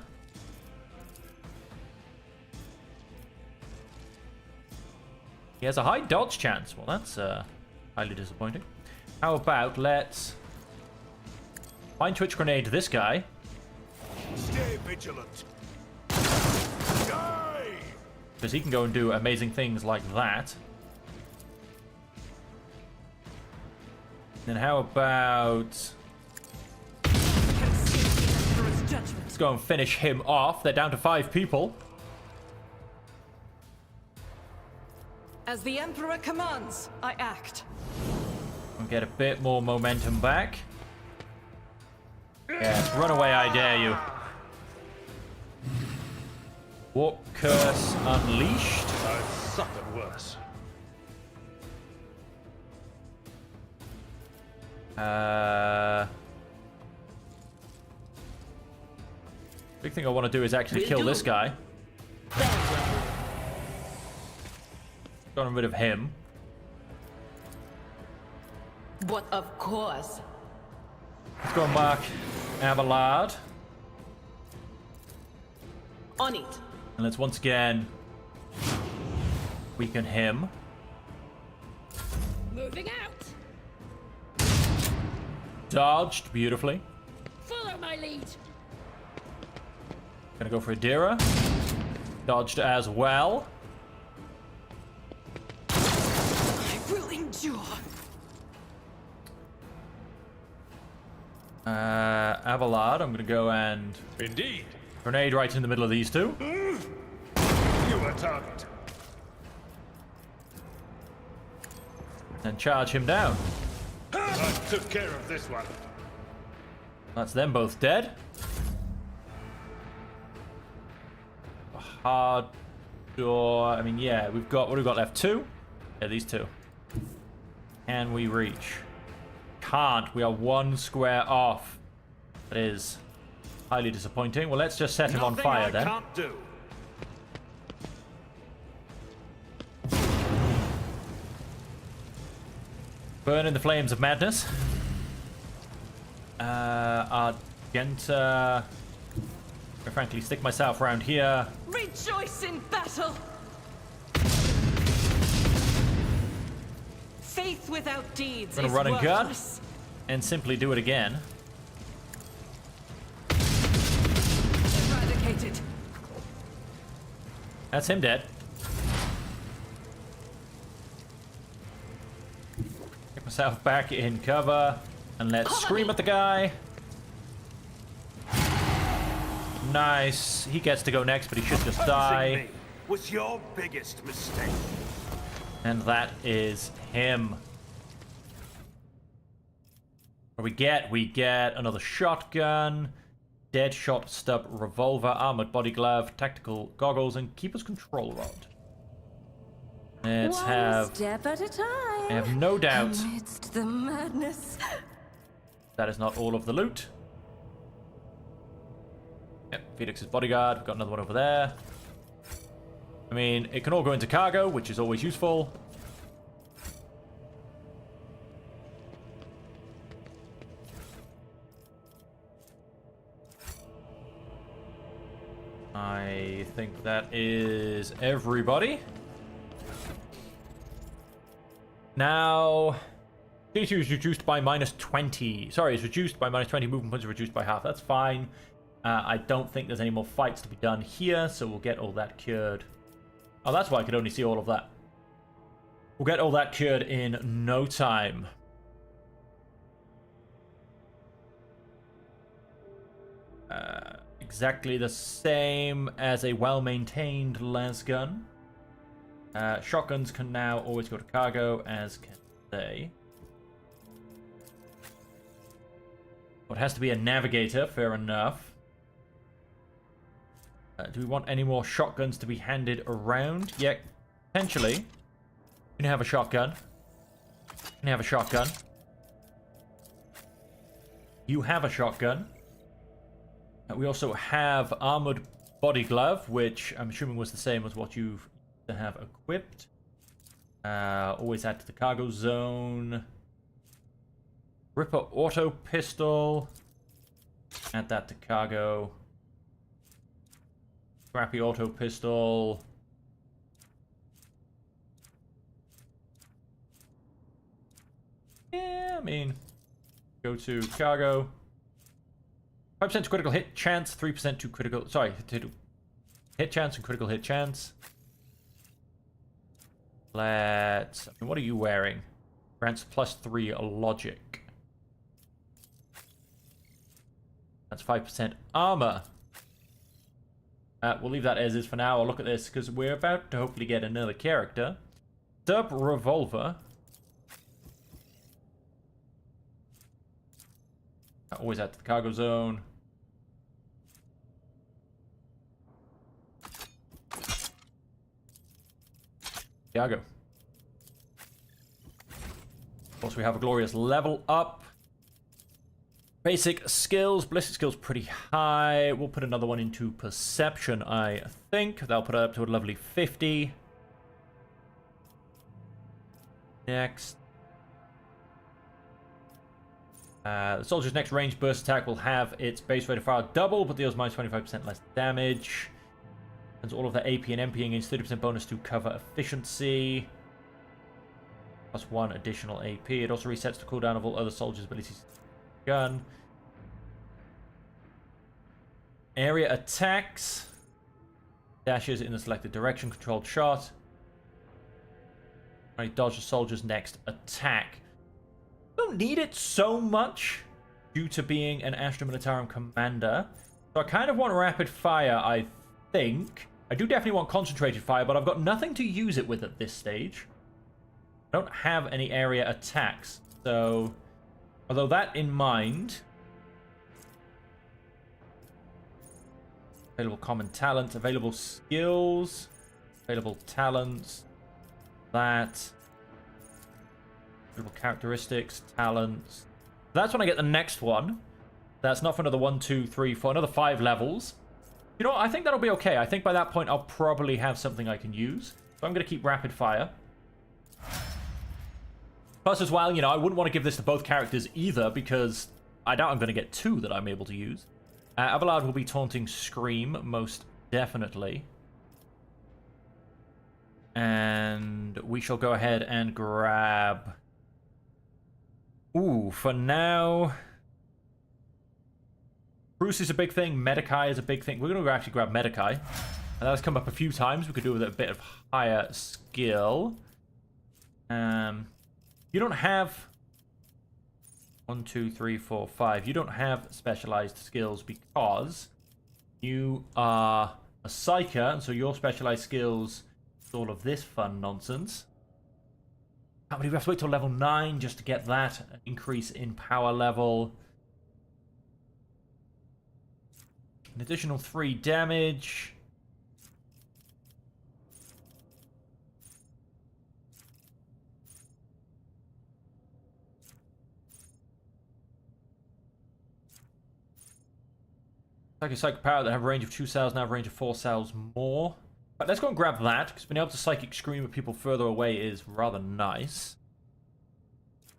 he has a high dodge chance. Well, that's highly disappointing. How about let's... Mind Twitch Grenade this guy. Stay vigilant. Die! Because he can go and do amazing things like that. Then how about... judgment. Let's go and finish him off. They're down to 5 people. As the Emperor commands, I act. I'll get a bit more momentum back. Yes, run away, I dare you. Warp Curse unleashed. I suck at worse. Big thing I want to do is actually kill this guy. Got rid of him. But of course. Let's go mark Abelard. On it. And let's once again weaken him. Moving out. Dodged beautifully. Follow my lead. Gonna go for Adira. Dodged as well. I will endure. Abelard, I'm gonna go and Indeed. grenade right in the middle of these two. You are target. And charge him down. I took care of this one. That's them both dead. A hard door. I mean, yeah, we've got, what have we got left? 2? Yeah, these 2. Can we reach? Can't. We are 1 square off. That is highly disappointing. Well, let's just set him on fire then. Can't do. Burn in the flames of madness. Argenta. I frankly stick myself around here. Rejoice in battle. Faith without deeds Gonna is run and gun. worthless. And simply do it again. Eradicated. That's him dead. Get myself back in cover. And let's scream at the guy. Nice. He gets to go next, but he should just die. Was your biggest mistake. And that is him. What do we get? We get another shotgun, dead shot stub revolver, armored body glove, tactical goggles, and keeper's control rod. Let's One have... step at a time. I have no doubt Amidst the madness. that is not all of the loot. Yep, Felix's bodyguard. We've got another one over there. I mean, it can all go into cargo, which is always useful. I think that is everybody. Now, D2 is reduced by -20. Sorry, it's reduced by -20. Movement points are reduced by half. That's fine. I don't think there's any more fights to be done here, so we'll get all that cured. Oh, that's why I could only see all of that. We'll get all that cured in no time. Exactly the same as a well-maintained lasgun. Shotguns can now always go to cargo, as can they. Well, it has to be a navigator, fair enough. Do we want any more shotguns to be handed around? Yeah, potentially. You can have a shotgun. You can have a shotgun. You have a shotgun. We also have armored body glove, which I'm assuming was the same as what you have equipped. Always add to the cargo zone. Ripper auto pistol. Add that to cargo. Scrappy auto pistol. Yeah, I mean, go to cargo. 5% to critical hit chance, 3% to critical... Sorry, to hit chance and critical hit chance. Let's... What are you wearing? Grants +3 logic. That's 5% armor. We'll leave that as is for now. I'll look at this because we're about to hopefully get another character. Sub revolver. Always out to the cargo zone. Cargo. Of course, we have a glorious level up. Basic skills, ballistic skills pretty high. We'll put another one into perception, I think. That'll put it up to a lovely 50. Next. The soldier's next range burst attack will have its base rate of fire double, but deals minus 25% less damage. And all of the AP and MP against 30% bonus to cover efficiency. Plus 1 additional AP. It also resets the cooldown of all other soldiers' abilities. Gun. Area attacks. Dashes in the selected direction. Controlled shot. Right, dodge the soldier's next attack. Don't need it so much due to being an Astra Militarum commander. So I kind of want rapid fire, I think. I do definitely want concentrated fire, but I've got nothing to use it with at this stage. I don't have any area attacks. So, although that in mind... Available common talent, available skills, available talents, that... characteristics, talents. That's when I get the next one. That's not for another 1, 2, 3, 4, another 5 levels. You know what? I think that'll be okay. I think by that point I'll probably have something I can use. So I'm going to keep rapid fire. Plus as well, you know, I wouldn't want to give this to both characters either because I doubt I'm going to get 2 that I'm able to use. Abelard will be taunting Scream, most definitely. And we shall go ahead and grab... Ooh, for now... Bruce is a big thing. Medikai is a big thing. We're going to actually grab Medikai. And that's come up a few times. We could do with a bit of higher skill. You don't have... 1, 2, 3, 4, 5. You don't have specialized skills because you are a Psyker. And so your specialized skills is all of this fun nonsense. How many? We have to wait till level 9 just to get that increase in power level. An additional 3 damage. Psychic power that have a range of 2 cells now have a range of 4 cells more. But let's go and grab that, because being able to psychic scream at people further away is rather nice.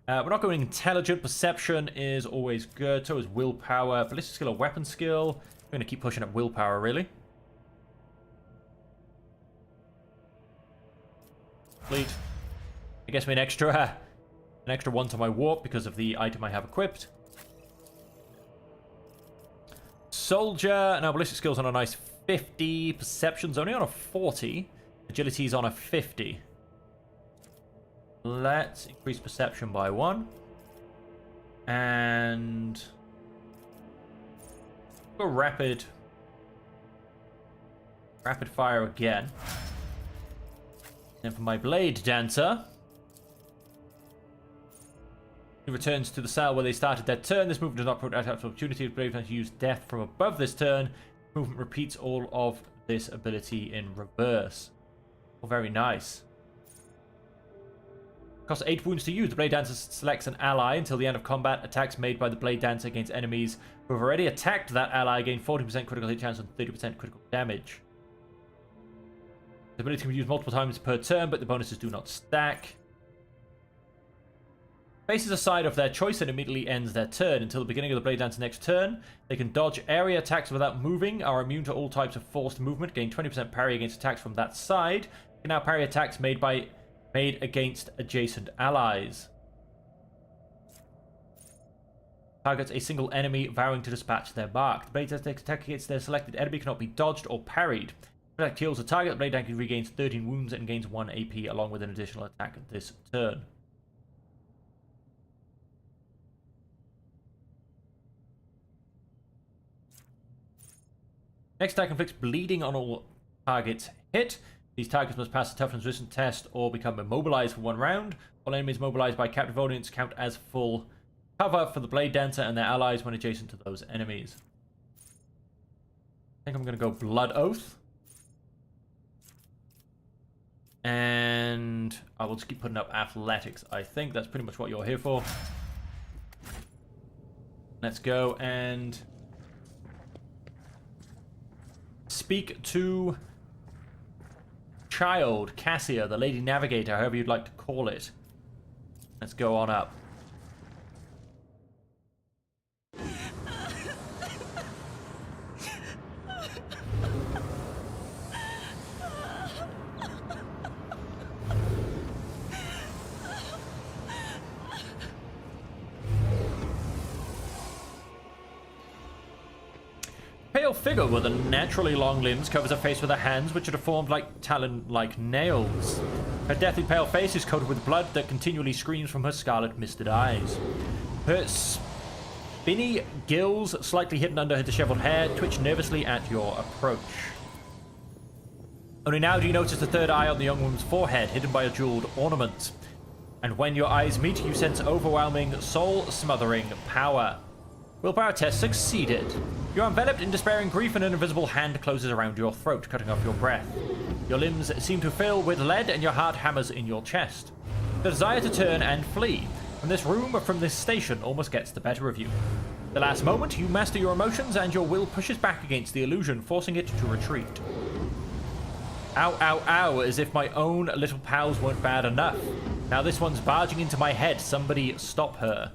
We're not going intelligent. Perception is always good. So is willpower. Ballistic skill or weapon skill. We're going to keep pushing up willpower, really. Complete. It gets me an extra 1 to my warp because of the item I have equipped. Soldier. Now, ballistic skills on a nice 50. Perception's only on a 40. Agility's on a 50. Let's increase perception by 1. And... go rapid fire again. And for my Blade Dancer... he returns to the cell where they started their turn. This movement does not provide opportunity. Blade Dancer use death from above this turn. Movement repeats all of this ability in reverse. Oh, very nice. Costs 8 wounds to use. The Blade Dancer selects an ally until the end of combat. Attacks made by the Blade Dancer against enemies who have already attacked that ally gain 40% critical hit chance and 30% critical damage. The ability can be used multiple times per turn, but the bonuses do not stack. Faces a side of their choice and immediately ends their turn. Until the beginning of the Blade Dancer's next turn, they can dodge area attacks without moving, are immune to all types of forced movement, gain 20% parry against attacks from that side, can now parry attacks made against adjacent allies. Targets a single enemy, vowing to dispatch their mark. The Blade Dancer attack against their selected enemy cannot be dodged or parried. If attack kills a target, the Blade Dancer regains 13 wounds and gains 1 AP along with an additional attack this turn. Next attack inflicts bleeding on all targets hit. These targets must pass a toughness resistance test or become immobilized for 1 round. All enemies mobilized by captive audience count as full cover for the Blade Dancer and their allies when adjacent to those enemies. I think I'm going to go Blood Oath. And I will just keep putting up Athletics. I think that's pretty much what you're here for. Let's go and speak to Child, Cassia, the Lady Navigator, however you'd like to call it. Let's go on up. Pale figure with unnaturally long limbs covers her face with her hands, which are deformed like talon-like nails. Her deathly pale face is coated with blood that continually screams from her scarlet misted eyes. Her spinny gills, slightly hidden under her disheveled hair, twitch nervously at your approach. Only now do you notice the third eye on the young woman's forehead, hidden by a jeweled ornament. And when your eyes meet, you sense overwhelming, soul-smothering power. Willpower test succeeded. You're enveloped in despairing grief and an invisible hand closes around your throat, cutting off your breath. Your limbs seem to fill with lead and your heart hammers in your chest. The desire to turn and flee from this room or from this station almost gets the better of you. The last moment, you master your emotions and your will pushes back against the illusion, forcing it to retreat. Ow, ow, ow, as if my own little pals weren't bad enough. Now this one's barging into my head. Somebody stop her.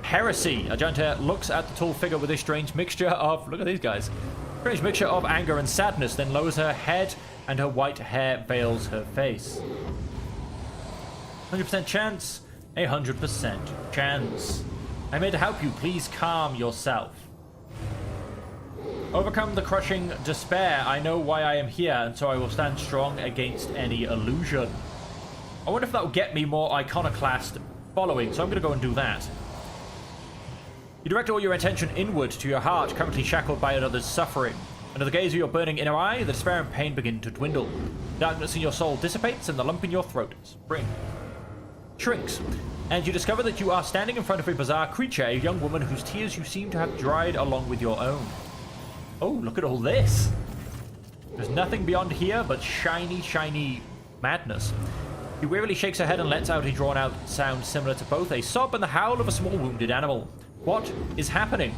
Heresy. Argenta looks at the tall figure with a strange mixture of... Look at these guys. Strange mixture of anger and sadness, then lowers her head and her white hair veils her face. 100% chance. 100% chance. I'm here to help you. Please calm yourself. Overcome the crushing despair. I know why I am here, and so I will stand strong against any illusion. I wonder if that will get me more Iconoclast following, so I'm going to go and do that. You direct all your attention inward to your heart, currently shackled by another's suffering. Under the gaze of your burning inner eye, the despair and pain begin to dwindle. Darkness in your soul dissipates, and the lump in your throat shrinks. And you discover that you are standing in front of a bizarre creature, a young woman whose tears you seem to have dried along with your own. Oh, look at all this. There's nothing beyond here but shiny, shiny madness. She wearily shakes her head and lets out a drawn-out sound similar to both a sob and the howl of a small wounded animal. What is happening?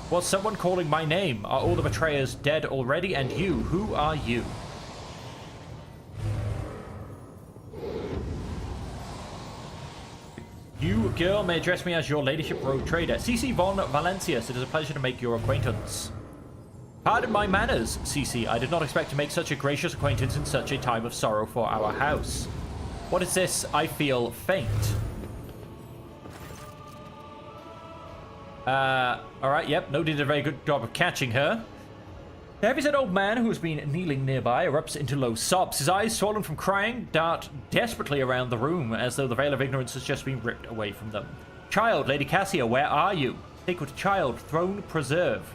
Was someone calling my name? Are all the betrayers dead already? And you, who are you? You, girl, may address me as your ladyship rogue trader. CC von Valencius, it is a pleasure to make your acquaintance. Pardon my manners, CC. I did not expect to make such a gracious acquaintance in such a time of sorrow for our house. What is this? I feel faint. Alright, yep, nobody did a very good job of catching her. The heavy-set old man who has been kneeling nearby erupts into low sobs. His eyes, swollen from crying, dart desperately around the room as though the veil of ignorance has just been ripped away from them. Child, Lady Cassia, where are you? Sacred child, throne preserve.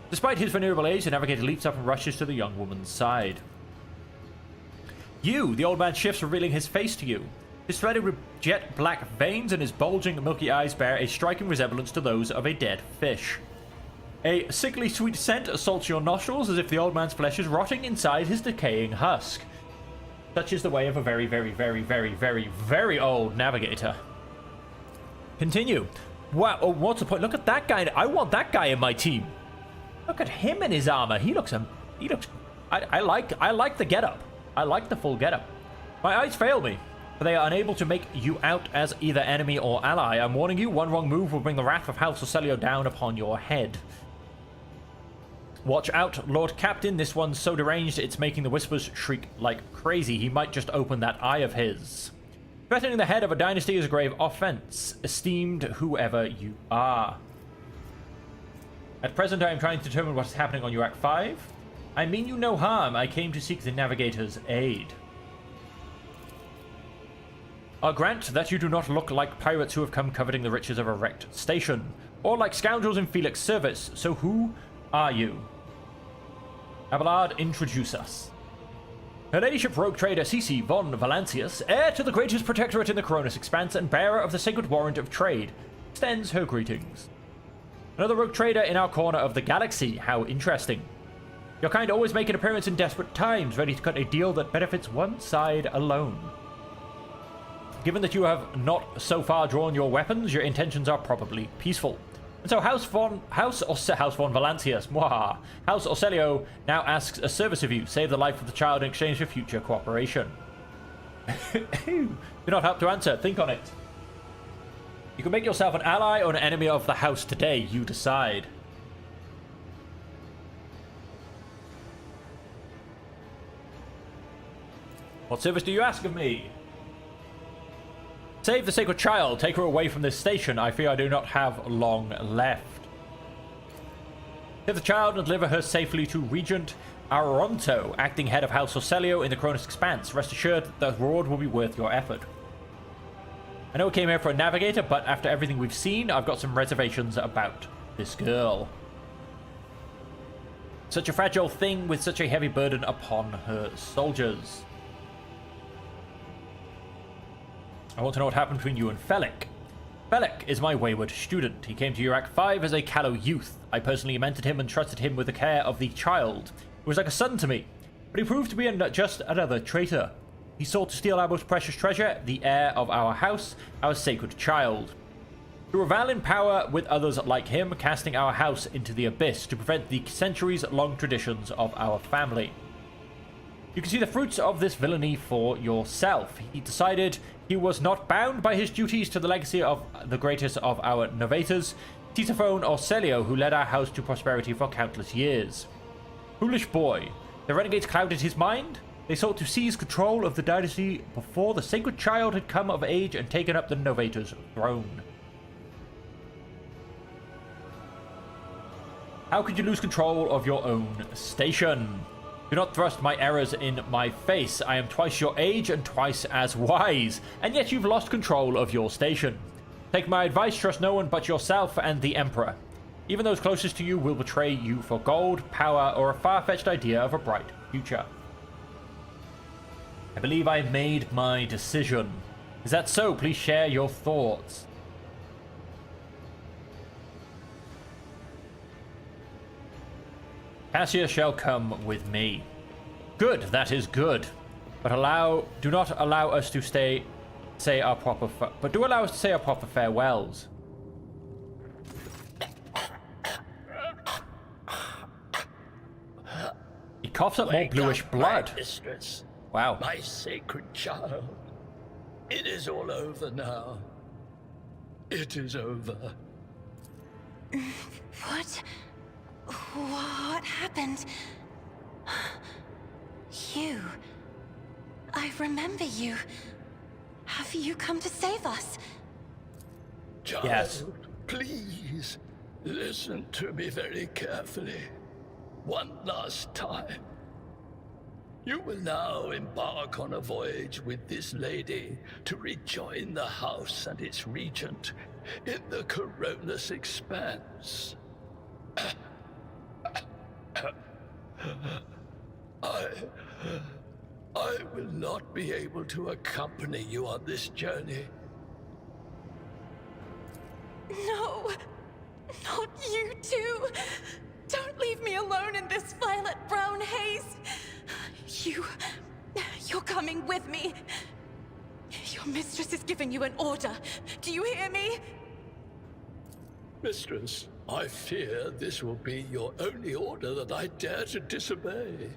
Despite his venerable age, the navigator leaps up and rushes to the young woman's side. You! The old man shifts, revealing his face to you. His threaded with jet black veins and his bulging milky eyes bear a striking resemblance to those of a dead fish. A sickly sweet scent assaults your nostrils as if the old man's flesh is rotting inside his decaying husk. Such is the way of a very, very, very, very, very, very old navigator. Continue. Wow, oh, what's the point? Look at that guy. I want that guy in my team. Look at him in his armor. He looks I like the getup. I like the full getup. My eyes fail me, for they are unable to make you out as either enemy or ally. I'm warning you, one wrong move will bring the wrath of House Ocelio down upon your head. Watch out, Lord Captain. This one's so deranged, it's making the whispers shriek like crazy. He might just open that eye of his. Threatening the head of a dynasty is a grave offense, esteemed whoever you are. At present, I am trying to determine what is happening on your Act 5. I mean you no harm. I came to seek the navigator's aid. I'll grant that you do not look like pirates who have come coveting the riches of a wrecked station, or like scoundrels in Felix's service. So who are you? Abelard, introduce us. Her Ladyship Rogue Trader Cece von Valancius, heir to the greatest protectorate in the Coronis Expanse and bearer of the Sacred Warrant of Trade, extends her greetings. Another Rogue Trader in our corner of the galaxy, how interesting. Your kind always make an appearance in desperate times, ready to cut a deal that benefits one side alone. Given that you have not so far drawn your weapons, your intentions are probably peaceful. And so House von Valancius, House Orselio now asks a service of you. Save the life of the child in exchange for future cooperation. Do not have to answer. Think on it. You can make yourself an ally or an enemy of the house today. You decide. What service do you ask of me? Save the sacred child. Take her away from this station. I fear I do not have long left. Save the child and deliver her safely to Regent Aronto, acting head of House Orselio in the Cronus Expanse. Rest assured that the reward will be worth your effort. I know I came here for a navigator, but after everything we've seen, I've got some reservations about this girl. Such a fragile thing with such a heavy burden upon her soldiers. I want to know what happened between you and Felix. Felix is my wayward student. He came to Urak 5 as a callow youth. I personally mentored him and trusted him with the care of the child. He was like a son to me, but he proved to be just another traitor. He sought to steal our most precious treasure, the heir of our house, our sacred child. To revel in power with others like him, casting our house into the abyss to prevent the centuries-long traditions of our family. You can see the fruits of this villainy for yourself. He decided he was not bound by his duties to the legacy of the greatest of our novators, Titophone Orselio, who led our house to prosperity for countless years. Foolish boy. The renegades clouded his mind. They sought to seize control of the dynasty before the sacred child had come of age and taken up the novator's throne. How could you lose control of your own station? Do not thrust my errors in my face. I am twice your age and twice as wise, and yet you've lost control of your station. Take my advice, trust no one but yourself and the Emperor. Even those closest to you will betray you for gold, power, or a far-fetched idea of a bright future. I believe I made my decision. Is that so? Please share your thoughts. Cassia shall come with me. Good, that is good. But do not allow us to say our proper farewells. He coughs up more bluish blood. Mistress, wow. My sacred child. It is all over now. It is over. What happened? You. I remember you. Have you come to save us? Child, yes. Please, listen to me very carefully. One last time. You will now embark on a voyage with this lady to rejoin the house and its regent in the Coronis Expanse. I will not be able to accompany you on this journey. No, not you too. Don't leave me alone in this violet-brown haze. You're coming with me. Your mistress is giving you an order. Do you hear me? Mistress, I fear this will be your only order that I dare to disobey.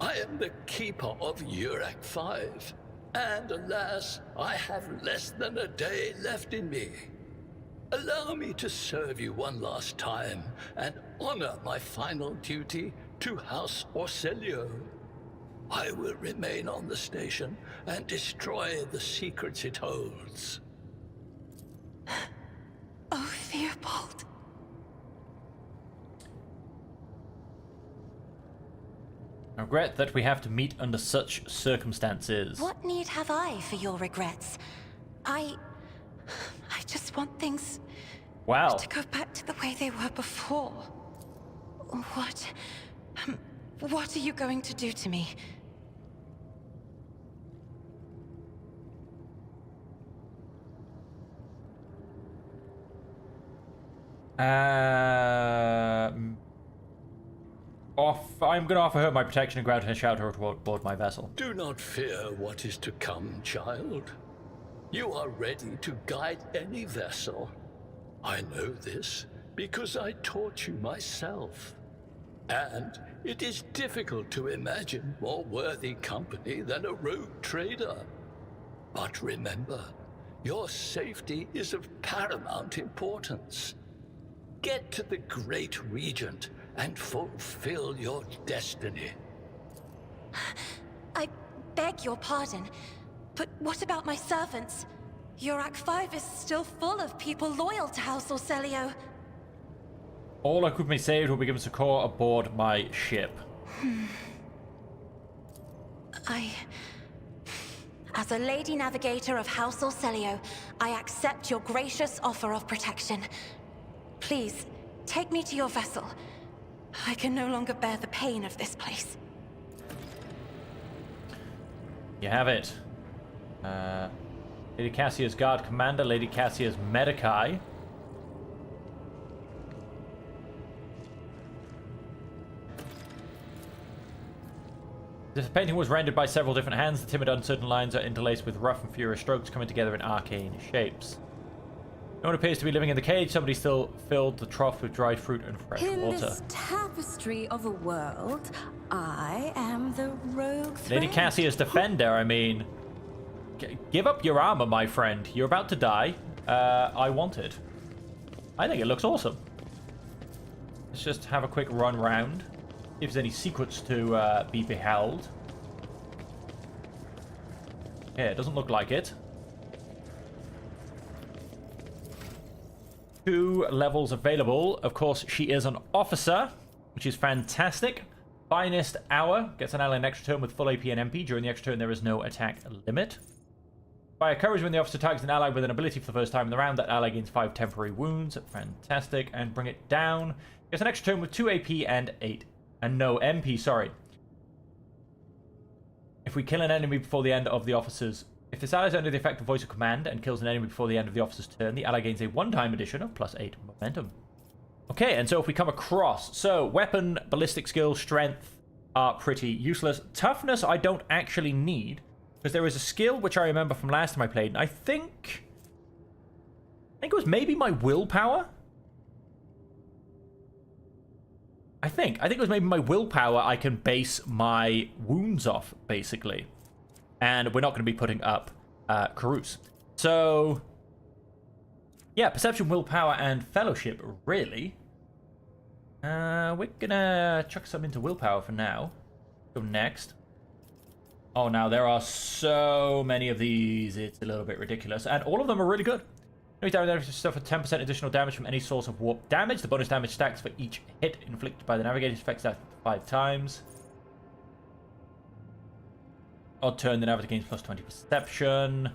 I am the keeper of Urak 5, and alas, I have less than a day left in me. Allow me to serve you one last time and honor my final duty to House Orselio. I will remain on the station and destroy the secrets it holds. Oh, Theobald. I regret that we have to meet under such circumstances. What need have I for your regrets? I just want things to go back to the way they were before. What What are you going to do to me? I'm going to offer her my protection and grant her shelter aboard my vessel. Do not fear what is to come, child. You are ready to guide any vessel. I know this because I taught you myself. And it is difficult to imagine more worthy company than a rogue trader. But remember, your safety is of paramount importance. Get to the Great Regent and fulfill your destiny. I beg your pardon, but what about my servants? Yurak 5 is still full of people loyal to House Orcelio. All equipment saved will be given succor aboard my ship. As a Lady Navigator of House Orcelio, I accept your gracious offer of protection. Please, take me to your vessel. I can no longer bear the pain of this place. You have it. Lady Cassia's Guard Commander, Lady Cassia's Medicae. This painting was rendered by several different hands. The timid, uncertain lines are interlaced with rough and furious strokes coming together in arcane shapes. No one appears to be living in the cage. Somebody still filled the trough with dried fruit and fresh water. In this tapestry of a world, I am the rogue thread. Lady Cassia's Defender, I mean... Give up your armor, my friend. You're about to die. I want it. I think it looks awesome. Let's just have a quick run round. See if there's any secrets to be beheld. Yeah, it doesn't look like it. 2 levels available. Of course, she is an officer, which is fantastic. Finest Hour gets an ally an extra turn with full AP and MP. During the extra turn, there is no attack limit. Fire Courage when the officer targets an ally with an ability for the first time in the round. That ally gains 5 temporary wounds. Fantastic. And Bring It Down gets an extra turn with 2 AP and 8. And no MP, sorry. If we kill an enemy before the end of the officer's... If this ally is under the effect of Voice of Command and kills an enemy before the end of the officer's turn, the ally gains a one-time addition of +8 momentum. Okay, and so if we come across... So, weapon, ballistic skill, strength are pretty useless. Toughness I don't actually need, because there is a skill which I remember from last time I played, and I think it was maybe my willpower? I think it was maybe my willpower I can base my wounds off, basically. And we're not going to be putting up Carouse. So, yeah, Perception, Willpower, and Fellowship, really. We're going to chuck some into Willpower for now. Go next. Oh, now there are so many of these, it's a little bit ridiculous. And all of them are really good. Damage suffer 10% additional damage from any source of warp damage. The bonus damage stacks for each hit inflicted by the navigator. Affects that 5 times. Odd turn, the navigator gains +20 perception.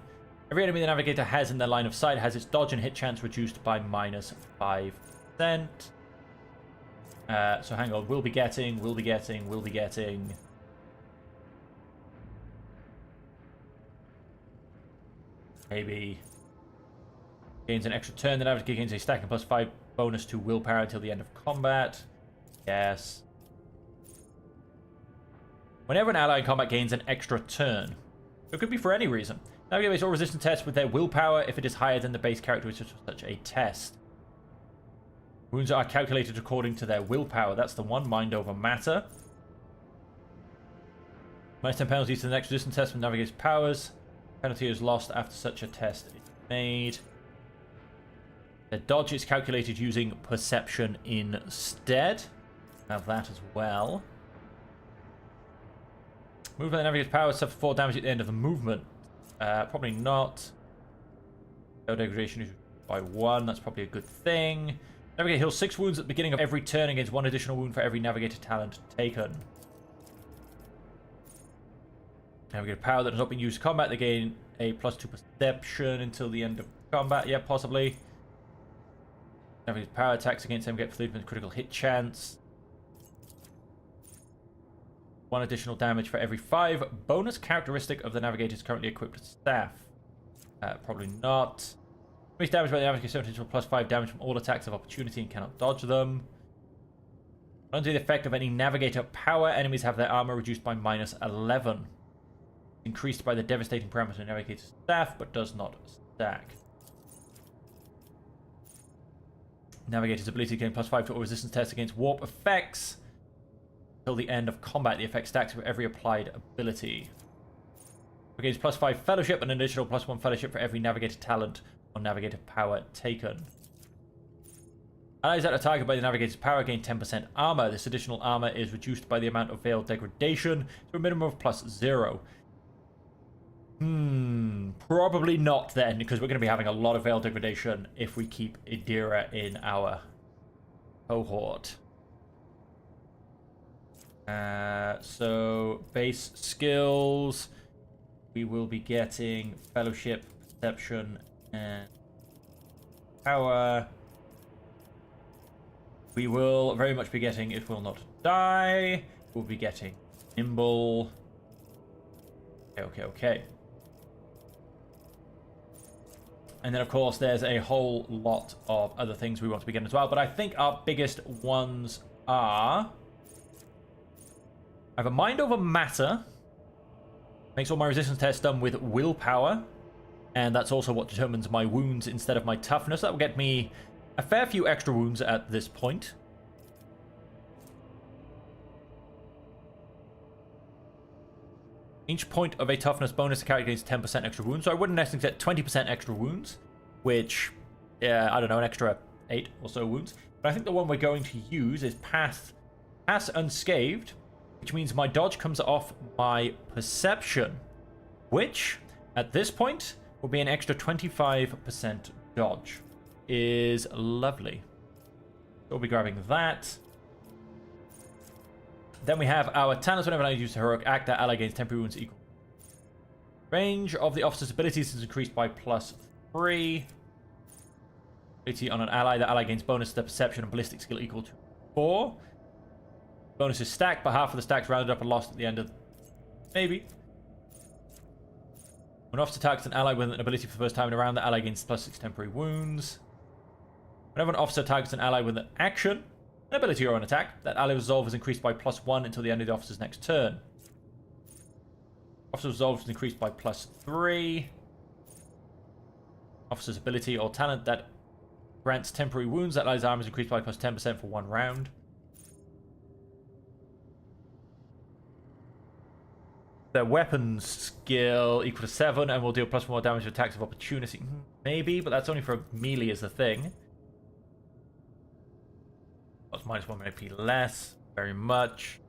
Every enemy the navigator has in their line of sight has its dodge and hit chance reduced by -5%. So hang on, we'll be getting. Maybe. Gains an extra turn, the navigator gains a stacking +5 bonus to willpower until the end of combat. Yes. Whenever an ally in combat gains an extra turn. It could be for any reason. Navigator makes all resistance tests with their willpower if it is higher than the base characteristic of such a test. Wounds are calculated according to their willpower. That's the one. Mind over matter. -10 penalties to the next resistance test from navigator's powers. Penalty is lost after such a test is made. Their dodge is calculated using perception instead. Have that as well. Movement of the navigator's powers suffer 4 damage at the end of the movement. Probably not. No degradation is by 1. That's probably a good thing. Navigator heals 6 wounds at the beginning of every turn and gains 1 additional wound for every navigator talent taken. Navigator power that has not been used in combat. They gain a +2 perception until the end of combat. Yeah, possibly. Navigator's power attacks against them get 3% critical hit chance. 1 additional damage for every 5 bonus characteristic of the navigator's currently equipped staff. Probably not. Increased damage by the navigator to plus 5 damage from all attacks of opportunity and cannot dodge them. Under the effect of any navigator power, enemies have their armor reduced by -11. Increased by the devastating parameter of the navigator's staff, but does not stack. Navigator's ability to gain plus 5 to all resistance tests against warp effects. Until the end of combat, the effect stacks with every applied ability. Gains plus 5 fellowship and an additional plus 1 fellowship for every navigator talent or navigator power taken. Allies that are targeted by the navigator's power gain 10% armor. This additional armor is reduced by the amount of veil degradation to a minimum of plus 0. Probably not then, because we're going to be having a lot of veil degradation if we keep Idira in our cohort. So, base skills. We will be getting Fellowship, Perception, and Power. We will very much be getting It Will Not Die. We'll be getting Nimble. Okay. And then, of course, there's a whole lot of other things we want to be getting as well. But I think our biggest ones are... I have a Mind Over Matter. Makes all my resistance tests done with willpower. And that's also what determines my wounds instead of my toughness. That will get me a fair few extra wounds at this point. Each point of a toughness bonus, the character gains 10% extra wounds. So I wouldn't necessarily get 20% extra wounds, which, I don't know, an extra 8 or so wounds. But I think the one we're going to use is Pass Unscathed, which means my dodge comes off my perception, which, at this point, will be an extra 25% dodge. Is lovely. So we'll be grabbing that. Then we have our talents. Whenever I use a heroic act, that ally gains temporary wounds equal. Range of the officer's abilities is increased by plus 3. Ability on an ally. The ally gains bonus to their perception and ballistic skill equal to 4. Bonus is stacked, but half of the stacks rounded up and lost at the end of... Maybe. When an officer targets an ally with an ability for the first time in a round, the ally gains plus 6 temporary wounds. Whenever an officer targets an ally with an action, an ability or an attack, that ally resolve is increased by plus 1 until the end of the officer's next turn. Officer's resolve is increased by plus 3. Officer's ability or talent that grants temporary wounds, that ally's armor is increased by plus 10% for 1 round. Their weapons skill equal to 7 and will deal plus 1 more damage to attacks of opportunity. Maybe, but that's only for melee is the thing. Plus -1 AP less. Very much.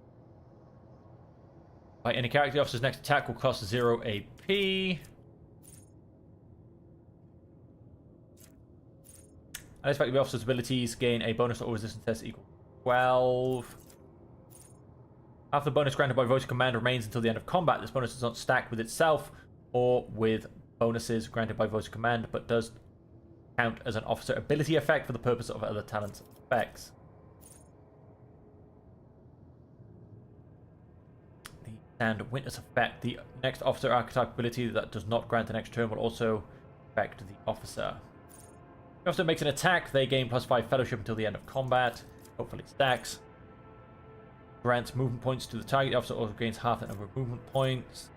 By any character, the officer's next attack will cost 0 AP. Unexpected the officer's abilities gain a bonus to all resistance tests equal to 12. After the bonus granted by voice of command remains until the end of combat, this bonus does not stack with itself or with bonuses granted by voice of command, but does count as an officer ability effect for the purpose of other talents and effects. The and witness effect. The next officer archetype ability that does not grant an extra turn will also affect the officer. If the officer makes an attack, they gain plus 5 fellowship until the end of combat. Hopefully it stacks. Grants movement points to the target. The officer also gains half the number of movement points.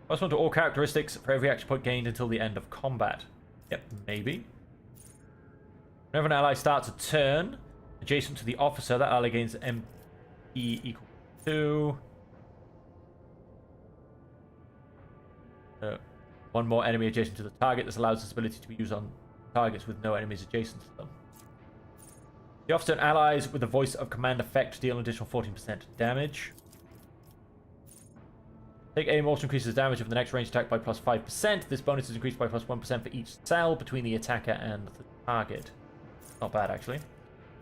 Plus 1 to all characteristics for every action point gained until the end of combat. Yep, maybe. Whenever an ally starts a turn adjacent to the officer, that ally gains MP equal to 2. One more enemy adjacent to the target. This allows this ability to be used on targets with no enemies adjacent to them. The officer and allies with the voice of command effect deal an additional 14% damage. Take aim also increases damage of the next range attack by plus 5%. This bonus is increased by plus 1% for each cell between the attacker and the target. Not bad, actually.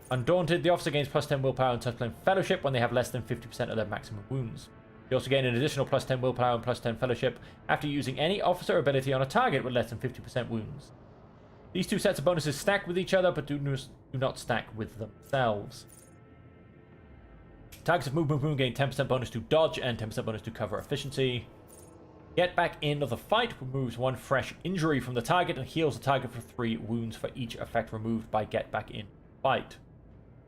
Undaunted, the officer gains plus 10 willpower and touch flame fellowship when they have less than 50% of their maximum wounds. You also gain an additional plus 10 willpower and plus 10 fellowship after using any officer ability on a target with less than 50% wounds. These two sets of bonuses stack with each other, but do not stack with themselves. Targets of movement gain 10% bonus to dodge and 10% bonus to cover efficiency. Get back in the fight removes 1 fresh injury from the target and heals the target for 3 wounds for each effect removed by get back in fight.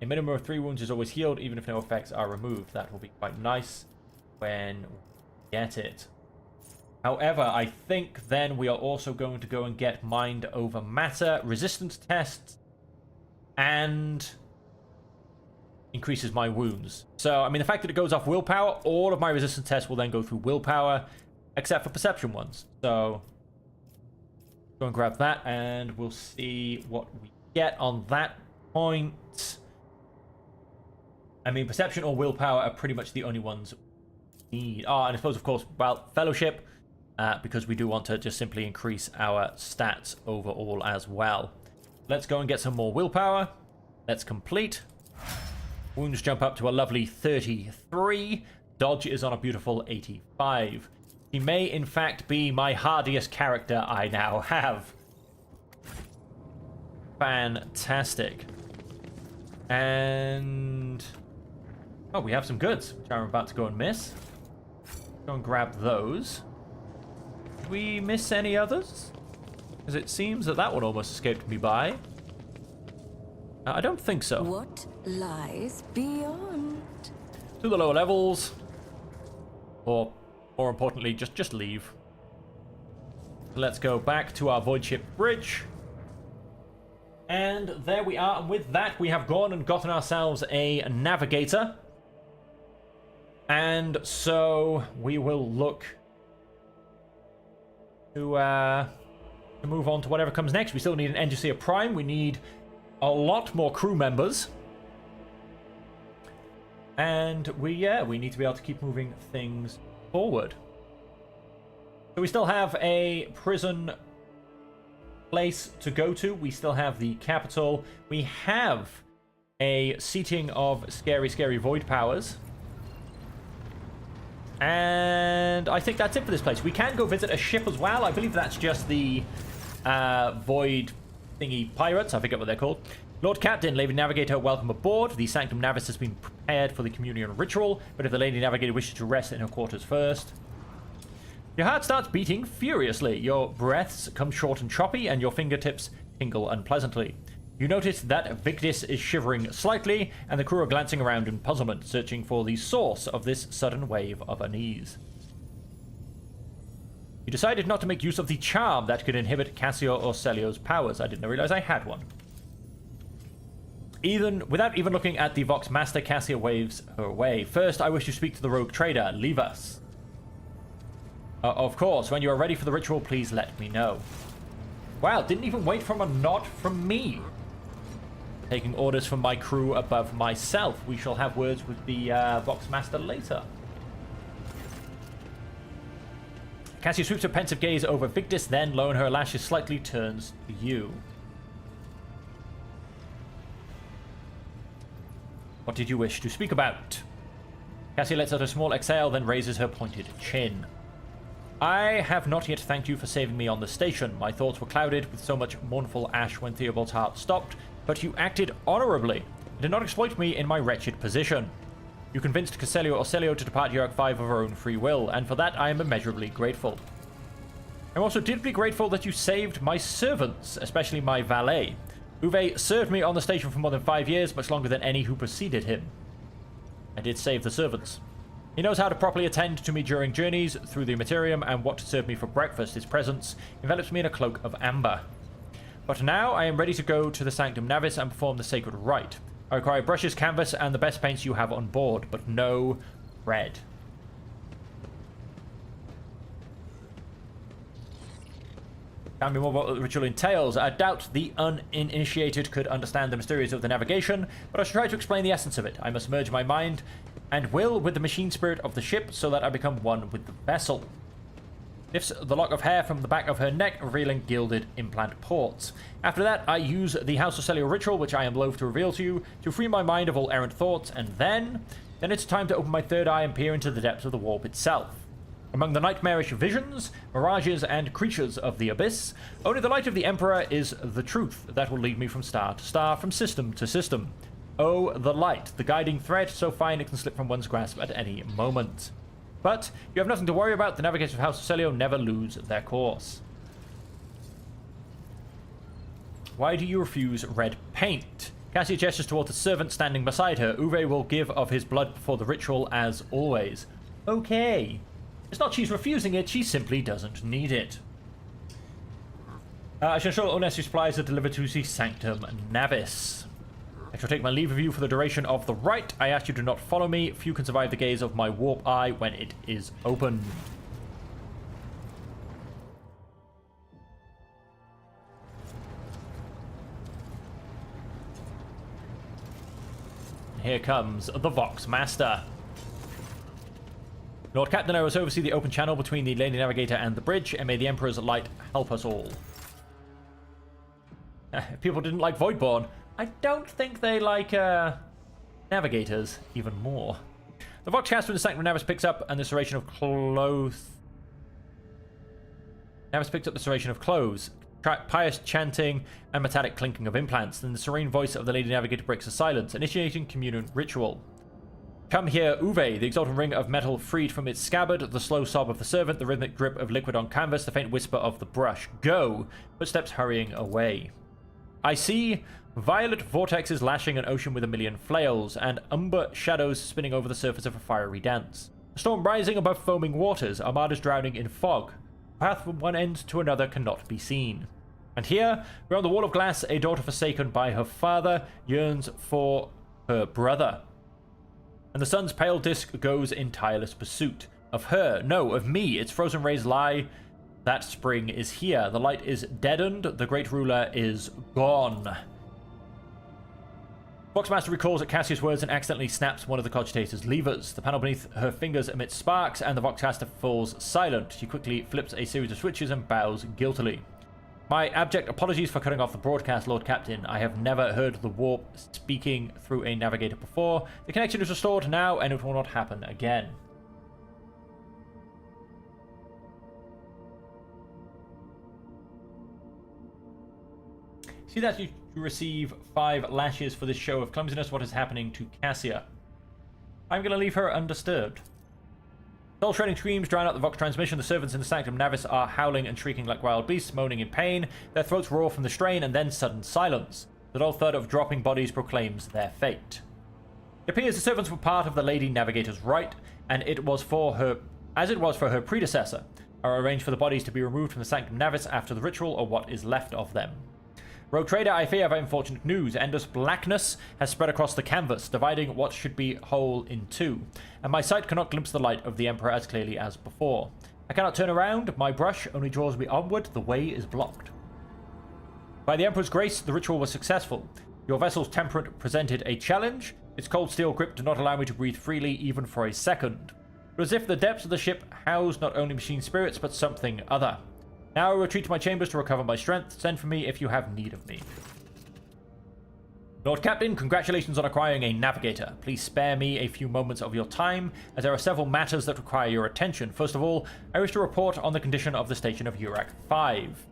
A minimum of 3 wounds is always healed, even if no effects are removed. That will be quite nice when we get it. However, I think then we are also going to go and get Mind Over Matter, resistance tests, and increases my wounds. So, I mean, the fact that it goes off willpower, all of my resistance tests will then go through willpower, except for perception ones. So, go and grab that, and we'll see what we get on that point. I mean, perception or willpower are pretty much the only ones we need. Oh, and I suppose, of course, well, fellowship, because we do want to just simply increase our stats overall as well. Let's go and get some more willpower. Let's complete. Wounds jump up to a lovely 33. Dodge is on a beautiful 85. He may, in fact, be my hardiest character I now have. Fantastic. And... oh, we have some goods, which I'm about to go and miss. Go and grab those. Did we miss any others? Because it seems that one almost escaped me by. I don't think so. What lies beyond? To the lower levels. Or, more importantly, just leave. Let's go back to our void ship bridge. And there we are. And with that, we have gone and gotten ourselves a navigator. And so we will look to move on to whatever comes next. We still need an Engineer Prime. We need a lot more crew members. And we need to be able to keep moving things forward. So we still have a prison place to go to. We still have the capital. We have a seating of scary void powers. And I think that's it for this place. We can go visit a ship as well. I believe that's just the void thingy pirates. I forget what they're called. Lord Captain, Lady Navigator, welcome aboard. The Sanctum Navis has been prepared for the communion ritual, but if the Lady Navigator wishes to rest in her quarters first. Your heart starts beating furiously. Your breaths come short and choppy, and your fingertips tingle unpleasantly. You notice that Victus is shivering slightly, and the crew are glancing around in puzzlement, searching for the source of this sudden wave of unease. You decided not to make use of the charm that could inhibit Cassio or Celio's powers. I didn't realize I had one. Without even looking at the Vox Master, Cassio waves her away. First, I wish to speak to the rogue trader. Leave us. Of course, when you are ready for the ritual, please let me know. Wow, didn't even wait for a nod from me. Taking orders from my crew above myself. We shall have words with the Vox Master later. Cassio sweeps her pensive gaze over Victus, then, lowering her lashes slightly, turns to you. What did you wish to speak about? Cassio lets out a small exhale, then raises her pointed chin. I have not yet thanked you for saving me on the station. My thoughts were clouded with so much mournful ash when Theobald's heart stopped, but you acted honorably and did not exploit me in my wretched position. You convinced Casselio or Celio to depart Yurk 5 of her own free will, and for that I am immeasurably grateful. I'm also deeply grateful that you saved my servants, especially my valet. Uwe served me on the station for more than 5 years, much longer than any who preceded him. I did save the servants. He knows how to properly attend to me during journeys through the Materium, and what to serve me for breakfast. His presence envelops me in a cloak of amber. But now I am ready to go to the Sanctum Navis and perform the sacred rite. I require brushes, canvas, and the best paints you have on board, but no red. Tell me more about what the ritual entails. I doubt the uninitiated could understand the mysteries of the navigation, but I shall try to explain the essence of it. I must merge my mind and will with the machine spirit of the ship so that I become one with the vessel. Lifts the lock of hair from the back of her neck, revealing gilded implant ports. After that, I use the House of Celio ritual, which I am loath to reveal to you, to free my mind of all errant thoughts, and then it's time to open my third eye and peer into the depths of the warp itself. Among the nightmarish visions, mirages, and creatures of the abyss, only the light of the Emperor is the truth that will lead me from star to star, from system to system. Oh, the light, the guiding thread, so fine it can slip from one's grasp at any moment. But you have nothing to worry about. The navigators of House of Celio never lose their course. Why do you refuse red paint? Cassia gestures toward the servant standing beside her. Uwe will give of his blood before the ritual, as always. Okay. It's not she's refusing it, she simply doesn't need it. I shall ensure all necessary supplies are delivered to the Sanctum Navis. I shall take my leave of you for the duration of the rite. I ask you to not follow me. Few can survive the gaze of my warp eye when it is open. Here comes the Vox Master. Lord Captain, I will oversee the open channel between the Lady Navigator and the bridge, and may the Emperor's light help us all. People didn't like Voidborn. I don't think they like navigators even more. The Vox cast from the Sanctum Navis picks up, and the serration of clothes. Navis picks up the serration of clothes, pious chanting, and metallic clinking of implants. Then the serene voice of the Lady Navigator breaks the silence, initiating communion ritual. Come here, Uwe, the exalted ring of metal freed from its scabbard, the slow sob of the servant, the rhythmic drip of liquid on canvas, the faint whisper of the brush. Go! Footsteps hurrying away. I see violet vortexes lashing an ocean with a million flails, and umber shadows spinning over the surface of a fiery dance. A storm rising above foaming waters, armadas drowning in fog. A path from one end to another cannot be seen. And here, beyond the wall of glass, a daughter forsaken by her father yearns for her brother. And the sun's pale disk goes in tireless pursuit. Of her, no, of me, its frozen rays lie. That spring is here. The light is deadened. The great ruler is gone. Voxmaster recalls at Cassia's words and accidentally snaps one of the cogitator's levers. The panel beneath her fingers emits sparks, and the Voxcaster falls silent. She quickly flips a series of switches and bows guiltily. My abject apologies for cutting off the broadcast, Lord Captain. I have never heard the warp speaking through a navigator before. The connection is restored now, and it will not happen again. See that you receive 5 lashes for this show of clumsiness. What is happening to Cassia? I'm going to leave her undisturbed. Soul-shredding screams drown out the Vox transmission. The servants in the Sanctum Navis are howling and shrieking like wild beasts, moaning in pain. Their throats roar from the strain, and then sudden silence. The dull thud of dropping bodies proclaims their fate. It appears the servants were part of the Lady Navigator's rite, and it was for her, as it was for her predecessor, are arranged for the bodies to be removed from the Sanctum Navis after the ritual, or what is left of them. Rogue Trader, I fear very unfortunate news. Endless blackness has spread across the canvas, dividing what should be whole in two, and my sight cannot glimpse the light of the Emperor as clearly as before. I cannot turn around, my brush only draws me onward, the way is blocked. By the Emperor's grace, the ritual was successful. Your vessel's temperament presented a challenge. Its cold steel grip did not allow me to breathe freely even for a second. It was as if the depths of the ship housed not only machine spirits, but something other. Now I retreat to my chambers to recover my strength. Send for me if you have need of me. Lord Captain, congratulations on acquiring a navigator. Please spare me a few moments of your time, as there are several matters that require your attention. First of all, I wish to report on the condition of the station of Urak 5.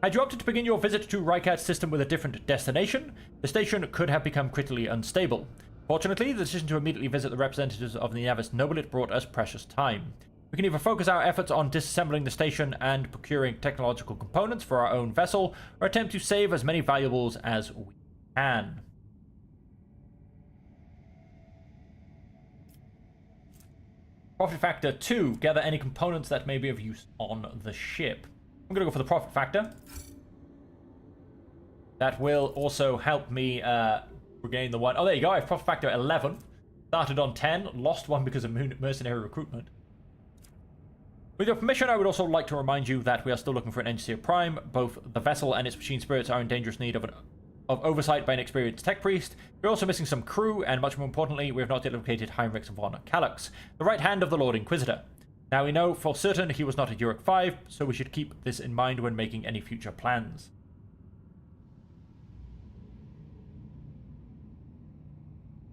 Had you opted to begin your visit to Rykat's system with a different destination, the station could have become critically unstable. Fortunately, the decision to immediately visit the representatives of the Navis Nobilit brought us precious time. We can either focus our efforts on disassembling the station and procuring technological components for our own vessel, or attempt to save as many valuables as we can. Profit factor 2. Gather any components that may be of use on the ship. I'm going to go for the profit factor. That will also help me regain the one. Oh, there you go. I have profit factor 11. Started on 10. Lost one because of mercenary recruitment. With your permission, I would also like to remind you that we are still looking for an Engineer Prime. Both the vessel and its machine spirits are in dangerous need of oversight by an experienced tech priest. We're also missing some crew, and much more importantly, we have not yet located Heinrich von Kallax, the right hand of the Lord Inquisitor. Now we know for certain he was not at Urak 5, so we should keep this in mind when making any future plans.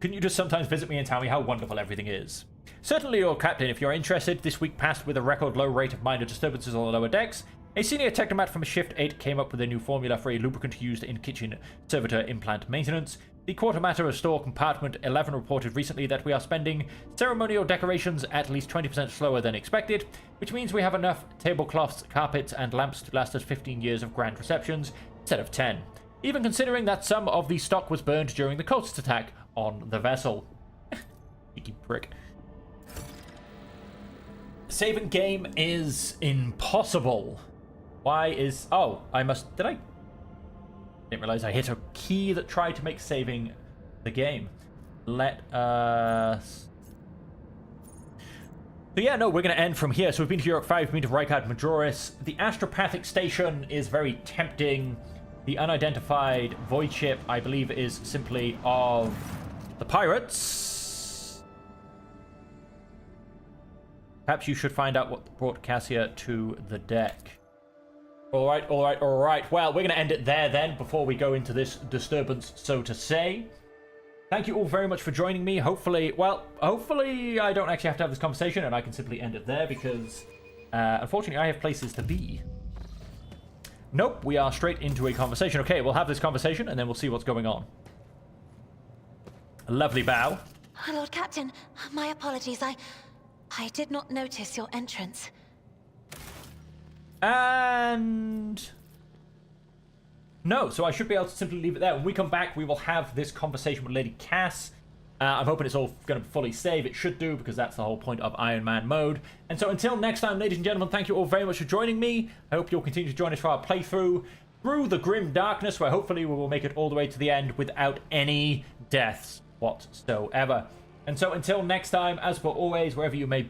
Couldn't you just sometimes visit me and tell me how wonderful everything is? Certainly, Lord Captain, if you're interested. This week passed with a record low rate of minor disturbances on the lower decks. A senior technomat from Shift 8 came up with a new formula for a lubricant used in kitchen servitor implant maintenance. The quartermaster of store compartment 11 reported recently that we are spending ceremonial decorations at least 20% slower than expected, which means we have enough tablecloths, carpets, and lamps to last us 15 years of grand receptions instead of 10. Even considering that some of the stock was burned during the cultist attack on the vessel. Cheeky prick. Saving game is impossible. Why is... Oh, I must... Did I... Didn't realize I hit a key that tried to make saving the game. Let us... So yeah, no, we're going to end from here. So we've been to Europe 5, we've been to Rykard Majoris. The astropathic station is very tempting. The unidentified void ship, I believe, is simply of the pirates. Perhaps you should find out what brought Cassia to the deck. Alright. Well, we're going to end it there then, before we go into this disturbance, so to say. Thank you all very much for joining me. Hopefully I don't actually have to have this conversation, and I can simply end it there, because, unfortunately, I have places to be. Nope, we are straight into a conversation. Okay, we'll have this conversation, and then we'll see what's going on. A lovely bow. Lord Captain, my apologies. I did not notice your entrance. And... no, so I should be able to simply leave it there. When we come back, we will have this conversation with Lady Cass. I'm hoping it's all going to fully save. It should do, because that's the whole point of Iron Man mode. And so until next time, ladies and gentlemen, thank you all very much for joining me. I hope you'll continue to join us for our playthrough through the grim darkness, where hopefully we will make it all the way to the end without any deaths whatsoever. And so until next time, as per always, wherever you may be,